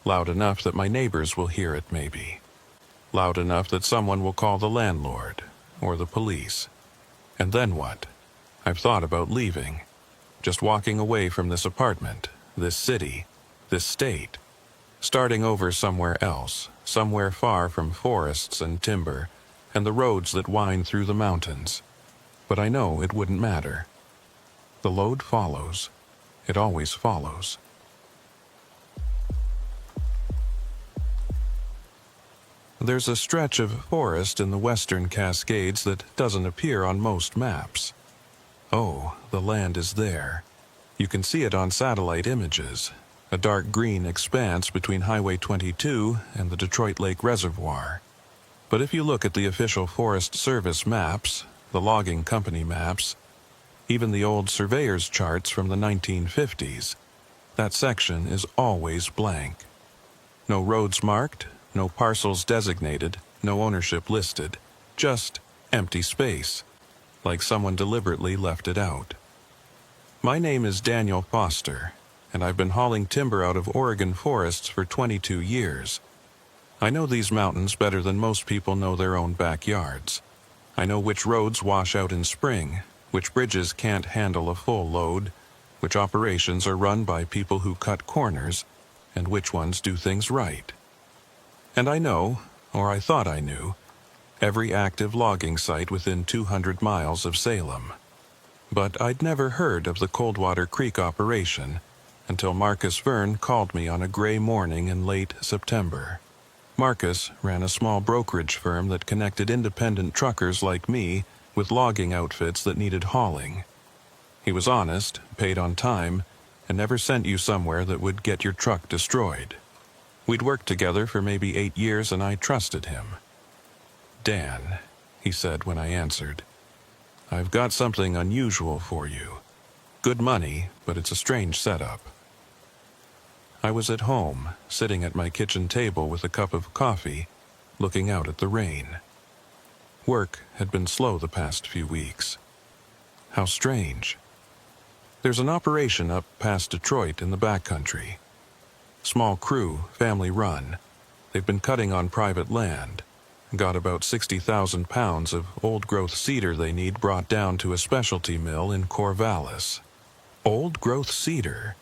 Loud enough that my neighbors will hear it maybe. Loud enough that someone will call the landlord, or the police. And then what? I've thought about leaving. Just walking away from this apartment, this city, this state. Starting over somewhere else, somewhere far from forests and timber, and the roads that wind through the mountains. But I know it wouldn't matter. The load follows. It always follows. There's a stretch of forest in the western Cascades that doesn't appear on most maps. Oh, the land is there. You can see it on satellite images, a dark green expanse between Highway 22 and the Detroit Lake Reservoir. But if you look at the official Forest Service maps, the logging company maps, even the old surveyor's charts from the 1950s, that section is always blank. No roads marked, no parcels designated, no ownership listed, just empty space, like someone deliberately left it out. My name is Daniel Foster, and I've been hauling timber out of Oregon forests for 22 years. I know these mountains better than most people know their own backyards. I know which roads wash out in spring, which bridges can't handle a full load, which operations are run by people who cut corners, and which ones do things right. And I know, or I thought I knew, every active logging site within 200 miles of Salem. But I'd never heard of the Coldwater Creek operation until Marcus Verne called me on a gray morning in late September. Marcus ran a small brokerage firm that connected independent truckers like me with logging outfits that needed hauling. He was honest, paid on time, and never sent you somewhere that would get your truck destroyed. We'd worked together for maybe 8 years and I trusted him. "Dan," he said when I answered, "I've got something unusual for you. Good money, but it's a strange setup." I was at home, sitting at my kitchen table with a cup of coffee, looking out at the rain. Work had been slow the past few weeks. How strange. There's an operation up past Detroit in the backcountry. Small crew, family run. They've been cutting on private land. Got about 60,000 pounds of old-growth cedar they need brought down to a specialty mill in Corvallis. Old-growth cedar?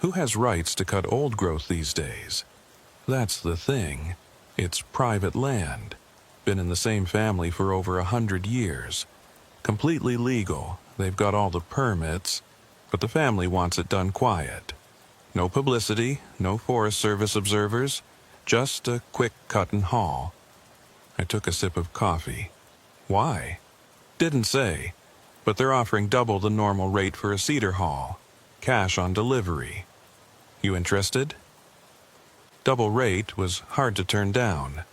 Who has rights to cut old growth these days? That's the thing. It's private land. Been in the same family for over 100 years. Completely legal. They've got all the permits, but the family wants it done quiet. No publicity, no Forest Service observers, just a quick cut and haul. I took a sip of coffee. Why? Didn't say, but they're offering double the normal rate for a cedar haul. Cash on delivery. You interested? Double rate was hard to turn down,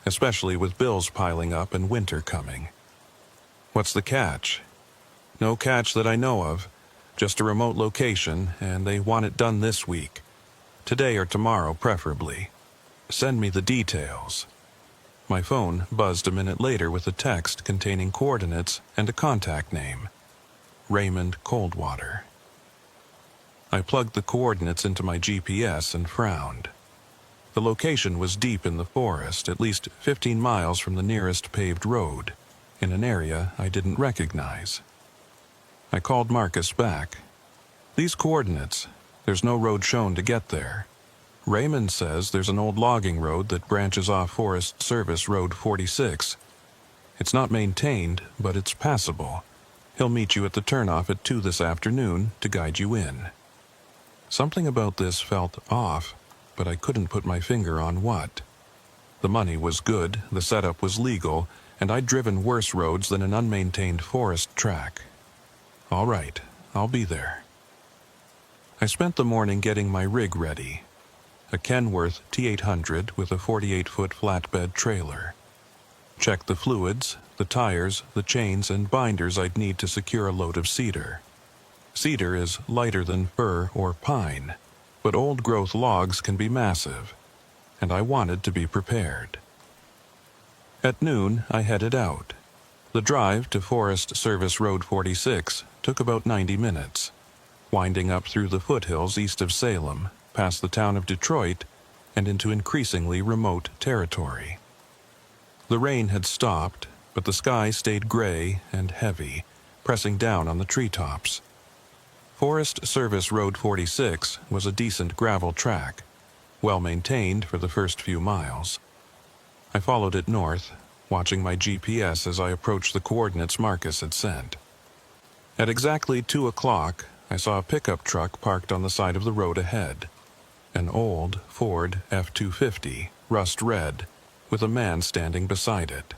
especially with bills piling up and winter coming. What's the catch? No catch that I know of, just a remote location, and they want it done this week. Today or tomorrow, preferably. Send me the details. My phone buzzed a minute later with a text containing coordinates and a contact name. Raymond Coldwater. I plugged the coordinates into my GPS and frowned. The location was deep in the forest, at least 15 miles from the nearest paved road, in an area I didn't recognize. I called Marcus back. "These coordinates, there's no road shown to get there. Raymond says there's an old logging road that branches off Forest Service Road 46. It's not maintained, but it's passable. He'll meet you at the turnoff at 2 this afternoon to guide you in." Something about this felt off, but I couldn't put my finger on what. The money was good, the setup was legal, and I'd driven worse roads than an unmaintained forest track. All right, I'll be there. I spent the morning getting my rig ready. A Kenworth T800 with a 48-foot flatbed trailer. Checked the fluids, the tires, the chains, and binders I'd need to secure a load of cedar. Cedar is lighter than fir or pine, but old-growth logs can be massive, and I wanted to be prepared. At noon, I headed out. The drive to Forest Service Road 46 took about 90 minutes, winding up through the foothills east of Salem, past the town of Detroit, and into increasingly remote territory. The rain had stopped, but the sky stayed gray and heavy, pressing down on the treetops. Forest Service Road 46 was a decent gravel track, well maintained for the first few miles. I followed it north, watching my GPS as I approached the coordinates Marcus had sent. At exactly 2 o'clock, I saw a pickup truck parked on the side of the road ahead. An old Ford F-250, rust red, with a man standing beside it.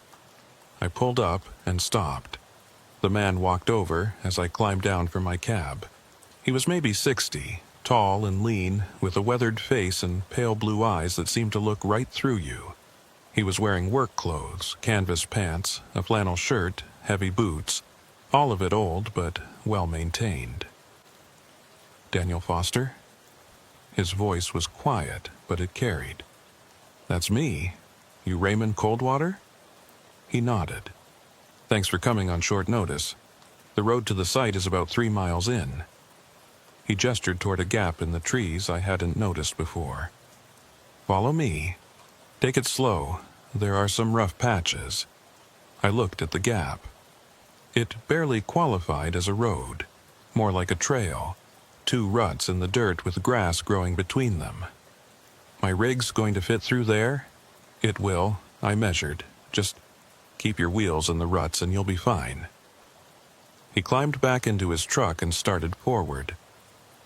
I pulled up and stopped. The man walked over as I climbed down from my cab. He was maybe 60, tall and lean, with a weathered face and pale blue eyes that seemed to look right through you. He was wearing work clothes, canvas pants, a flannel shirt, heavy boots, all of it old but well maintained. "Daniel Foster?" His voice was quiet, but it carried. "That's me. You Raymond Coldwater?" He nodded. "Thanks for coming on short notice. The road to the site is about 3 miles in." He gestured toward a gap in the trees I hadn't noticed before. "Follow me. Take it slow. There are some rough patches." I looked at the gap. It barely qualified as a road, more like a trail. 2 ruts in the dirt with grass growing between them. "My rig's going to fit through there?" "It will," I measured. "Just keep your wheels in the ruts and you'll be fine." He climbed back into his truck and started forward.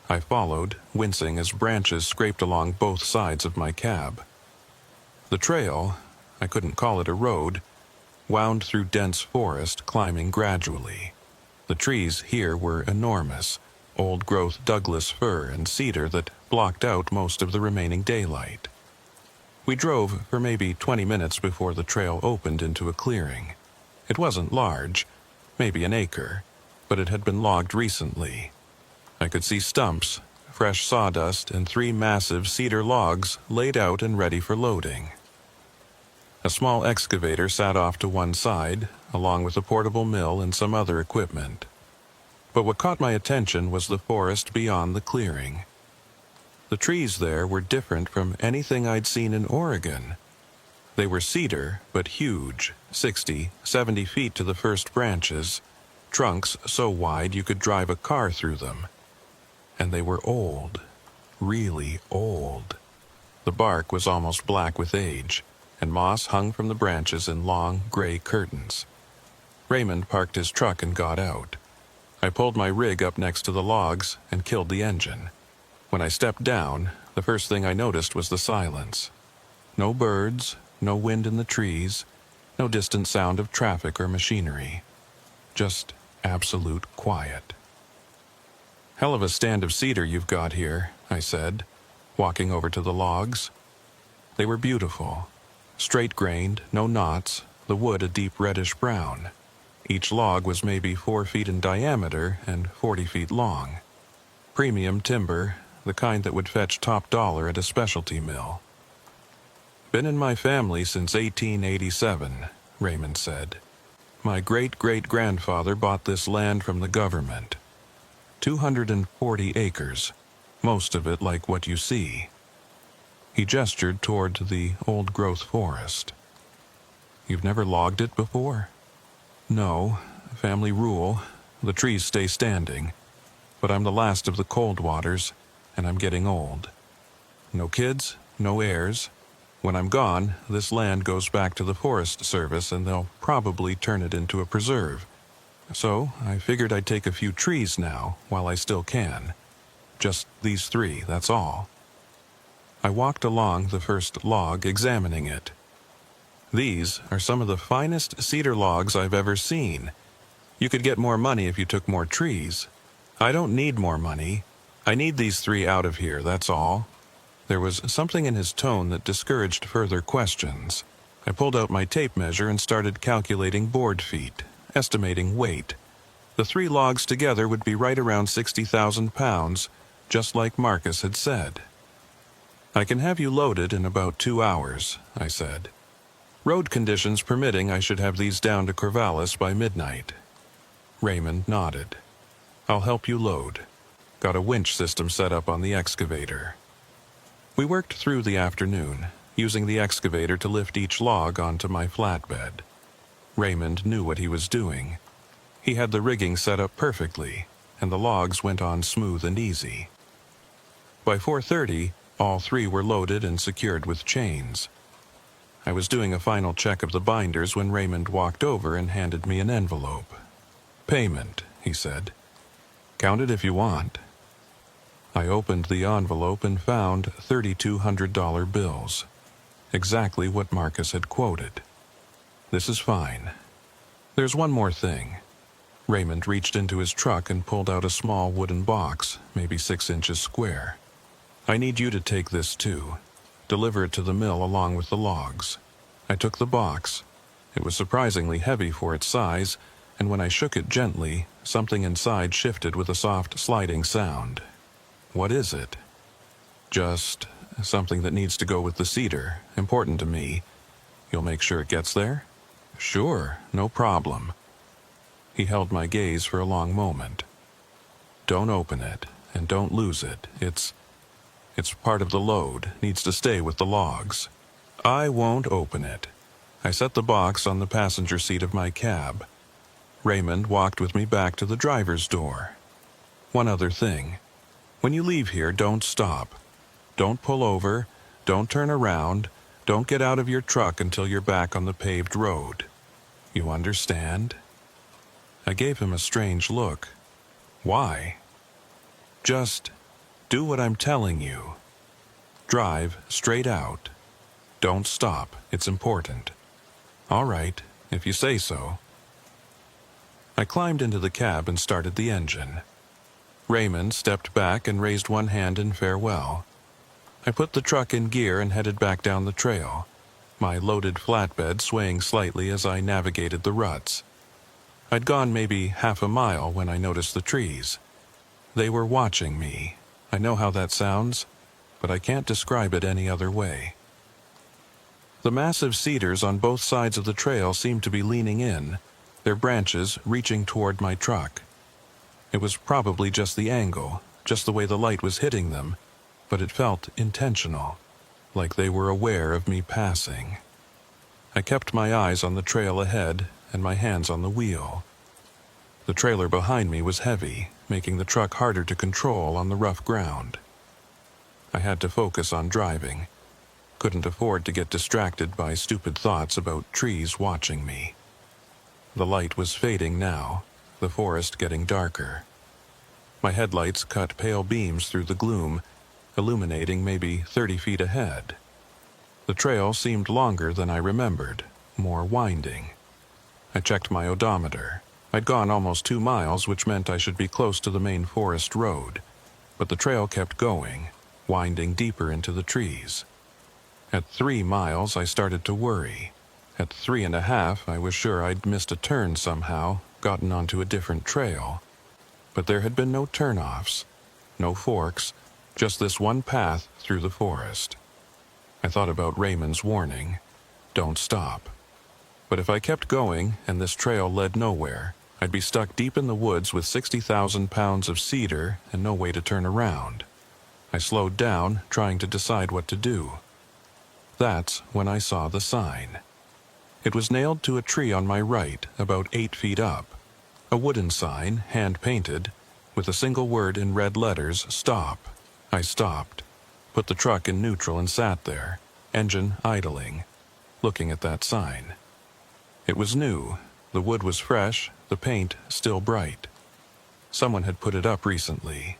I followed, wincing as branches scraped along both sides of my cab. The trail, I couldn't call it a road, wound through dense forest, climbing gradually. The trees here were enormous, old-growth Douglas fir and cedar that blocked out most of the remaining daylight. We drove for maybe 20 minutes before the trail opened into a clearing. It wasn't large, maybe an acre, but it had been logged recently. I could see stumps, fresh sawdust, and 3 massive cedar logs laid out and ready for loading. A small excavator sat off to one side, along with a portable mill and some other equipment. But what caught my attention was the forest beyond the clearing. The trees there were different from anything I'd seen in Oregon. They were cedar, but huge, 60, 70 feet to the first branches, trunks so wide you could drive a car through them. And they were old, really old. The bark was almost black with age, and moss hung from the branches in long, gray curtains. Raymond parked his truck and got out. I pulled my rig up next to the logs and killed the engine. When I stepped down, the first thing I noticed was the silence. No birds, no wind in the trees, no distant sound of traffic or machinery. Just absolute quiet. "Hell of a stand of cedar you've got here," I said, walking over to the logs. They were beautiful. Straight-grained, no knots, the wood a deep reddish brown. Each log was maybe 4 feet in diameter and 40 feet long. Premium timber, the kind that would fetch top dollar at a specialty mill. "Been in my family since 1887, Raymond said. "My great-great-grandfather bought this land from the government. 240 acres, most of it like what you see." He gestured toward the old-growth forest. "You've never logged it before?" "No, family rule. The trees stay standing. But I'm the last of the Coldwaters, and I'm getting old. No kids, no heirs. When I'm gone, this land goes back to the Forest Service, and they'll probably turn it into a preserve. So I figured I'd take a few trees now, while I still can. Just these 3, that's all." I walked along the first log, examining it. "These are some of the finest cedar logs I've ever seen. You could get more money if you took more trees. I don't need more money. I need these 3 out of here, that's all." There was something in his tone that discouraged further questions. I pulled out my tape measure and started calculating board feet, estimating weight. The 3 logs together would be right around 60,000 pounds, just like Marcus had said. "I can have you loaded in about 2 hours, I said. "Road conditions permitting, I should have these down to Corvallis by midnight." Raymond nodded. "I'll help you load." Got a winch system set up on the excavator. We worked through the afternoon, using the excavator to lift each log onto my flatbed. Raymond knew what he was doing. He had the rigging set up perfectly, and the logs went on smooth and easy. By 4:30, all 3 were loaded and secured with chains. I was doing a final check of the binders when Raymond walked over and handed me an envelope. "Payment," he said. "Count it if you want." I opened the envelope and found $3,200 bills. Exactly what Marcus had quoted. "This is fine. There's one more thing." Raymond reached into his truck and pulled out a small wooden box, maybe 6 inches square. "I need you to take this too. Deliver it to the mill along with the logs." I took the box. It was surprisingly heavy for its size, and when I shook it gently, something inside shifted with a soft sliding sound. "What is it?" "Just something that needs to go with the cedar. Important to me. You'll make sure it gets there?" "Sure, no problem." He held my gaze for a long moment. "Don't open it, and don't lose it. It's part of the load, needs to stay with the logs." "I won't open it." I set the box on the passenger seat of my cab. Raymond walked with me back to the driver's door. "One other thing. When you leave here, don't stop. Don't pull over, don't turn around, don't get out of your truck until you're back on the paved road. You understand?" I gave him a strange look. Why? Just do what I'm telling you. Drive straight out. Don't stop, it's important. All right, if you say so. I climbed into the cab and started the engine. Raymond stepped back and raised one hand in farewell. I put the truck in gear and headed back down the trail, my loaded flatbed swaying slightly as I navigated the ruts. I'd gone maybe half a mile when I noticed the trees. They were watching me. I know how that sounds, but I can't describe it any other way. The massive cedars on both sides of the trail seemed to be leaning in, their branches reaching toward my truck. It was probably just the angle, just the way the light was hitting them, but it felt intentional, like they were aware of me passing. I kept my eyes on the trail ahead and my hands on the wheel. The trailer behind me was heavy, making the truck harder to control on the rough ground. I had to focus on driving. Couldn't afford to get distracted by stupid thoughts about trees watching me. The light was fading now, the forest getting darker. My headlights cut pale beams through the gloom, illuminating maybe 30 feet ahead. The trail seemed longer than I remembered, more winding. I checked my odometer. I'd gone almost 2 miles, which meant I should be close to the main forest road, but the trail kept going, winding deeper into the trees. At 3 miles, I started to worry. At 3.5, I was sure I'd missed a turn somehow, gotten onto a different trail. But there had been no turnoffs, no forks, just this one path through the forest. I thought about Raymond's warning, don't stop. But if I kept going and this trail led nowhere, I'd be stuck deep in the woods with 60,000 pounds of cedar and no way to turn around. I slowed down, trying to decide what to do. That's when I saw the sign. It was nailed to a tree on my right, about 8 feet up. A wooden sign, hand-painted, with a single word in red letters, stop. I stopped, put the truck in neutral and sat there, engine idling, looking at that sign. It was new, the wood was fresh, the paint still bright. Someone had put it up recently.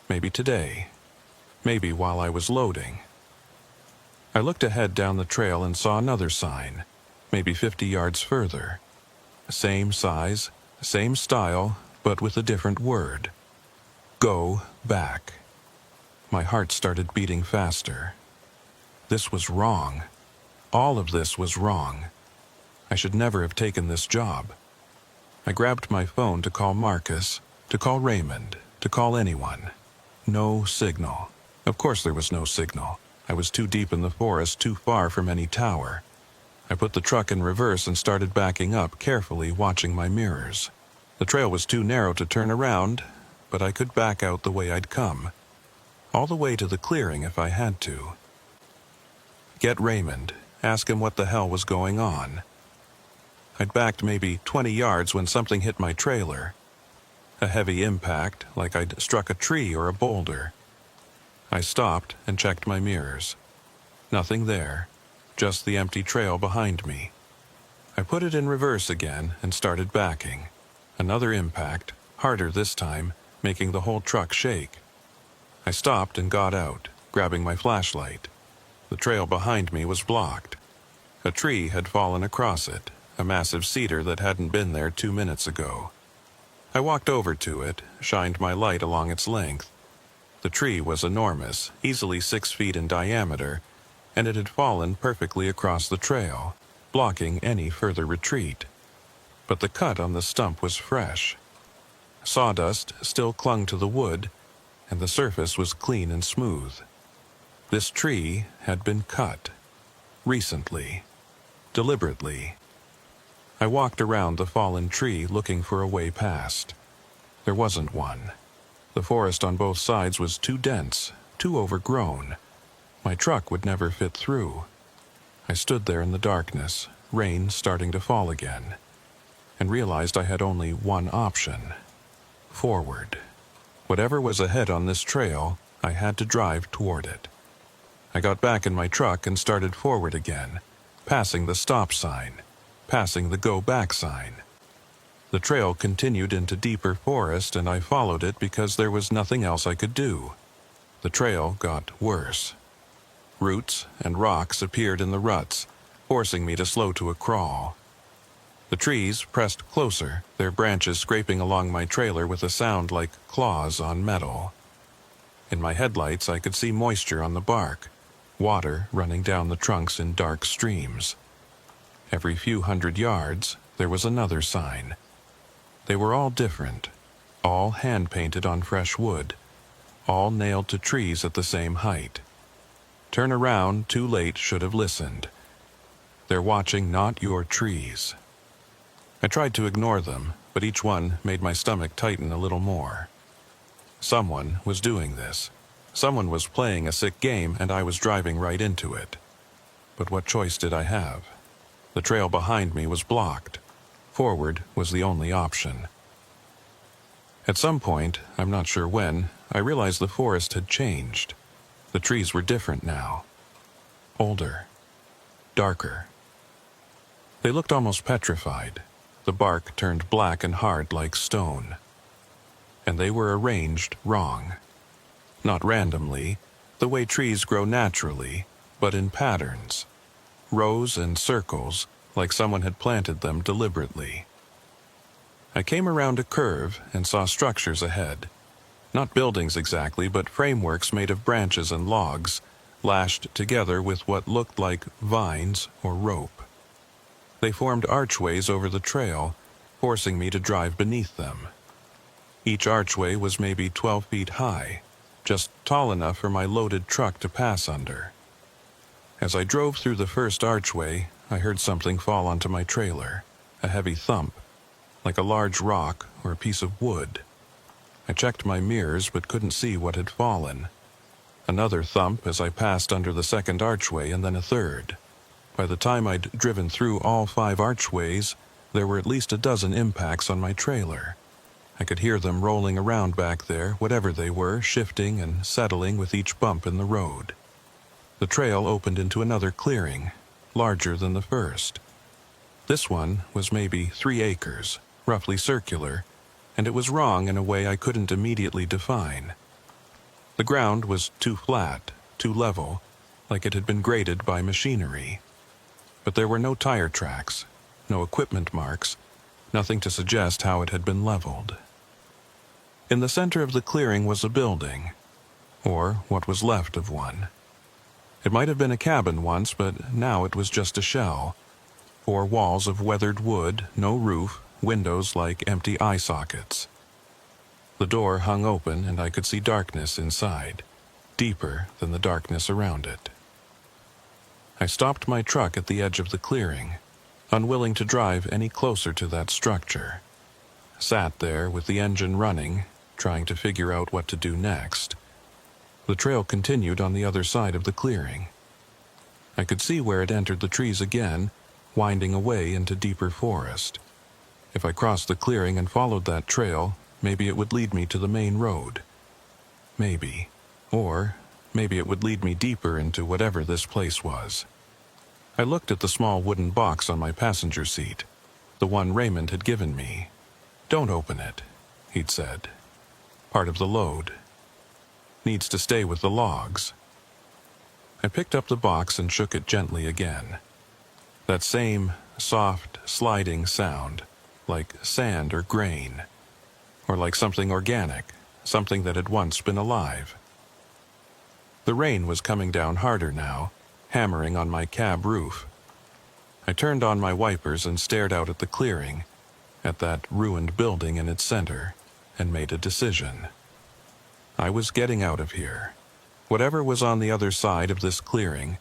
Maybe today. Maybe while I was loading. I looked ahead down the trail and saw another sign, maybe 50 yards further. Same size, same style, but with a different word. Go back. My heart started beating faster. This was wrong. All of this was wrong. I should never have taken this job. I grabbed my phone to call Marcus, to call Raymond, to call anyone. No signal. Of course there was no signal. I was too deep in the forest, too far from any tower. I put the truck in reverse and started backing up, carefully watching my mirrors. The trail was too narrow to turn around, but I could back out the way I'd come. All the way to the clearing if I had to. Get Raymond, ask him what the hell was going on. I'd backed maybe 20 yards when something hit my trailer. A heavy impact, like I'd struck a tree or a boulder. I stopped and checked my mirrors. Nothing there, just the empty trail behind me. I put it in reverse again and started backing. Another impact, harder this time, making the whole truck shake. I stopped and got out, grabbing my flashlight. The trail behind me was blocked. A tree had fallen across it, a massive cedar that hadn't been there 2 minutes ago. I walked over to it, shined my light along its length. The tree was enormous, easily 6 feet in diameter, and it had fallen perfectly across the trail, blocking any further retreat. But the cut on the stump was fresh. Sawdust still clung to the wood, and the surface was clean and smooth. This tree had been cut. Recently. Deliberately. I walked around the fallen tree looking for a way past. There wasn't one. The forest on both sides was too dense, too overgrown. My truck would never fit through. I stood there in the darkness, rain starting to fall again, and realized I had only one option. Forward. Whatever was ahead on this trail, I had to drive toward it. I got back in my truck and started forward again, passing the stop sign, passing the go back sign. The trail continued into deeper forest, and I followed it because there was nothing else I could do. The trail got worse. Roots and rocks appeared in the ruts, forcing me to slow to a crawl. The trees pressed closer, their branches scraping along my trailer with a sound like claws on metal. In my headlights, I could see moisture on the bark, water running down the trunks in dark streams. Every few hundred yards, there was another sign. They were all different, all hand-painted on fresh wood, all nailed to trees at the same height. Turn around, too late, should have listened. They're watching not your trees. I tried to ignore them, but each one made my stomach tighten a little more. Someone was doing this. Someone was playing a sick game, and I was driving right into it. But what choice did I have? The trail behind me was blocked. Forward was the only option. At some point, I'm not sure when, I realized the forest had changed. The trees were different now. Older. Darker. They looked almost petrified. The bark turned black and hard like stone. And they were arranged wrong. Not randomly, the way trees grow naturally, but in patterns. Rows and circles, like someone had planted them deliberately. I came around a curve and saw structures ahead. Not buildings exactly, but frameworks made of branches and logs, lashed together with what looked like vines or rope. They formed archways over the trail, forcing me to drive beneath them. Each archway was maybe 12 feet high, just tall enough for my loaded truck to pass under. As I drove through the first archway, I heard something fall onto my trailer, a heavy thump, like a large rock or a piece of wood. I checked my mirrors but couldn't see what had fallen. Another thump as I passed under the second archway, and then a third. By the time I'd driven through all 5 archways, there were at least a dozen impacts on my trailer. I could hear them rolling around back there, whatever they were, shifting and settling with each bump in the road. The trail opened into another clearing, larger than the first. This one was maybe 3 acres, roughly circular, and it was wrong in a way I couldn't immediately define. The ground was too flat, too level, like it had been graded by machinery. But there were no tire tracks, no equipment marks, nothing to suggest how it had been leveled. In the center of the clearing was a building, or what was left of one. It might have been a cabin once, but now it was just a shell. 4 walls of weathered wood, no roof, windows like empty eye sockets. The door hung open, and I could see darkness inside, deeper than the darkness around it. I stopped my truck at the edge of the clearing, unwilling to drive any closer to that structure. Sat there with the engine running, trying to figure out what to do next. The trail continued on the other side of the clearing. I could see where it entered the trees again, winding away into deeper forest. If I crossed the clearing and followed that trail, maybe it would lead me to the main road. Maybe. Or maybe it would lead me deeper into whatever this place was. I looked at the small wooden box on my passenger seat, the one Raymond had given me. "Don't open it," he'd said. "Part of the load. Needs to stay with the logs." I picked up the box and shook it gently again. That same soft, sliding sound, like sand or grain, or like something organic, something that had once been alive. The rain was coming down harder now, hammering on my cab roof. I turned on my wipers and stared out at the clearing, at that ruined building in its center, and made a decision. I was getting out of here. Whatever was on the other side of this clearing,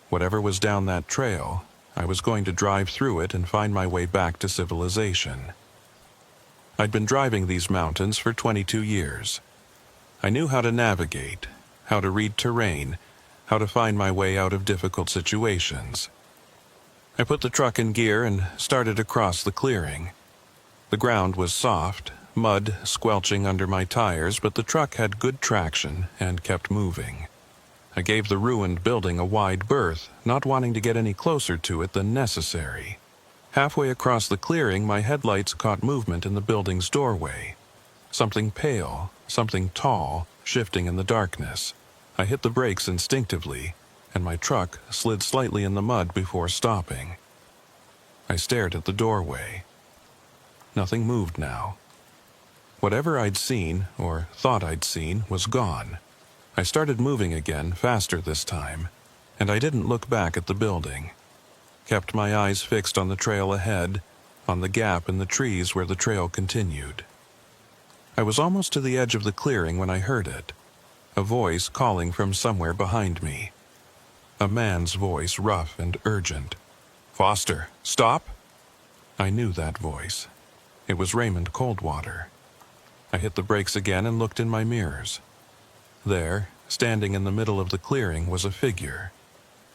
whatever was down that trail, I was going to drive through it and find my way back to civilization. I'd been driving these mountains for 22 years. I knew how to navigate, how to read terrain, how to find my way out of difficult situations. I put the truck in gear and started across the clearing. The ground was soft, mud squelching under my tires, but the truck had good traction and kept moving. I gave the ruined building a wide berth, not wanting to get any closer to it than necessary. Halfway across the clearing, my headlights caught movement in the building's doorway. Something pale, something tall, shifting in the darkness. I hit the brakes instinctively, and my truck slid slightly in the mud before stopping. I stared at the doorway. Nothing moved now. Whatever I'd seen, or thought I'd seen, was gone. I started moving again, faster this time, and I didn't look back at the building. Kept my eyes fixed on the trail ahead, on the gap in the trees where the trail continued. I was almost to the edge of the clearing when I heard it. A voice calling from somewhere behind me. A man's voice, rough and urgent. "Foster, stop!" I knew that voice. It was Raymond Coldwater. I hit the brakes again and looked in my mirrors. There, standing in the middle of the clearing, was a figure.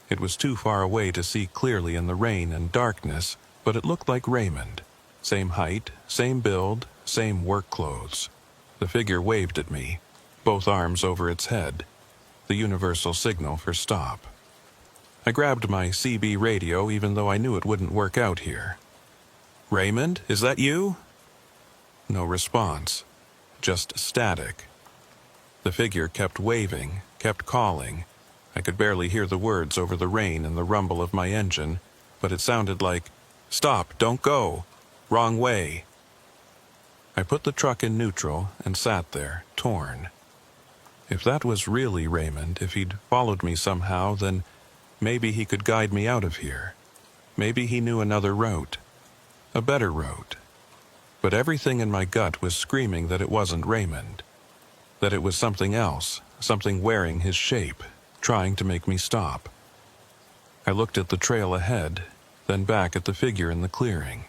It was too far away to see clearly in the rain and darkness, but it looked like Raymond. Same height, same build, same work clothes. The figure waved at me, both arms over its head, the universal signal for stop. I grabbed my CB radio even though I knew it wouldn't work out here. "Raymond, is that you?" No response, just static. The figure kept waving, kept calling. I could barely hear the words over the rain and the rumble of my engine, but it sounded like, "Stop, don't go, wrong way." I put the truck in neutral and sat there, torn. If that was really Raymond, if he'd followed me somehow, then maybe he could guide me out of here. Maybe he knew another route, a better route. But everything in my gut was screaming that it wasn't Raymond, that it was something else, something wearing his shape, trying to make me stop. I looked at the trail ahead, then back at the figure in the clearing.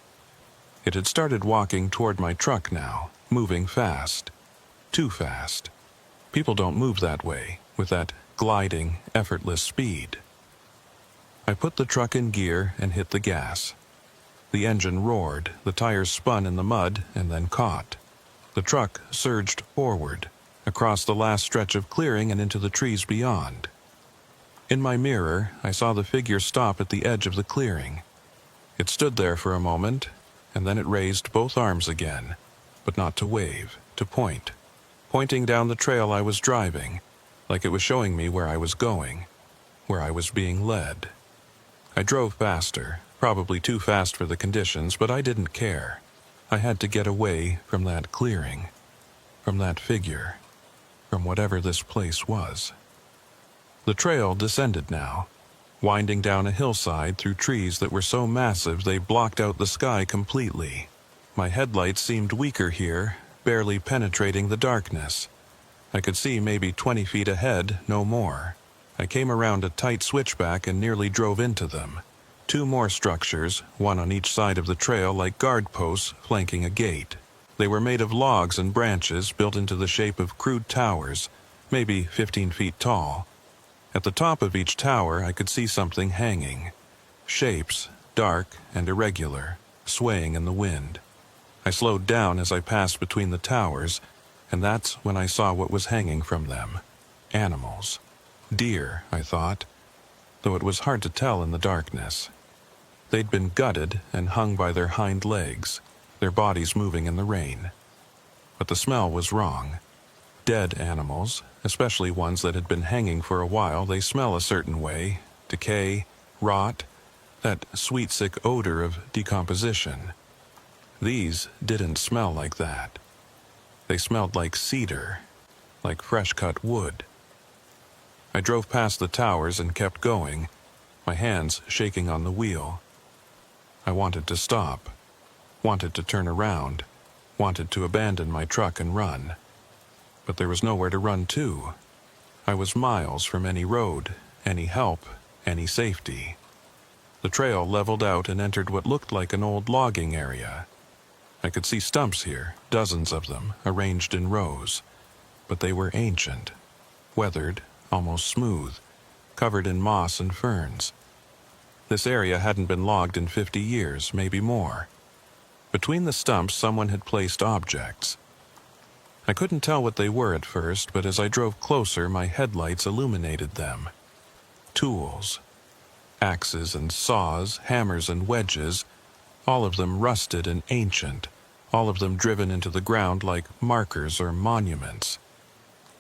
It had started walking toward my truck now, moving fast. Too fast. People don't move that way, with that gliding, effortless speed. I put the truck in gear and hit the gas. The engine roared, the tires spun in the mud and then caught. The truck surged forward, across the last stretch of clearing and into the trees beyond. In my mirror, I saw the figure stop at the edge of the clearing. It stood there for a moment, and then it raised both arms again, but not to wave, to point, pointing down the trail I was driving, like it was showing me where I was going, where I was being led. I drove faster, probably too fast for the conditions, but I didn't care. I had to get away from that clearing, from that figure, from whatever this place was. The trail descended now, winding down a hillside through trees that were so massive they blocked out the sky completely. My headlights seemed weaker here, barely penetrating the darkness. I could see maybe 20 feet ahead, no more. I came around a tight switchback and nearly drove into them. 2 more structures, one on each side of the trail like guard posts flanking a gate. They were made of logs and branches built into the shape of crude towers, maybe 15 feet tall. At the top of each tower I could see something hanging. Shapes, dark and irregular, swaying in the wind. I slowed down as I passed between the towers, and that's when I saw what was hanging from them. Animals. Deer, I thought, though it was hard to tell in the darkness. They'd been gutted and hung by their hind legs, their bodies moving in the rain. But the smell was wrong. Dead animals, especially ones that had been hanging for a while, they smell a certain way. Decay, rot, that sweet sick odor of decomposition. These didn't smell like that. They smelled like cedar, like fresh-cut wood. I drove past the towers and kept going, my hands shaking on the wheel. I wanted to stop, wanted to turn around, wanted to abandon my truck and run. But there was nowhere to run to. I was miles from any road, any help, any safety. The trail leveled out and entered what looked like an old logging area. I could see stumps here, dozens of them, arranged in rows. But they were ancient, weathered, almost smooth, covered in moss and ferns. This area hadn't been logged in 50 years, maybe more. Between the stumps, someone had placed objects. I couldn't tell what they were at first, but as I drove closer, my headlights illuminated them. Tools. Axes and saws, hammers and wedges, all of them rusted and ancient, all of them driven into the ground like markers or monuments.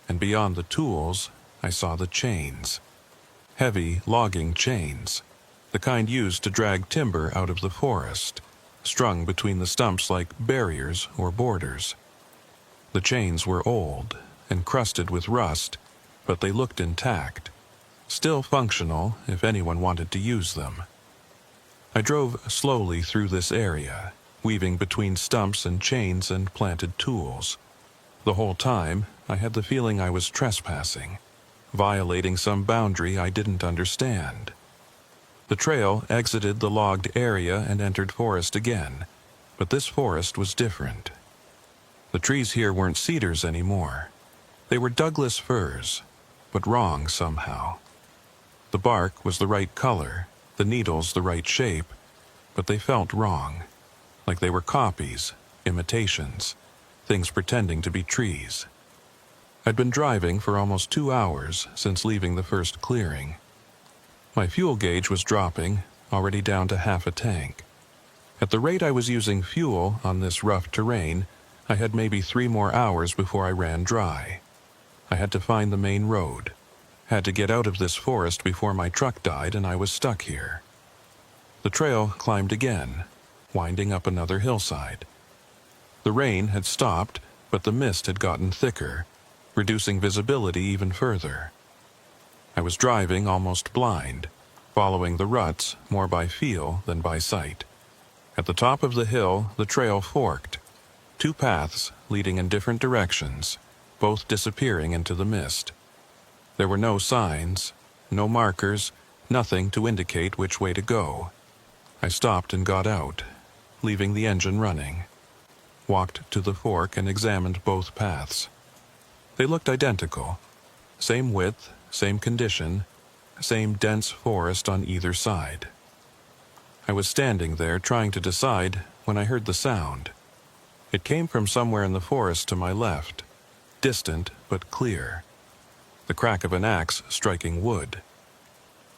And beyond the tools, I saw the chains. Heavy logging chains, the kind used to drag timber out of the forest, strung between the stumps like barriers or borders. The chains were old, encrusted with rust, but they looked intact, still functional if anyone wanted to use them. I drove slowly through this area, weaving between stumps and chains and planted tools. The whole time, I had the feeling I was trespassing, violating some boundary I didn't understand. The trail exited the logged area and entered forest again, but this forest was different. The trees here weren't cedars anymore. They were Douglas firs, but wrong somehow. The bark was the right color, the needles the right shape, but they felt wrong, like they were copies, imitations, things pretending to be trees. I'd been driving for almost 2 hours since leaving the first clearing. My fuel gauge was dropping, already down to half a tank. At the rate I was using fuel on this rough terrain, I had maybe 3 more hours before I ran dry. I had to find the main road, had to get out of this forest before my truck died and I was stuck here. The trail climbed again, winding up another hillside. The rain had stopped, but the mist had gotten thicker, reducing visibility even further. I was driving almost blind, following the ruts more by feel than by sight. At the top of the hill, the trail forked, 2 paths leading in different directions, both disappearing into the mist. There were no signs, no markers, nothing to indicate which way to go. I stopped and got out, leaving the engine running. Walked to the fork and examined both paths. They looked identical. Same width, same condition, same dense forest on either side. I was standing there trying to decide when I heard the sound. It came from somewhere in the forest to my left, distant but clear. The crack of an axe striking wood.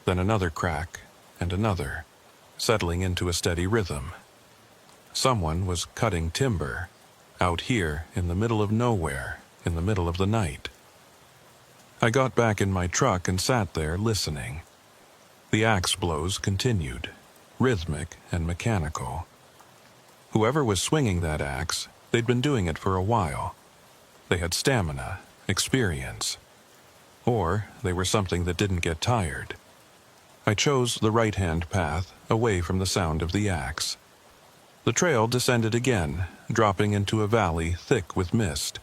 Then another crack, and another, settling into a steady rhythm. Someone was cutting timber, out here in the middle of nowhere, in the middle of the night. I got back in my truck and sat there listening. The axe blows continued, rhythmic and mechanical. Whoever was swinging that axe, they'd been doing it for a while. They had stamina, experience. Or they were something that didn't get tired. I chose the right-hand path, away from the sound of the axe. The trail descended again, dropping into a valley thick with mist.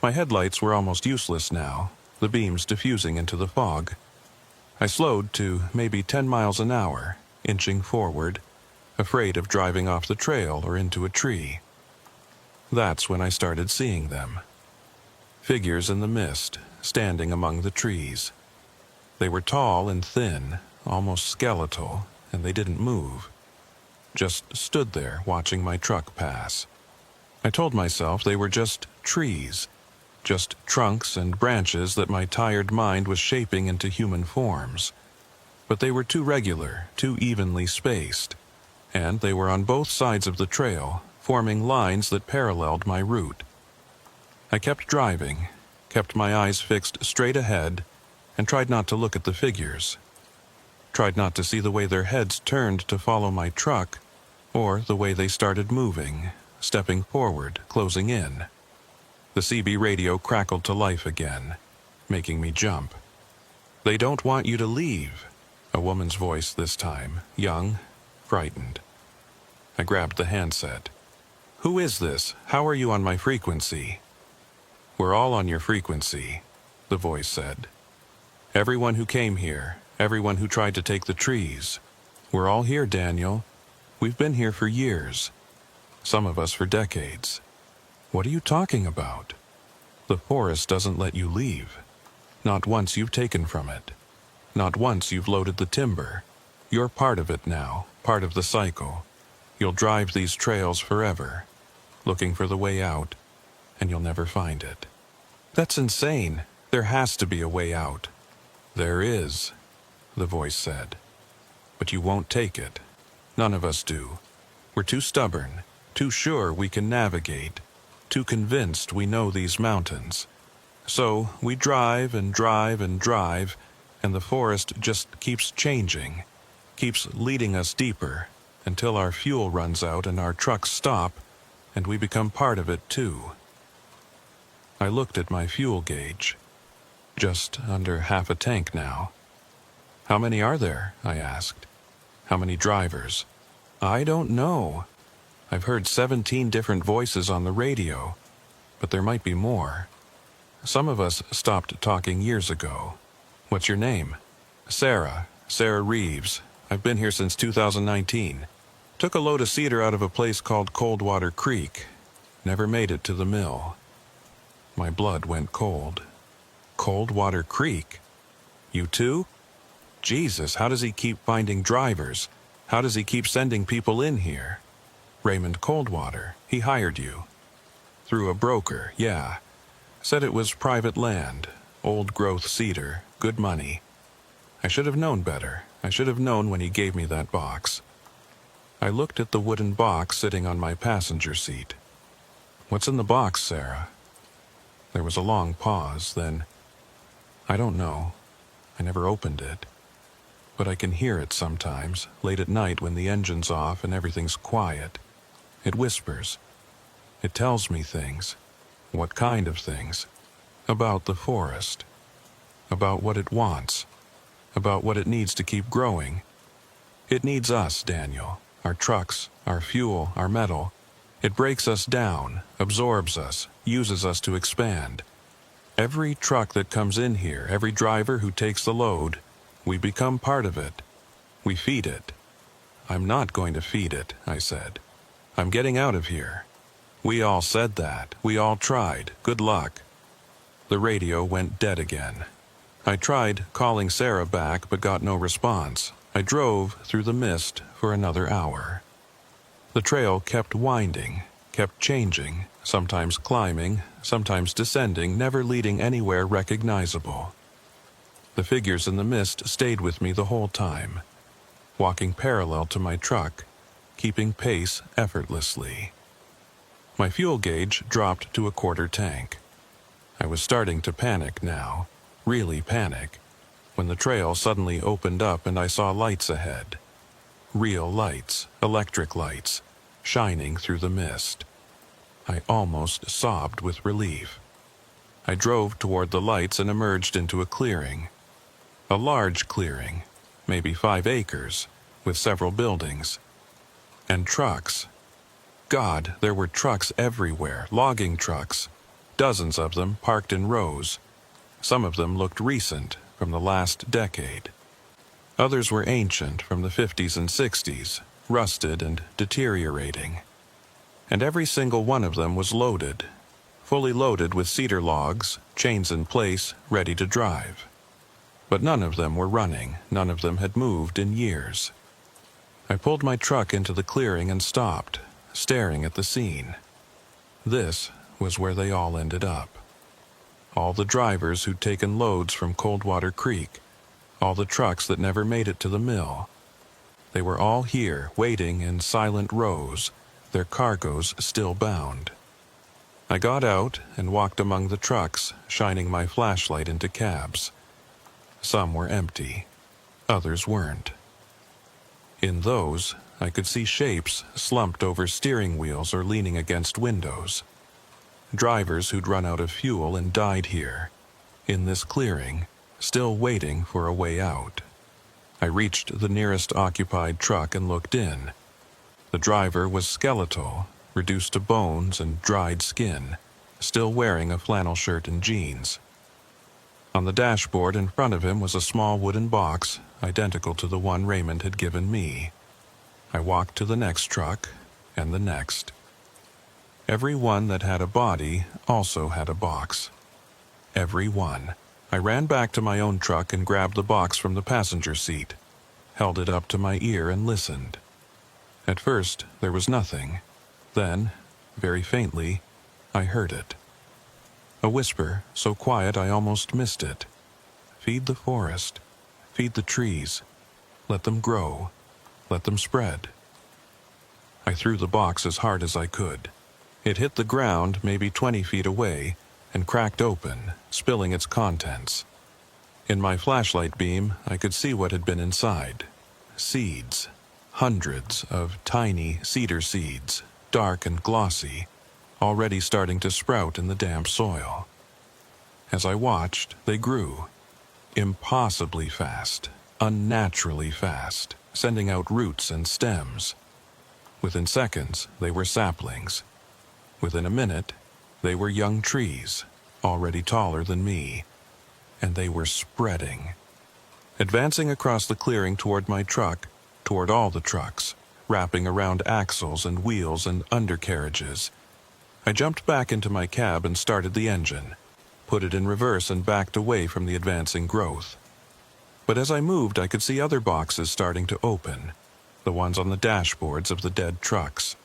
My headlights were almost useless now, the beams diffusing into the fog. I slowed to maybe 10 miles an hour, inching forward, afraid of driving off the trail or into a tree. That's when I started seeing them. Figures in the mist, standing among the trees. They were tall and thin, almost skeletal, and they didn't move. Just stood there watching my truck pass. I told myself they were just trees, just trunks and branches that my tired mind was shaping into human forms. But they were too regular, too evenly spaced, and they were on both sides of the trail, forming lines that paralleled my route. I kept driving, kept my eyes fixed straight ahead, and tried not to look at the figures. Tried not to see the way their heads turned to follow my truck, or the way they started moving, stepping forward, closing in. The CB radio crackled to life again, making me jump. "They don't want you to leave," a woman's voice this time, young, frightened. I grabbed the handset. "Who is this? How are you on my frequency?" "We're all on your frequency," the voice said. "Everyone who came here, everyone who tried to take the trees. We're all here, Daniel. We've been here for years. Some of us for decades. What are you talking about? The forest doesn't let you leave. Not once you've taken from it. Not once you've loaded the timber. You're part of it now, part of the cycle. You'll drive these trails forever, looking for the way out, and you'll never find it." "That's insane. There has to be a way out." "There is," the voice said. "But you won't take it. None of us do. We're too stubborn, too sure we can navigate, too convinced we know these mountains. So we drive and drive and drive, and the forest just keeps changing, keeps leading us deeper, until our fuel runs out and our trucks stop, and we become part of it too. I looked at my fuel gauge. Just under half a tank now. How many are there? I asked. How many drivers? I don't know. I've heard 17 different voices on the radio, but there might be more. Some of us stopped talking years ago. What's your name? Sarah Reeves. I've been here since 2019. Took a load of cedar out of a place called Coldwater Creek. Never made it to the mill. My blood went cold. Coldwater Creek? You too? Jesus, how does he keep finding drivers? How does he keep sending people in here? Raymond Coldwater, he hired you. Through a broker, yeah. Said it was private land, old-growth cedar, good money. I should have known better. I should have known when he gave me that box. I looked at the wooden box sitting on my passenger seat. What's in the box, Sarah? There was a long pause, then, I don't know. I never opened it. But I can hear it sometimes, late at night when the engine's off and everything's quiet. It whispers. It tells me things. What kind of things? About the forest. About what it wants. About what it needs to keep growing. It needs us, Daniel. Our trucks, our fuel, our metal. It breaks us down, absorbs us, uses us to expand. Every truck that comes in here, every driver who takes the load, we become part of it. We feed it. I'm not going to feed it, I said. I'm getting out of here. We all said that. We all tried. Good luck. The radio went dead again. I tried calling Sarah back but got no response. I drove through the mist for another hour. The trail kept winding, kept changing, sometimes climbing, sometimes descending, never leading anywhere recognizable. The figures in the mist stayed with me the whole time, walking parallel to my truck, keeping pace effortlessly. My fuel gauge dropped to a quarter tank. I was starting to panic now, really panic, when the trail suddenly opened up and I saw lights ahead. Real lights, electric lights, shining through the mist. I almost sobbed with relief. I drove toward the lights and emerged into a clearing. A large clearing, maybe 5 acres, with several buildings. And trucks. God, there were trucks everywhere, logging trucks. Dozens of them parked in rows. Some of them looked recent, from the last decade. Others were ancient, from the 50s and 60s, rusted and deteriorating. And every single one of them was loaded, fully loaded with cedar logs, chains in place, ready to drive. But none of them were running, none of them had moved in years. I pulled my truck into the clearing and stopped, staring at the scene. This was where they all ended up. All the drivers who'd taken loads from Coldwater Creek, all the trucks that never made it to the mill. They were all here, waiting in silent rows, their cargoes still bound. I got out and walked among the trucks, shining my flashlight into cabs. Some were empty, others weren't. In those, I could see shapes slumped over steering wheels or leaning against windows. Drivers who'd run out of fuel and died here, in this clearing, still waiting for a way out. I reached the nearest occupied truck and looked in. The driver was skeletal, reduced to bones and dried skin, still wearing a flannel shirt and jeans. On the dashboard in front of him was a small wooden box, identical to the one Raymond had given me. I walked to the next truck, and the next. Every one that had a body also had a box. Every one. I ran back to my own truck and grabbed the box from the passenger seat, held it up to my ear and listened. At first, there was nothing. Then, very faintly, I heard it. A whisper, so quiet I almost missed it. Feed the forest. Feed the trees. Let them grow. Let them spread. I threw the box as hard as I could. It hit the ground maybe 20 feet away and cracked open, spilling its contents. In my flashlight beam, I could see what had been inside. Seeds. Hundreds of tiny cedar seeds, dark and glossy, already starting to sprout in the damp soil. As I watched, they grew. Impossibly fast, unnaturally fast, sending out roots and stems. Within seconds, they were saplings. Within a minute, they were young trees, already taller than me, and they were spreading. Advancing across the clearing toward my truck, toward all the trucks, wrapping around axles and wheels and undercarriages. I jumped back into my cab and started the engine, put it in reverse and backed away from the advancing growth. But as I moved, I could see other boxes starting to open, the ones on the dashboards of the dead trucks,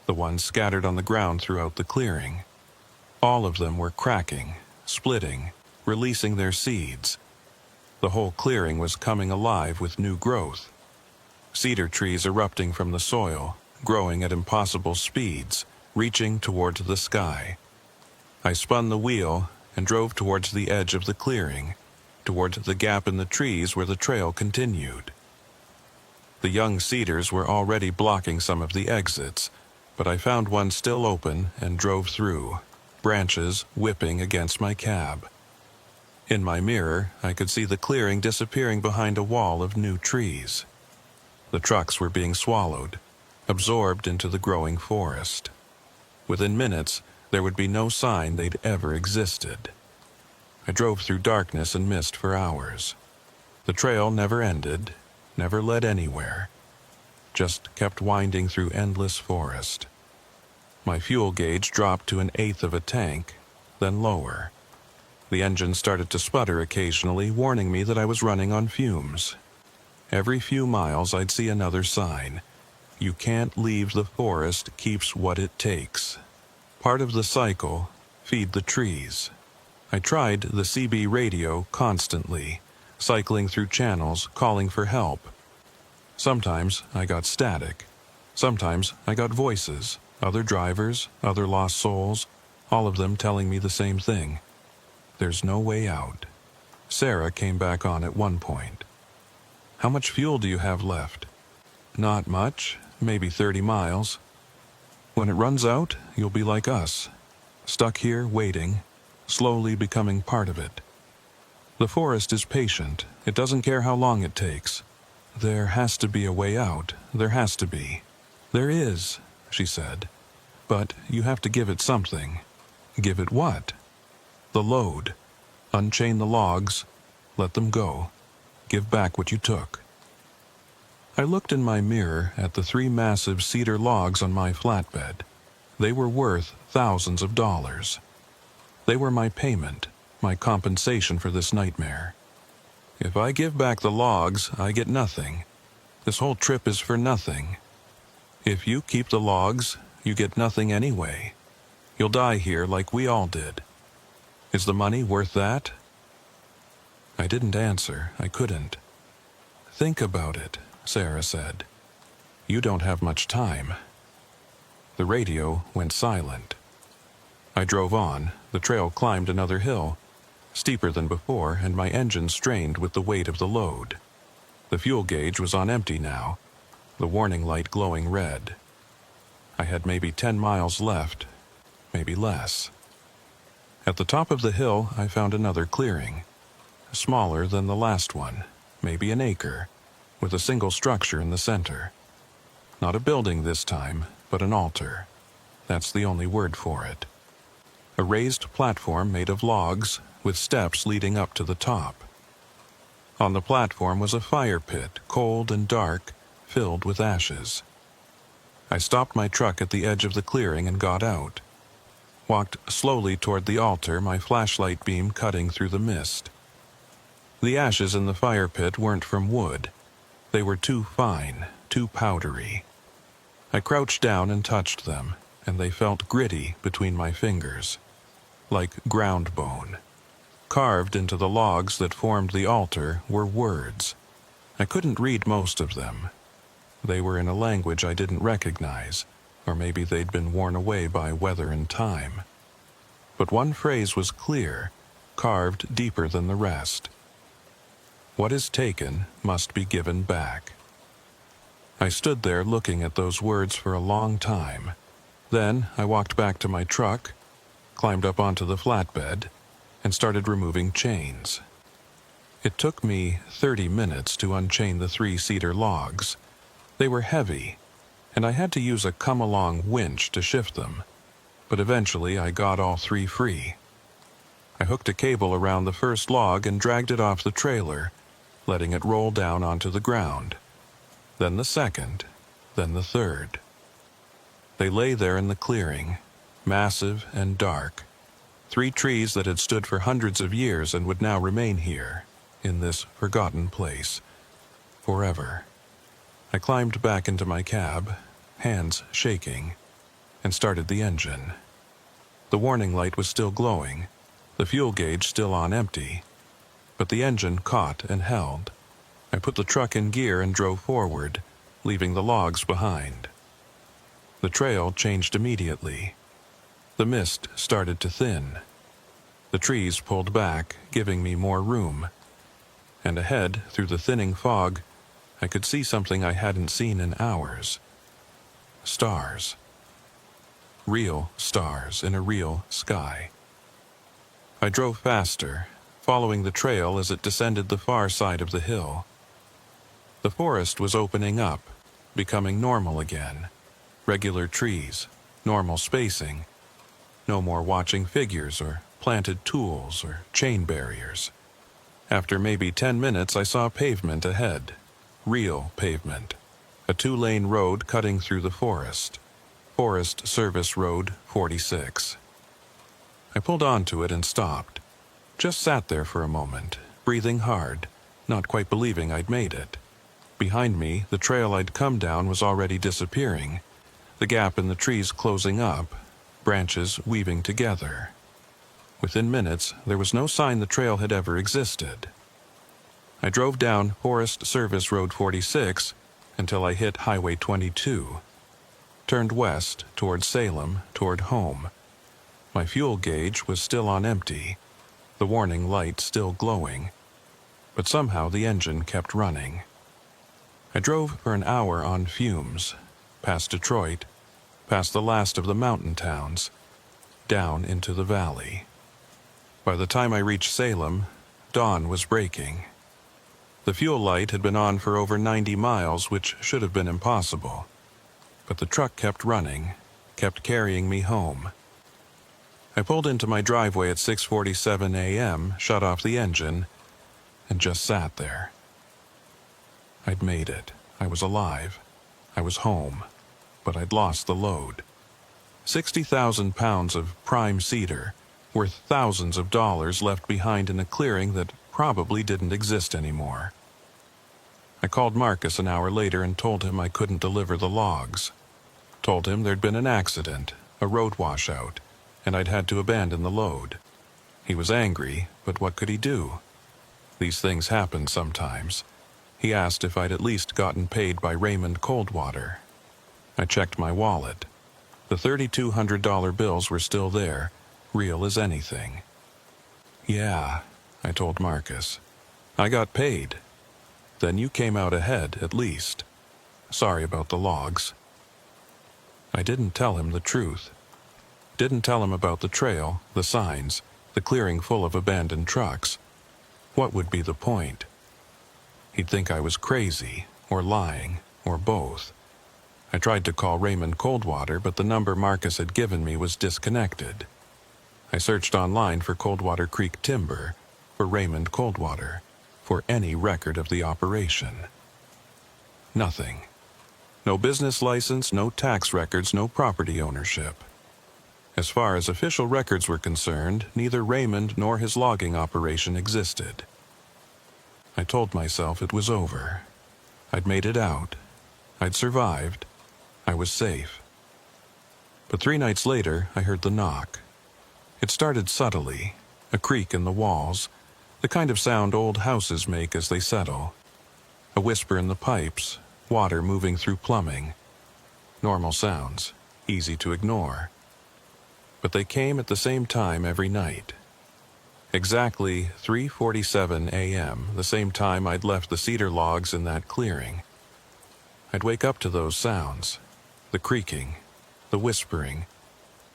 the ones scattered on the ground throughout the clearing. All of them were cracking, splitting, releasing their seeds. The whole clearing was coming alive with new growth. Cedar trees erupting from the soil, growing at impossible speeds, reaching towards the sky. I spun the wheel and drove towards the edge of the clearing, towards the gap in the trees where the trail continued. The young cedars were already blocking some of the exits, but I found one still open and drove through, branches whipping against my cab. In my mirror, I could see the clearing disappearing behind a wall of new trees. The trucks were being swallowed, absorbed into the growing forest. Within minutes, there would be no sign they'd ever existed. I drove through darkness and mist for hours. The trail never ended, never led anywhere, just kept winding through endless forest. My fuel gauge dropped to 1/8 of a tank, then lower. The engine started to sputter occasionally, warning me that I was running on fumes. Every few miles I'd see another sign. You can't leave the forest, keeps what it takes. Part of the cycle, feed the trees. I tried the CB radio constantly, cycling through channels, calling for help. Sometimes I got static. Sometimes I got voices, other drivers, other lost souls, all of them telling me the same thing. There's no way out. Sarah came back on at one point. How much fuel do you have left? Not much, maybe 30 miles. When it runs out, you'll be like us, stuck here waiting, slowly becoming part of it. The forest is patient. It doesn't care how long it takes. There has to be a way out. There has to be. There is, she said. But you have to give it something. Give it what? The load. Unchain the logs. Let them go. Give back what you took. I looked in my mirror at the 3 massive cedar logs on my flatbed. They were worth thousands of dollars. They were my payment, my compensation for this nightmare. If I give back the logs, I get nothing. This whole trip is for nothing. If you keep the logs, you get nothing anyway. You'll die here like we all did. Is the money worth that? I didn't answer. I couldn't. Think about it, Sarah said. You don't have much time. The radio went silent. I drove on. The trail climbed another hill, steeper than before, and my engine strained with the weight of the load. The fuel gauge was on empty now, the warning light glowing red. I had maybe 10 miles left, maybe less. At the top of the hill, I found another clearing, smaller than the last one, maybe an acre, with a single structure in the center. Not a building this time, but an altar. That's the only word for it. A raised platform made of logs, with steps leading up to the top. On the platform was a fire pit, cold and dark, filled with ashes. I stopped my truck at the edge of the clearing and got out. Walked slowly toward the altar, my flashlight beam cutting through the mist. The ashes in the fire pit weren't from wood. They were too fine, too powdery. I crouched down and touched them, and they felt gritty between my fingers, like ground bone. Carved into the logs that formed the altar were words. I couldn't read most of them. They were in a language I didn't recognize, or maybe they'd been worn away by weather and time. But one phrase was clear, carved deeper than the rest. What is taken must be given back. I stood there looking at those words for a long time. Then I walked back to my truck, climbed up onto the flatbed, and started removing chains. It took me 30 minutes to unchain the 3 cedar logs. They were heavy, and I had to use a come-along winch to shift them, but eventually I got all 3 free. I hooked a cable around the first log and dragged it off the trailer, letting it roll down onto the ground. Then the second, then the third. They lay there in the clearing, massive and dark. 3 trees that had stood for hundreds of years and would now remain here, in this forgotten place, forever. I climbed back into my cab, hands shaking, and started the engine. The warning light was still glowing, the fuel gauge still on empty, but the engine caught and held. I put the truck in gear and drove forward, leaving the logs behind. The trail changed immediately. The mist started to thin. The trees pulled back, giving me more room. And ahead, through the thinning fog, I could see something I hadn't seen in hours. Stars. Real stars in a real sky. I drove faster, following the trail as it descended the far side of the hill. The forest was opening up, becoming normal again. Regular trees, normal spacing. No more watching figures or planted tools or chain barriers. After maybe 10 minutes, I saw pavement ahead. Real pavement. A 2-lane road cutting through the forest. Forest Service Road 46. I pulled onto it and stopped. Just sat there for a moment, breathing hard, not quite believing I'd made it. Behind me, the trail I'd come down was already disappearing, the gap in the trees closing up, branches weaving together. Within minutes, there was no sign the trail had ever existed. I drove down Forest Service Road 46 until I hit Highway 22, turned west toward Salem, toward home. My fuel gauge was still on empty, the warning light still glowing, but somehow the engine kept running. I drove for an hour on fumes, past Detroit, past the last of the mountain towns, down into the valley. By the time I reached Salem, dawn was breaking. The fuel light had been on for over 90 miles, which should have been impossible. But the truck kept running, kept carrying me home. I pulled into my driveway at 6:47 a.m., shut off the engine, and just sat there. I'd made it. I was alive. I was home. But I'd lost the load. 60,000 pounds of prime cedar, worth thousands of dollars, left behind in a clearing that probably didn't exist anymore. I called Marcus an hour later and told him I couldn't deliver the logs. Told him there'd been an accident, a road washout, and I'd had to abandon the load. He was angry, but what could he do? These things happen sometimes. He asked if I'd at least gotten paid by Raymond Coldwater. I checked my wallet. The $3,200 bills were still there, real as anything. Yeah, I told Marcus. I got paid. Then you came out ahead, at least. Sorry about the logs. I didn't tell him the truth. Didn't tell him about the trail, the signs, the clearing full of abandoned trucks. What would be the point? He'd think I was crazy, or lying, or both. I tried to call Raymond Coldwater, but the number Marcus had given me was disconnected. I searched online for Coldwater Creek Timber, for Raymond Coldwater, for any record of the operation. Nothing. No business license, no tax records, no property ownership. As far as official records were concerned, neither Raymond nor his logging operation existed. I told myself it was over. I'd made it out. I'd survived. I was safe. But 3 nights later, I heard the knock. It started subtly, a creak in the walls, the kind of sound old houses make as they settle. A whisper in the pipes, water moving through plumbing. Normal sounds, easy to ignore. But they came at the same time every night. Exactly 3:47 a.m., the same time I'd left the cedar logs in that clearing. I'd wake up to those sounds, the creaking, the whispering,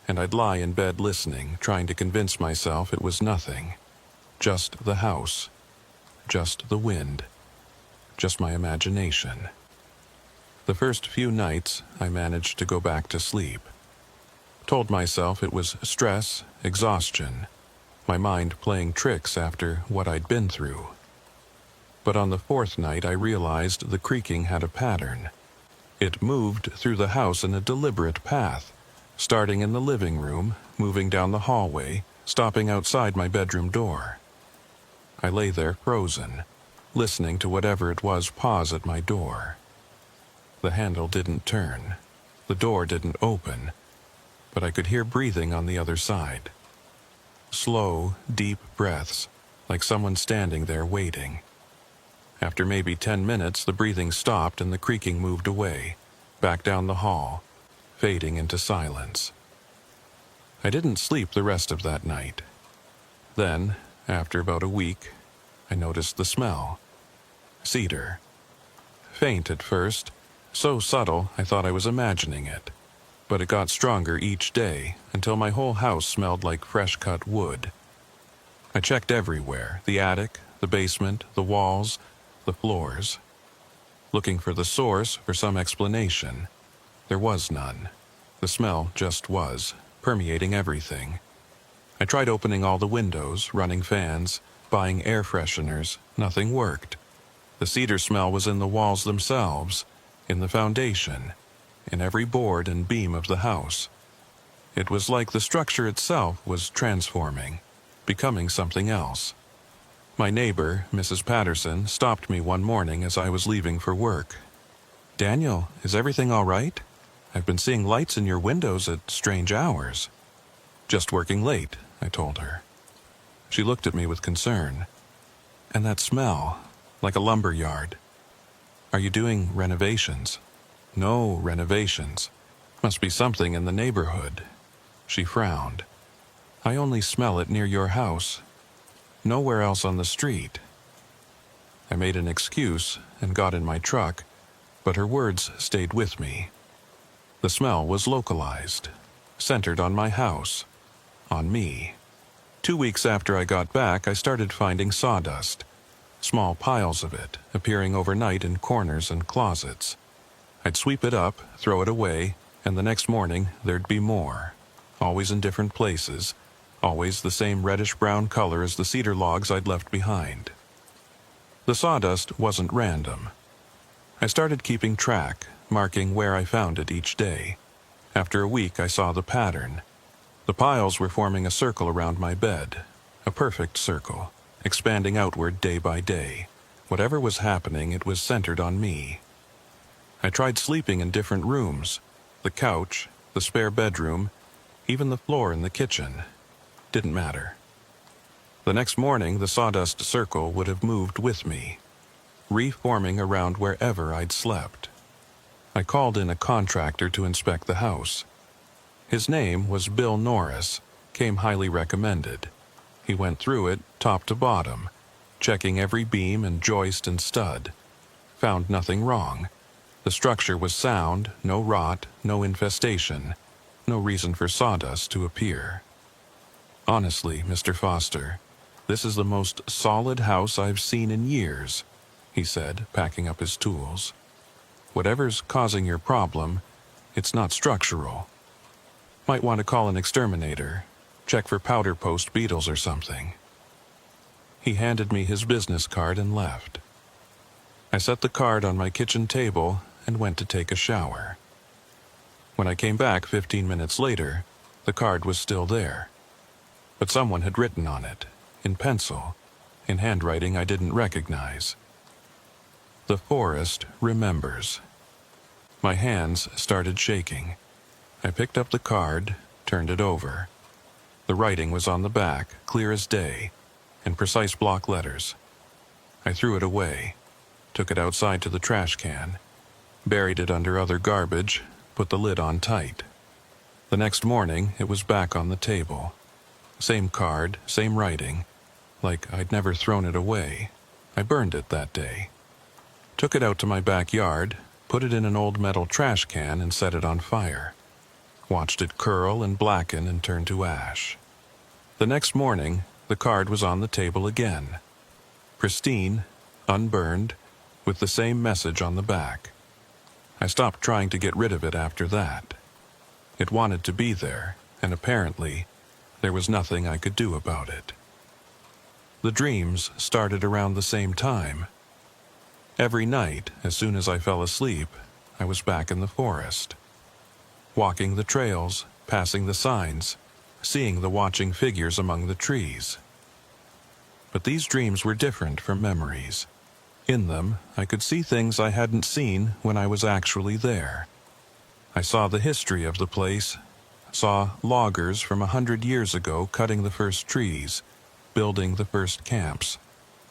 and I'd lie in bed listening, trying to convince myself it was nothing. Just the house, just the wind, just my imagination. The first few nights, I managed to go back to sleep. Told myself it was stress, exhaustion, my mind playing tricks after what I'd been through. But on the fourth night, I realized the creaking had a pattern. It moved through the house in a deliberate path, starting in the living room, moving down the hallway, stopping outside my bedroom door. I lay there frozen, listening to whatever it was pause at my door. The handle didn't turn. The door didn't open, but I could hear breathing on the other side. Slow, deep breaths, like someone standing there waiting. After maybe 10 minutes, the breathing stopped and the creaking moved away, back down the hall, fading into silence. I didn't sleep the rest of that night. Then, after about a week, I noticed the smell. Cedar. Faint at first, so subtle I thought I was imagining it. But it got stronger each day until my whole house smelled like fresh-cut wood. I checked everywhere, the attic, the basement, the walls, the floors, looking for the source, for some explanation. There was none. The smell just was, permeating everything. I tried opening all the windows, running fans, buying air fresheners. Nothing worked. The cedar smell was in the walls themselves, in the foundation, in every board and beam of the house. It was like the structure itself was transforming, becoming something else. My neighbor, Mrs. Patterson, stopped me one morning as I was leaving for work. "Daniel, is everything all right? I've been seeing lights in your windows at strange hours." "Just working late," I told her. She looked at me with concern. "And that smell, like a lumber yard. Are you doing renovations?" "No renovations. Must be something in the neighborhood." She frowned. "I only smell it near your house. Nowhere else on the street." I made an excuse and got in my truck, but her words stayed with me. The smell was localized, centered on my house, on me. 2 weeks after I got back, I started finding sawdust, small piles of it, appearing overnight in corners and closets. I'd sweep it up, throw it away, and the next morning there'd be more, always in different places, always the same reddish-brown color as the cedar logs I'd left behind. The sawdust wasn't random. I started keeping track, marking where I found it each day. After a week, I saw the pattern. The piles were forming a circle around my bed, a perfect circle, expanding outward day by day. Whatever was happening, it was centered on me. I tried sleeping in different rooms, the couch, the spare bedroom, even the floor in the kitchen. Didn't matter. The next morning, the sawdust circle would have moved with me, reforming around wherever I'd slept. I called in a contractor to inspect the house. His name was Bill Norris, came highly recommended. He went through it top to bottom, checking every beam and joist and stud. Found nothing wrong. The structure was sound, no rot, no infestation, no reason for sawdust to appear. "Honestly, Mr. Foster, this is the most solid house I've seen in years," he said, packing up his tools. "Whatever's causing your problem, it's not structural. Might want to call an exterminator, check for powder post beetles or something." He handed me his business card and left. I set the card on my kitchen table and went to take a shower. When I came back 15 minutes later, the card was still there. But someone had written on it, in pencil, in handwriting I didn't recognize. "The forest remembers." My hands started shaking. I picked up the card, turned it over. The writing was on the back, clear as day, in precise block letters. I threw it away, took it outside to the trash can. buried it under other garbage, put the lid on tight. The next morning, it was back on the table. Same card, same writing, like I'd never thrown it away. I burned it that day. Took it out to my backyard, put it in an old metal trash can and set it on fire. Watched it curl and blacken and turn to ash. The next morning, the card was on the table again. Pristine, unburned, with the same message on the back. I stopped trying to get rid of it after that. It wanted to be there, and apparently, there was nothing I could do about it. The dreams started around the same time. Every night, as soon as I fell asleep, I was back in the forest. Walking the trails, passing the signs, seeing the watching figures among the trees. But these dreams were different from memories. In them, I could see things I hadn't seen when I was actually there. I saw the history of the place, saw loggers from 100 years ago cutting the first trees, building the first camps,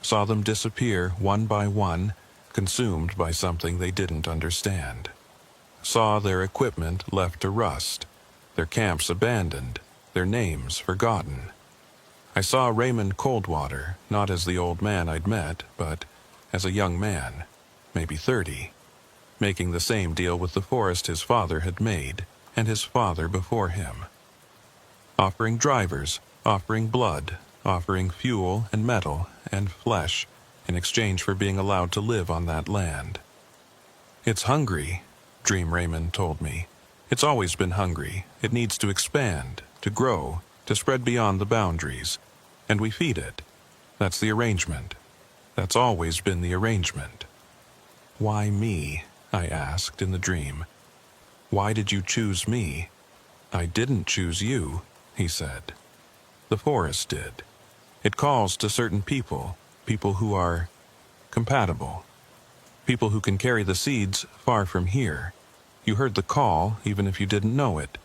saw them disappear one by one, consumed by something they didn't understand. Saw their equipment left to rust, their camps abandoned, their names forgotten. I saw Raymond Coldwater, not as the old man I'd met, but as a young man, maybe 30, making the same deal with the forest his father had made, and his father before him. Offering drivers, offering blood, offering fuel and metal and flesh in exchange for being allowed to live on that land. It's hungry, Dream Raymond told me. It's always been hungry. It needs to expand, to grow, to spread beyond the boundaries. And we feed it. That's the arrangement. That's always been the arrangement. Why me? I asked in the dream. Why did you choose me? I didn't choose you, he said. The forest did. It calls to certain people, people who are compatible. People who can carry the seeds far from here. You heard the call, even if you didn't know it.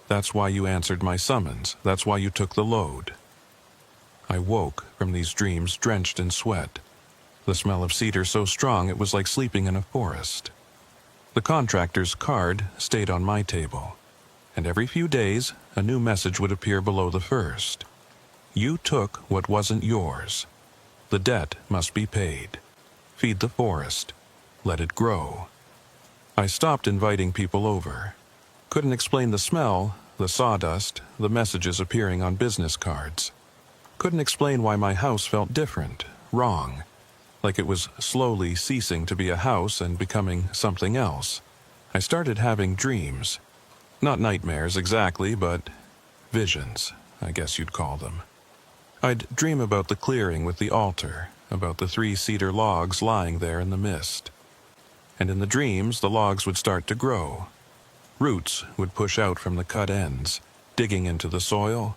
That's why you answered my summons. That's why you took the load. I woke from these dreams drenched in sweat. The smell of cedar so strong it was like sleeping in a forest. The contractor's card stayed on my table, and every few days a new message would appear below the first. You took what wasn't yours. The debt must be paid. Feed the forest. Let it grow. I stopped inviting people over. Couldn't explain the smell, the sawdust, the messages appearing on business cards. Couldn't explain why my house felt different, wrong, like it was slowly ceasing to be a house and becoming something else. I started having dreams. Not nightmares exactly, but visions, I guess you'd call them. I'd dream about the clearing with the altar, about the 3 cedar logs lying there in the mist. And in the dreams, the logs would start to grow. Roots would push out from the cut ends, digging into the soil.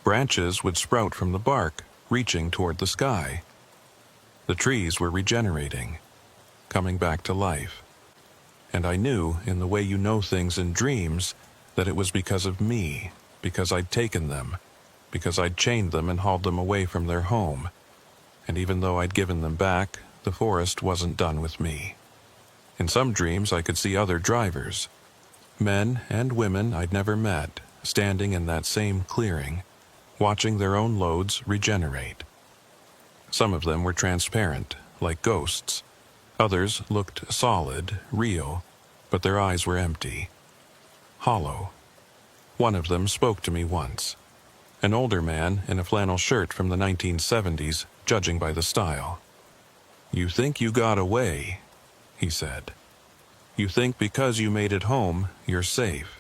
Branches would sprout from the bark, reaching toward the sky. The trees were regenerating, coming back to life. And I knew, in the way you know things in dreams, that it was because of me, because I'd taken them, because I'd chained them and hauled them away from their home. And even though I'd given them back, the forest wasn't done with me. In some dreams I could see other drivers, men and women I'd never met, standing in that same clearing, watching their own loads regenerate. Some of them were transparent, like ghosts. Others looked solid, real, but their eyes were empty, hollow. One of them spoke to me once. An older man in a flannel shirt from the 1970s, judging by the style. "You think you got away," he said. "You think because you made it home, you're safe.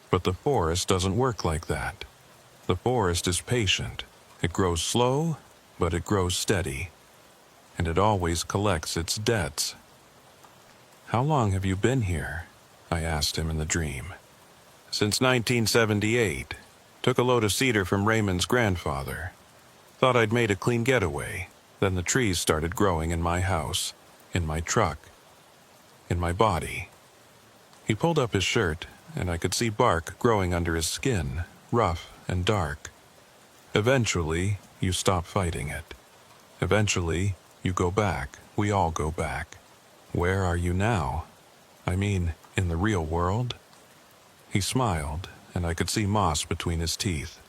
But the forest doesn't work like that. The forest is patient. It grows slow, but it grows steady. And it always collects its debts." "How long have you been here?" I asked him in the dream. "Since 1978. Took a load of cedar from Raymond's grandfather. Thought I'd made a clean getaway. Then the trees started growing in my house, in my truck, in my body." He pulled up his shirt, and I could see bark growing under his skin, rough and dark. "Eventually, you stop fighting it. Eventually, you go back. We all go back. Where are you now?" I mean, in the real world. He smiled, and I could see moss between his teeth.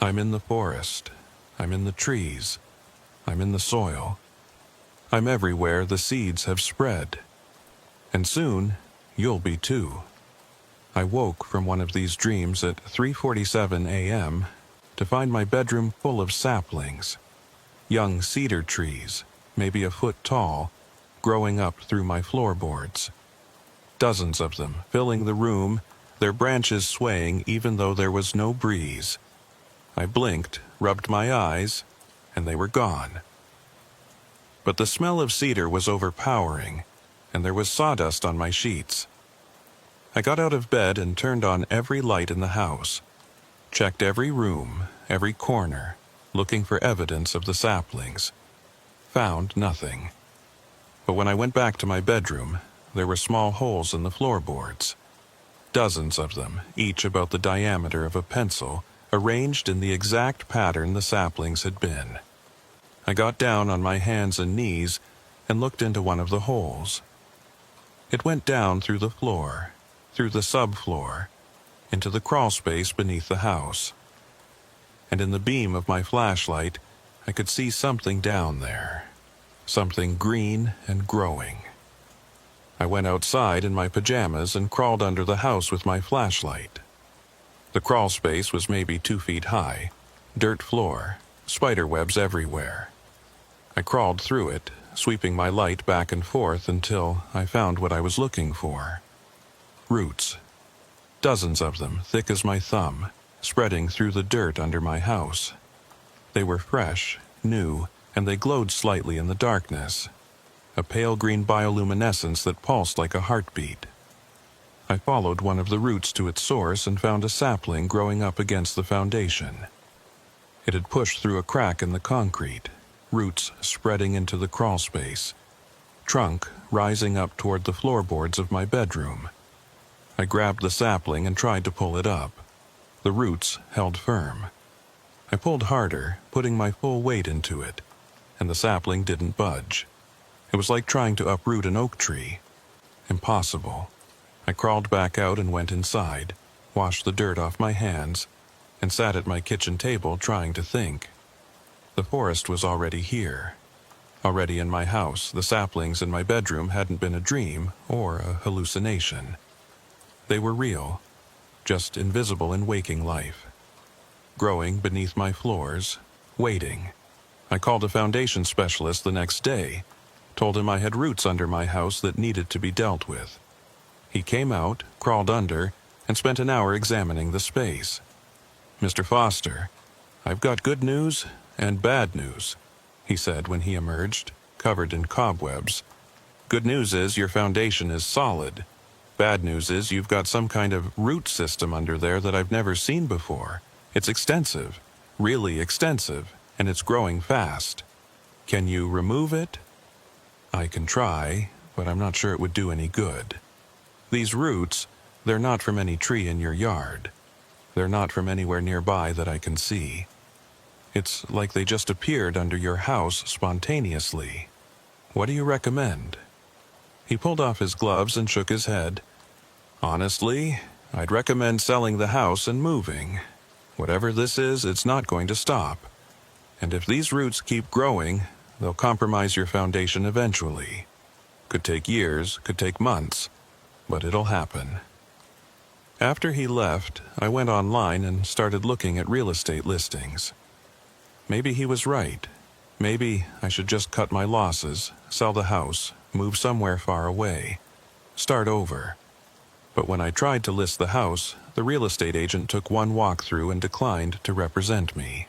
I'm in the forest. I'm in the trees. I'm in the soil. I'm everywhere the seeds have spread. And soon, you'll be too. I woke from one of these dreams at 3:47 a.m. to find my bedroom full of saplings, young cedar trees, maybe a foot tall, growing up through my floorboards. Dozens of them filling the room, their branches swaying even though there was no breeze. I blinked, rubbed my eyes, and they were gone. But the smell of cedar was overpowering, and there was sawdust on my sheets. I got out of bed and turned on every light in the house, checked every room, every corner, looking for evidence of the saplings. Found nothing. But when I went back to my bedroom, there were small holes in the floorboards. Dozens of them, each about the diameter of a pencil, arranged in the exact pattern the saplings had been. I got down on my hands and knees and looked into one of the holes. It went down through the floor, through the subfloor, into the crawl space beneath the house. And in the beam of my flashlight, I could see something down there, something green and growing. I went outside in my pajamas and crawled under the house with my flashlight. The crawl space was maybe 2 feet high, dirt floor, spider webs everywhere. I crawled through it, sweeping my light back and forth until I found what I was looking for. Roots. Dozens of them, thick as my thumb, spreading through the dirt under my house. They were fresh, new, and they glowed slightly in the darkness. A pale green bioluminescence that pulsed like a heartbeat. I followed one of the roots to its source and found a sapling growing up against the foundation. It had pushed through a crack in the concrete, roots spreading into the crawl space, trunk rising up toward the floorboards of my bedroom. I grabbed the sapling and tried to pull it up. The roots held firm. I pulled harder, putting my full weight into it, and the sapling didn't budge. It was like trying to uproot an oak tree. Impossible. I crawled back out and went inside, washed the dirt off my hands, and sat at my kitchen table trying to think. The forest was already here. Already in my house, the saplings in my bedroom hadn't been a dream or a hallucination. They were real, just invisible in waking life. Growing beneath my floors, waiting. I called a foundation specialist the next day, told him I had roots under my house that needed to be dealt with. He came out, crawled under, and spent an hour examining the space. "Mr. Foster, I've got good news and bad news," he said when he emerged, covered in cobwebs. "Good news is your foundation is solid. Bad news is you've got some kind of root system under there that I've never seen before. It's extensive, really extensive, and it's growing fast. Can you remove it?" "I can try, but I'm not sure it would do any good. These roots, they're not from any tree in your yard. They're not from anywhere nearby that I can see. It's like they just appeared under your house spontaneously. What do you recommend?" He pulled off his gloves and shook his head. "Honestly, I'd recommend selling the house and moving. Whatever this is, it's not going to stop. And if these roots keep growing, they'll compromise your foundation eventually. Could take years, could take months, but it'll happen." After he left, I went online and started looking at real estate listings. Maybe he was right. Maybe I should just cut my losses, sell the house, move somewhere far away, start over. But when I tried to list the house, the real estate agent took one walkthrough and declined to represent me.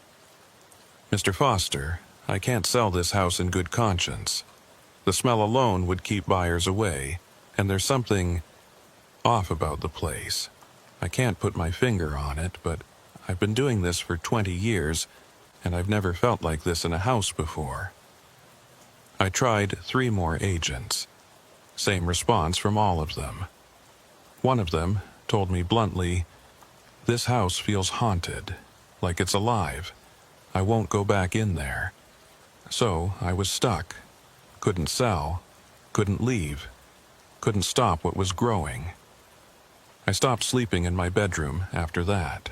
"Mr. Foster, I can't sell this house in good conscience. The smell alone would keep buyers away, and there's something off about the place. I can't put my finger on it, but I've been doing this for 20 years, and I've never felt like this in a house before." I tried 3 more agents. Same response from all of them. One of them told me bluntly, "This house feels haunted, like it's alive. I won't go back in there." So I was stuck. Couldn't sell, couldn't leave. couldn't stop what was growing. I stopped sleeping in my bedroom after that.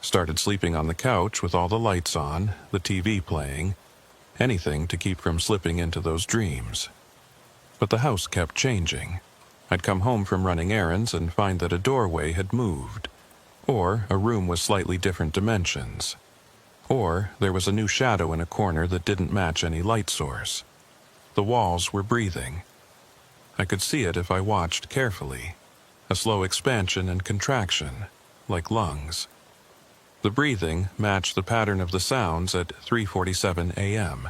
Started sleeping on the couch with all the lights on, the TV playing, anything to keep from slipping into those dreams. But the house kept changing. I'd come home from running errands and find that a doorway had moved, or a room was slightly different dimensions, or there was a new shadow in a corner that didn't match any light source. The walls were breathing. I could see it if I watched carefully. A slow expansion and contraction, like lungs. The breathing matched the pattern of the sounds at 3:47 a.m.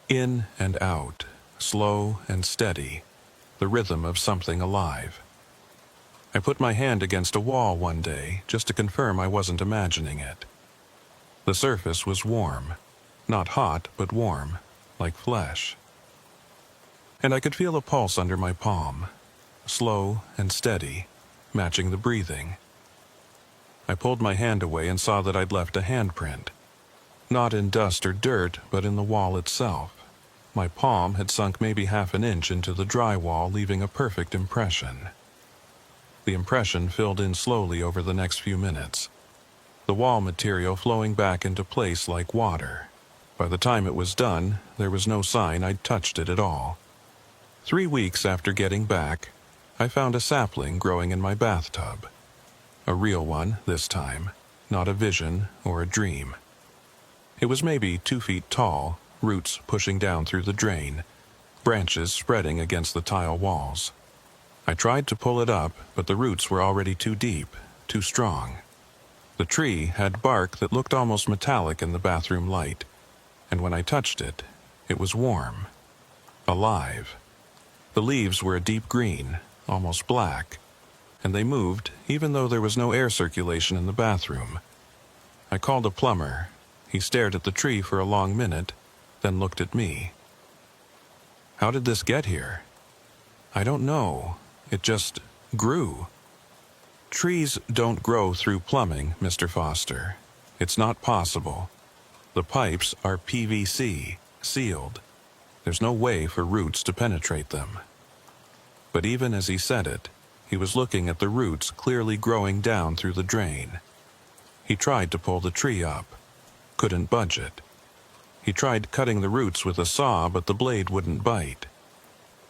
In and out, slow and steady, the rhythm of something alive. I put my hand against a wall one day just to confirm I wasn't imagining it. The surface was warm, not hot but warm, like flesh. And I could feel a pulse under my palm, slow and steady, matching the breathing. I pulled my hand away and saw that I'd left a handprint. Not in dust or dirt, but in the wall itself. My palm had sunk maybe half an inch into the drywall, leaving a perfect impression. The impression filled in slowly over the next few minutes, the wall material flowing back into place like water. By the time it was done, there was no sign I'd touched it at all. 3 weeks after getting back, I found a sapling growing in my bathtub. A real one this time, not a vision or a dream. It was maybe 2 feet tall, roots pushing down through the drain, branches spreading against the tile walls. I tried to pull it up, but the roots were already too deep, too strong. The tree had bark that looked almost metallic in the bathroom light, and when I touched it, it was warm, alive. The leaves were a deep green, almost black, and they moved even though there was no air circulation in the bathroom. I called a plumber. He stared at the tree for a long minute, then looked at me. How did this get here? I don't know. It just grew. Trees don't grow through plumbing, Mr. Foster. It's not possible. The pipes are PVC, sealed. There's no way for roots to penetrate them. But even as he said it, he was looking at the roots clearly growing down through the drain. He tried to pull the tree up. Couldn't budge it. He tried cutting the roots with a saw, but the blade wouldn't bite.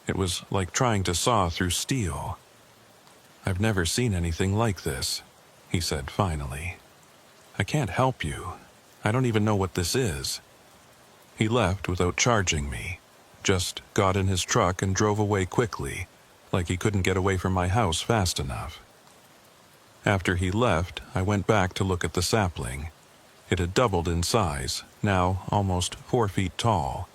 It was like trying to saw through steel. I've never seen anything like this, he said finally. I can't help you. I don't even know what this is. He left without charging me, just got in his truck and drove away quickly, like he couldn't get away from my house fast enough. After he left, I went back to look at the sapling. It had doubled in size, now almost 4 feet tall,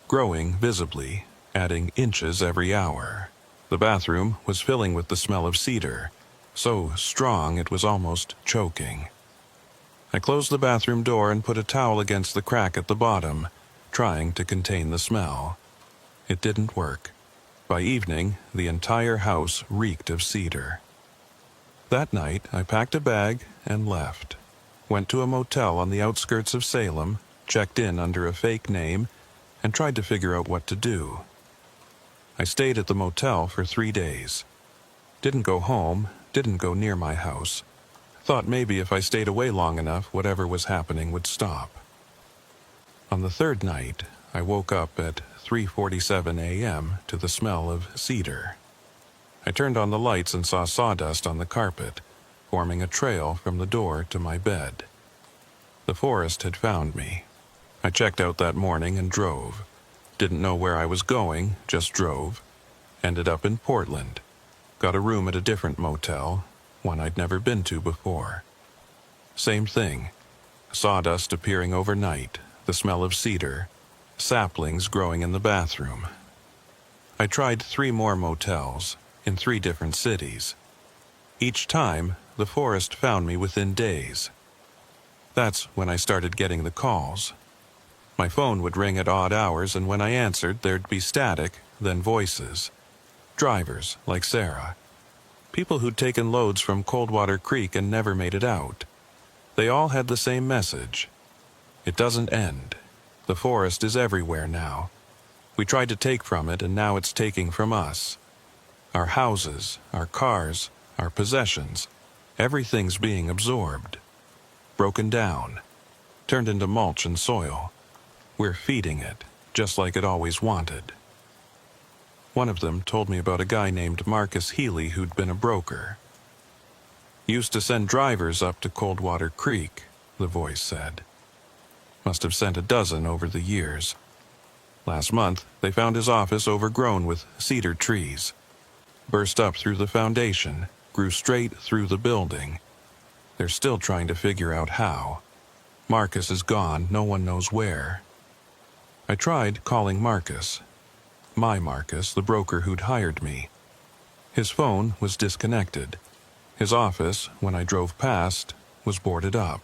growing visibly, adding inches every hour. The bathroom was filling with the smell of cedar, so strong it was almost choking. I closed the bathroom door and put a towel against the crack at the bottom, trying to contain the smell. It didn't work. By evening, the entire house reeked of cedar. That night, I packed a bag and left. Went to a motel on the outskirts of Salem, checked in under a fake name, and tried to figure out what to do. I stayed at the motel for 3 days. Didn't go home, didn't go near my house. Thought maybe if I stayed away long enough, whatever was happening would stop. On the 3rd night, I woke up at 3:47 a.m. to the smell of cedar. I turned on the lights and saw sawdust on the carpet, forming a trail from the door to my bed. The forest had found me. I checked out that morning and drove. Didn't know where I was going, just drove. Ended up in Portland. Got a room at a different motel, one I'd never been to before. Same thing. Sawdust appearing overnight, the smell of cedar, saplings growing in the bathroom. I tried 3 more motels, in 3 different cities. Each time, the forest found me within days. That's when I started getting the calls. My phone would ring at odd hours, and when I answered, there'd be static, then voices. Drivers, like Sarah. People who'd taken loads from Coldwater Creek and never made it out. They all had the same message. It doesn't end. The forest is everywhere now. We tried to take from it, and now it's taking from us. Our houses, our cars, our possessions, everything's being absorbed, broken down, turned into mulch and soil. We're feeding it, just like it always wanted. One of them told me about a guy named Marcus Healy who'd been a broker. Used to send drivers up to Coldwater Creek, the voice said. Must have sent a dozen over the years. Last month, they found his office overgrown with cedar trees. Burst up through the foundation, grew straight through the building. They're still trying to figure out how. Marcus is gone, no one knows where. I tried calling Marcus. My Marcus, the broker who'd hired me. His phone was disconnected. His office, when I drove past, was boarded up.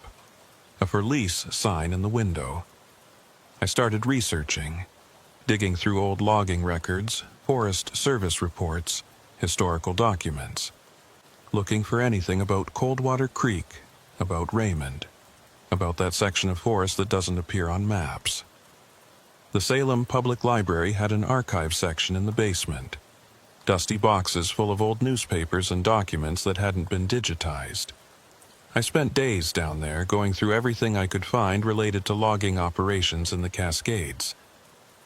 A for lease sign in the window. I started researching, digging through old logging records, Forest Service reports, historical documents, looking for anything about Coldwater Creek, about Raymond, about that section of forest that doesn't appear on maps. The Salem Public Library had an archive section in the basement, dusty boxes full of old newspapers and documents that hadn't been digitized. I spent days down there going through everything I could find related to logging operations in the Cascades.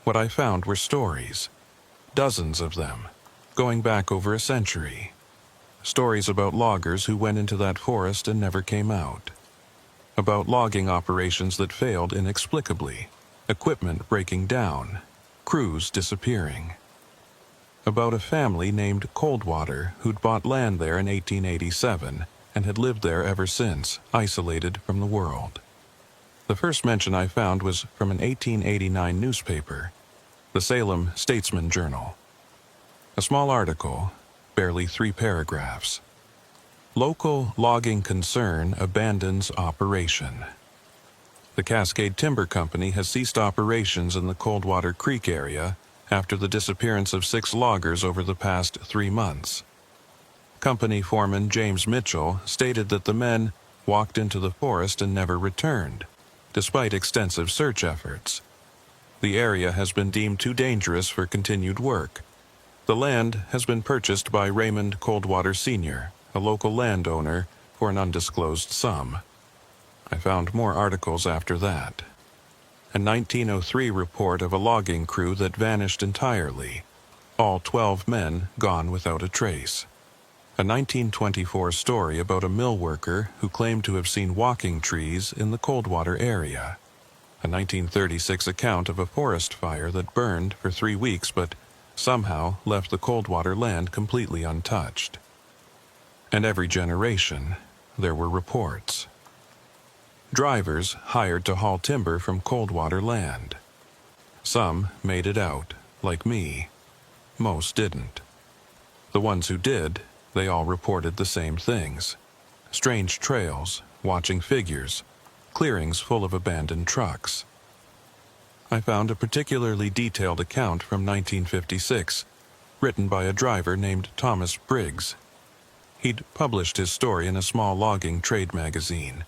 What I found were stories, dozens of them, going back over a century. Stories about loggers who went into that forest and never came out. About logging operations that failed inexplicably, equipment breaking down, crews disappearing. About a family named Coldwater who'd bought land there in 1887 and had lived there ever since, isolated from the world. The first mention I found was from an 1889 newspaper, the Salem Statesman Journal. A small article, barely 3 paragraphs. Local logging concern abandons operation. The Cascade Timber Company has ceased operations in the Coldwater Creek area after the disappearance of 6 loggers over the past 3 months. Company foreman James Mitchell stated that the men walked into the forest and never returned, despite extensive search efforts. The area has been deemed too dangerous for continued work. The land has been purchased by Raymond Coldwater Sr., a local landowner, for an undisclosed sum. I found more articles after that. A 1903 report of a logging crew that vanished entirely, all 12 men gone without a trace. A 1924 story about a mill worker who claimed to have seen walking trees in the Coldwater area. A 1936 account of a forest fire that burned for 3 weeks but somehow left the Coldwater land completely untouched. And every generation, there were reports. Drivers hired to haul timber from Coldwater land. Some made it out, like me. Most didn't. The ones who did, they all reported the same things. Strange trails, watching figures, clearings full of abandoned trucks. I found a particularly detailed account from 1956, written by a driver named Thomas Briggs. He'd published his story in a small logging trade magazine,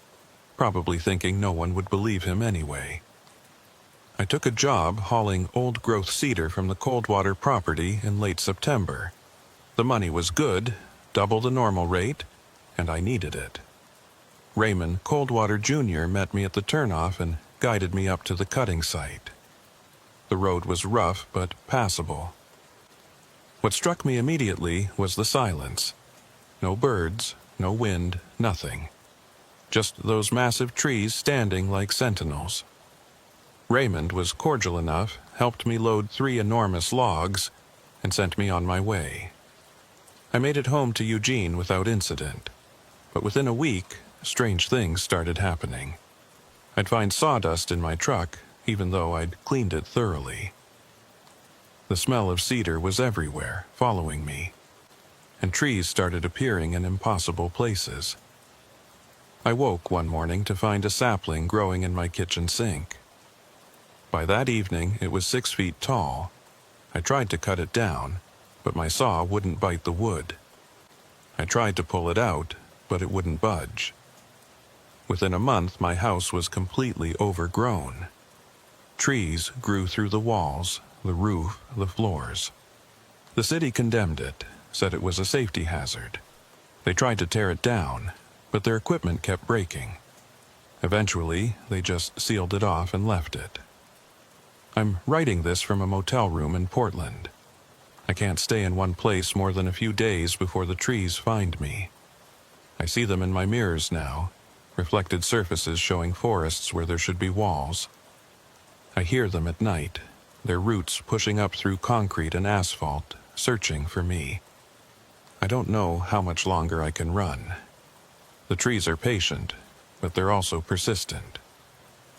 probably thinking no one would believe him anyway. I took a job hauling old-growth cedar from the Coldwater property in late September. The money was good, double the normal rate, and I needed it. Raymond Coldwater Jr. met me at the turnoff and guided me up to the cutting site. The road was rough but passable. What struck me immediately was the silence. No birds, no wind, nothing. Just those massive trees standing like sentinels. Raymond was cordial enough, helped me load 3 enormous logs, and sent me on my way. I made it home to Eugene without incident, but within a week, strange things started happening. I'd find sawdust in my truck, even though I'd cleaned it thoroughly. The smell of cedar was everywhere, following me, and trees started appearing in impossible places. I woke one morning to find a sapling growing in my kitchen sink. By that evening, it was 6 feet tall. I tried to cut it down, but my saw wouldn't bite the wood. I tried to pull it out, but it wouldn't budge. Within a month, my house was completely overgrown. Trees grew through the walls, the roof, the floors. The city condemned it, said it was a safety hazard. They tried to tear it down, but their equipment kept breaking. Eventually, they just sealed it off and left it. I'm writing this from a motel room in Portland. I can't stay in one place more than a few days before the trees find me. I see them in my mirrors now, reflected surfaces showing forests where there should be walls. I hear them at night, their roots pushing up through concrete and asphalt, searching for me. I don't know how much longer I can run. The trees are patient, but they're also persistent.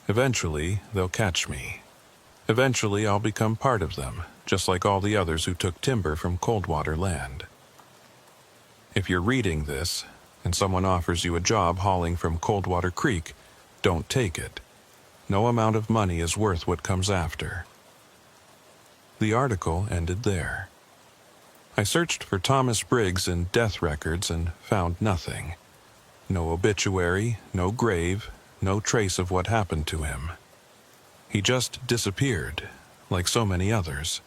Eventually, they'll catch me. Eventually, I'll become part of them, just like all the others who took timber from Coldwater land. If you're reading this, and someone offers you a job hauling from Coldwater Creek, don't take it. No amount of money is worth what comes after. The article ended there. I searched for Thomas Briggs in death records and found nothing. No obituary, no grave, no trace of what happened to him. He just disappeared, like so many others.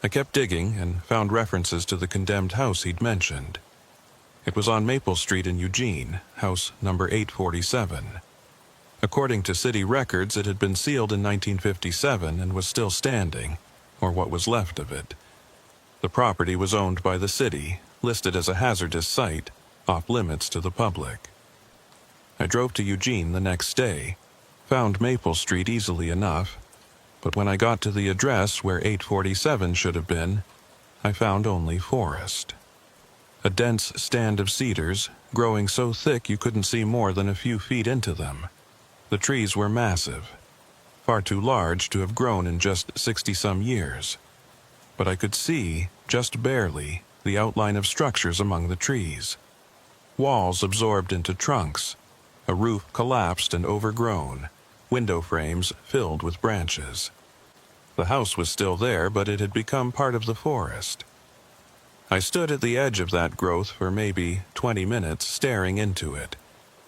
I kept digging and found references to the condemned house he'd mentioned. It was on Maple Street in Eugene, house number 847. According to city records, it had been sealed in 1957 and was still standing, or what was left of it. The property was owned by the city, listed as a hazardous site, off limits to the public. I drove to Eugene the next day, found Maple Street easily enough, but when I got to the address where 847 should have been, I found only forest. A dense stand of cedars, growing so thick you couldn't see more than a few feet into them. The trees were massive, far too large to have grown in just 60-some years. But I could see, just barely, the outline of structures among the trees. Walls absorbed into trunks, a roof collapsed and overgrown, window frames filled with branches. The house was still there, but it had become part of the forest. I stood at the edge of that growth for maybe 20 minutes staring into it,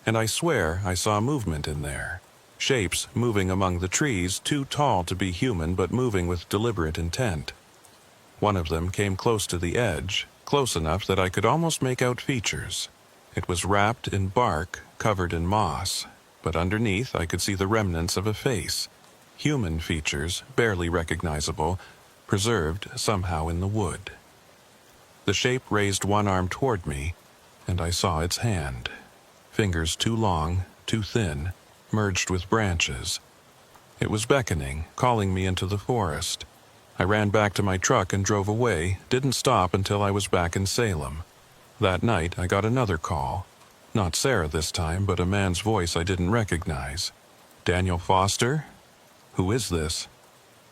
and I swear I saw movement in there. Shapes moving among the trees, too tall to be human but moving with deliberate intent. One of them came close to the edge, close enough that I could almost make out features. It was wrapped in bark, covered in moss, but underneath I could see the remnants of a face. Human features, barely recognizable, preserved somehow in the wood. The shape raised one arm toward me, and I saw its hand. Fingers too long, too thin, merged with branches. It was beckoning, calling me into the forest. I ran back to my truck and drove away, didn't stop until I was back in Salem. That night I got another call. Not Sarah this time, but a man's voice I didn't recognize. "Daniel Foster? Who is this?"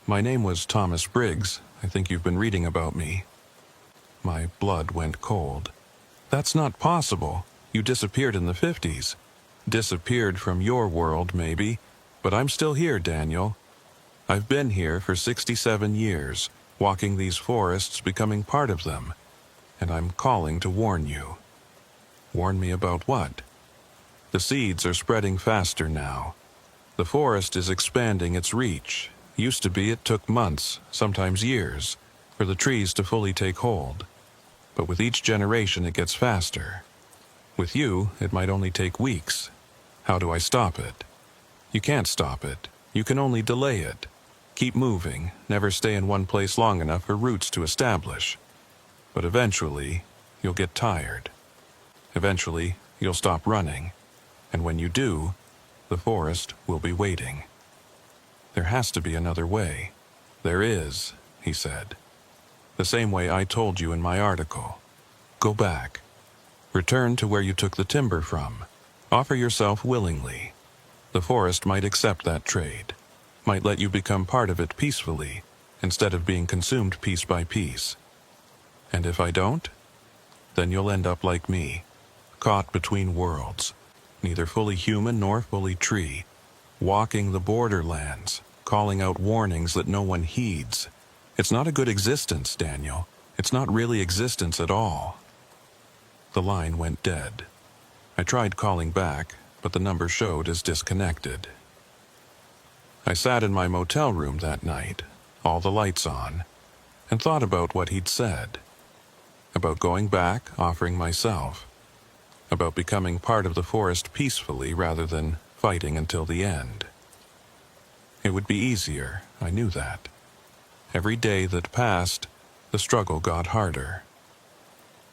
"My name was Thomas Briggs. I think you've been reading about me." My blood went cold. "That's not possible. You disappeared in the 50s. Disappeared from your world, maybe, but I'm still here, Daniel. I've been here for 67 years, walking these forests, becoming part of them, and I'm calling to warn you." "Warn me about what?" "The seeds are spreading faster now. The forest is expanding its reach. Used to be it took months, sometimes years, for the trees to fully take hold. But with each generation it gets faster. With you, it might only take weeks. How do I stop it?" "You can't stop it. You can only delay it. Keep moving, never stay in one place long enough for roots to establish. But eventually, you'll get tired. Eventually, you'll stop running. And when you do, the forest will be waiting." "There has to be another way." "There is," he said. "The same way I told you in my article. Go back. Return to where you took the timber from. Offer yourself willingly. The forest might accept that trade, might let you become part of it peacefully, instead of being consumed piece by piece. And if I don't, then you'll end up like me, caught between worlds, neither fully human nor fully tree, walking the borderlands, calling out warnings that no one heeds. It's not a good existence, Daniel. It's not really existence at all." The line went dead. I tried calling back, but the number showed as disconnected. I sat in my motel room that night, all the lights on, and thought about what he'd said. about going back, offering myself, about becoming part of the forest peacefully rather than fighting until the end. It would be easier, I knew that. Every day that passed, the struggle got harder.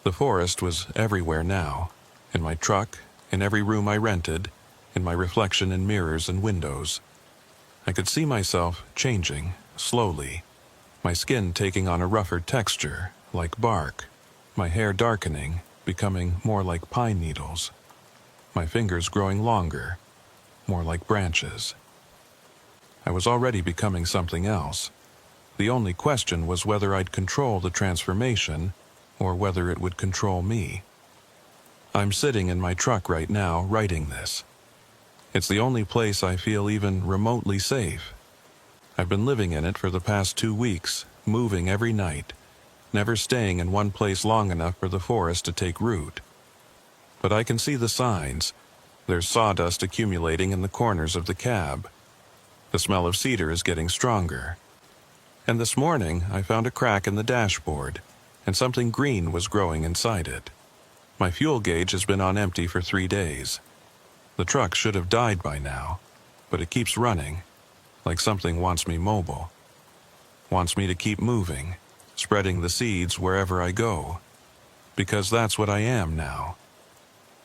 The forest was everywhere now, in my truck, in every room I rented, in my reflection in mirrors and windows. I could see myself changing, slowly, my skin taking on a rougher texture, like bark, my hair darkening, becoming more like pine needles, my fingers growing longer, more like branches. I was already becoming something else. The only question was whether I'd control the transformation or whether it would control me. I'm sitting in my truck right now writing this. It's the only place I feel even remotely safe. I've been living in it for the past 2 weeks, moving every night, never staying in one place long enough for the forest to take root. But I can see the signs. There's sawdust accumulating in the corners of the cab. The smell of cedar is getting stronger. And this morning, I found a crack in the dashboard, and something green was growing inside it. My fuel gauge has been on empty for 3 days. The truck should have died by now, but it keeps running, like something wants me mobile. Wants me to keep moving, spreading the seeds wherever I go. Because that's what I am now.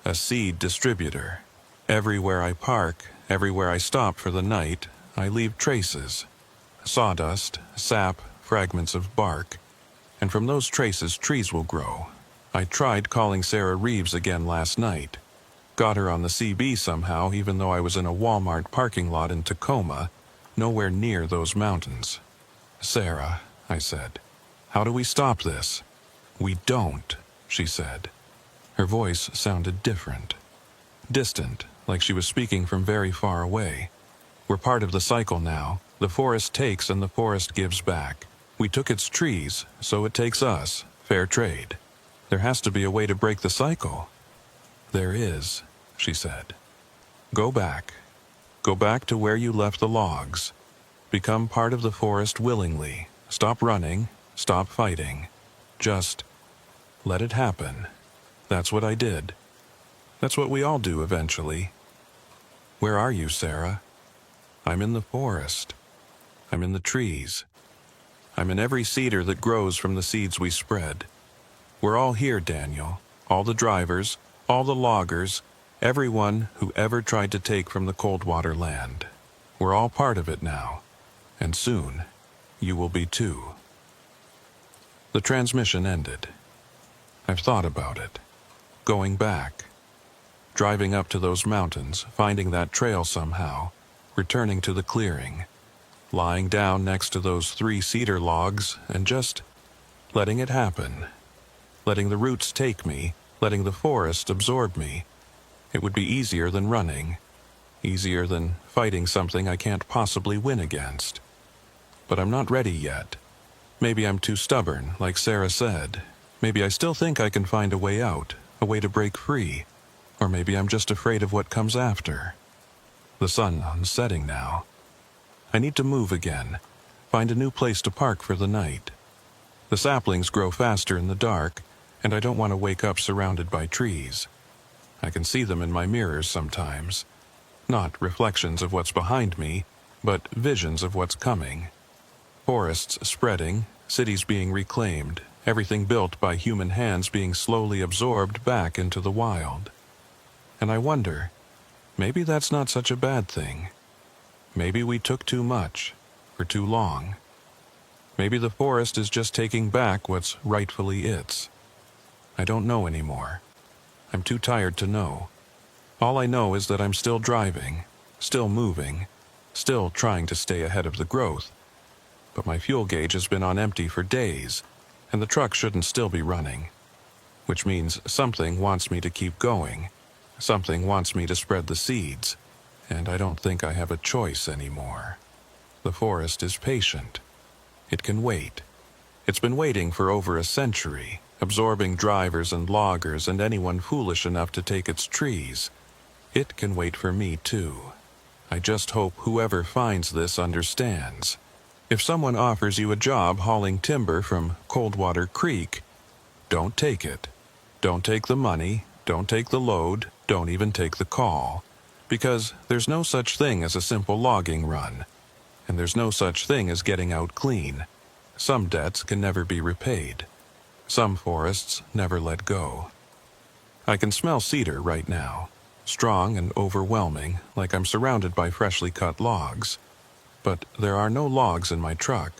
A seed distributor. Everywhere I park, everywhere I stop for the night, I leave traces. Sawdust, sap, fragments of bark. And from those traces, trees will grow. I tried calling Sarah Reeves again last night. Got her on the CB somehow, even though I was in a Walmart parking lot in Tacoma, nowhere near those mountains. "Sarah," I said, "how do we stop this?" "We don't," she said. Her voice sounded different. Distant, like she was speaking from very far away. "We're part of the cycle now. The forest takes and the forest gives back. We took its trees, so it takes us. Fair trade. There has to be a way to break the cycle." "There is," she said. Go back. Go back to where you left the logs. Become part of the forest willingly. Stop running. Stop fighting. Just let it happen." That's what I did. That's what we all do eventually. "Where are you, Sarah?" "I'm in the forest. I'm in the trees. I'm in every cedar that grows from the seeds we spread. We're all here, Daniel. All the drivers, all the loggers, everyone who ever tried to take from the Coldwater land. We're all part of it now. And soon, you will be too." The transmission ended. I've thought about it. Going back. Driving up to those mountains, finding that trail somehow, returning to the clearing, lying down next to those 3 cedar logs and just letting it happen. Letting the roots take me, letting the forest absorb me. It would be easier than running. Easier than fighting something I can't possibly win against. But I'm not ready yet. Maybe I'm too stubborn, like Sarah said. Maybe I still think I can find a way out, a way to break free. Or maybe I'm just afraid of what comes after. The sun's setting now. I need to move again, find a new place to park for the night. The saplings grow faster in the dark, and I don't want to wake up surrounded by trees. I can see them in my mirrors sometimes. Not reflections of what's behind me, but visions of what's coming. Forests spreading, cities being reclaimed, everything built by human hands being slowly absorbed back into the wild. And I wonder, maybe that's not such a bad thing. Maybe we took too much, for too long. Maybe the forest is just taking back what's rightfully its. I don't know anymore. I'm too tired to know. All I know is that I'm still driving, still moving, still trying to stay ahead of the growth. But my fuel gauge has been on empty for days, and the truck shouldn't still be running. Which means something wants me to keep going. Something wants me to spread the seeds. And I don't think I have a choice anymore. The forest is patient. It can wait. It's been waiting for over a century, absorbing drivers and loggers and anyone foolish enough to take its trees. It can wait for me too. I just hope whoever finds this understands. If someone offers you a job hauling timber from Coldwater Creek, don't take it. Don't take the money, don't take the load, don't even take the call. Because there's no such thing as a simple logging run. And there's no such thing as getting out clean. Some debts can never be repaid. Some forests never let go. I can smell cedar right now, strong and overwhelming, like I'm surrounded by freshly cut logs. But there are no logs in my truck.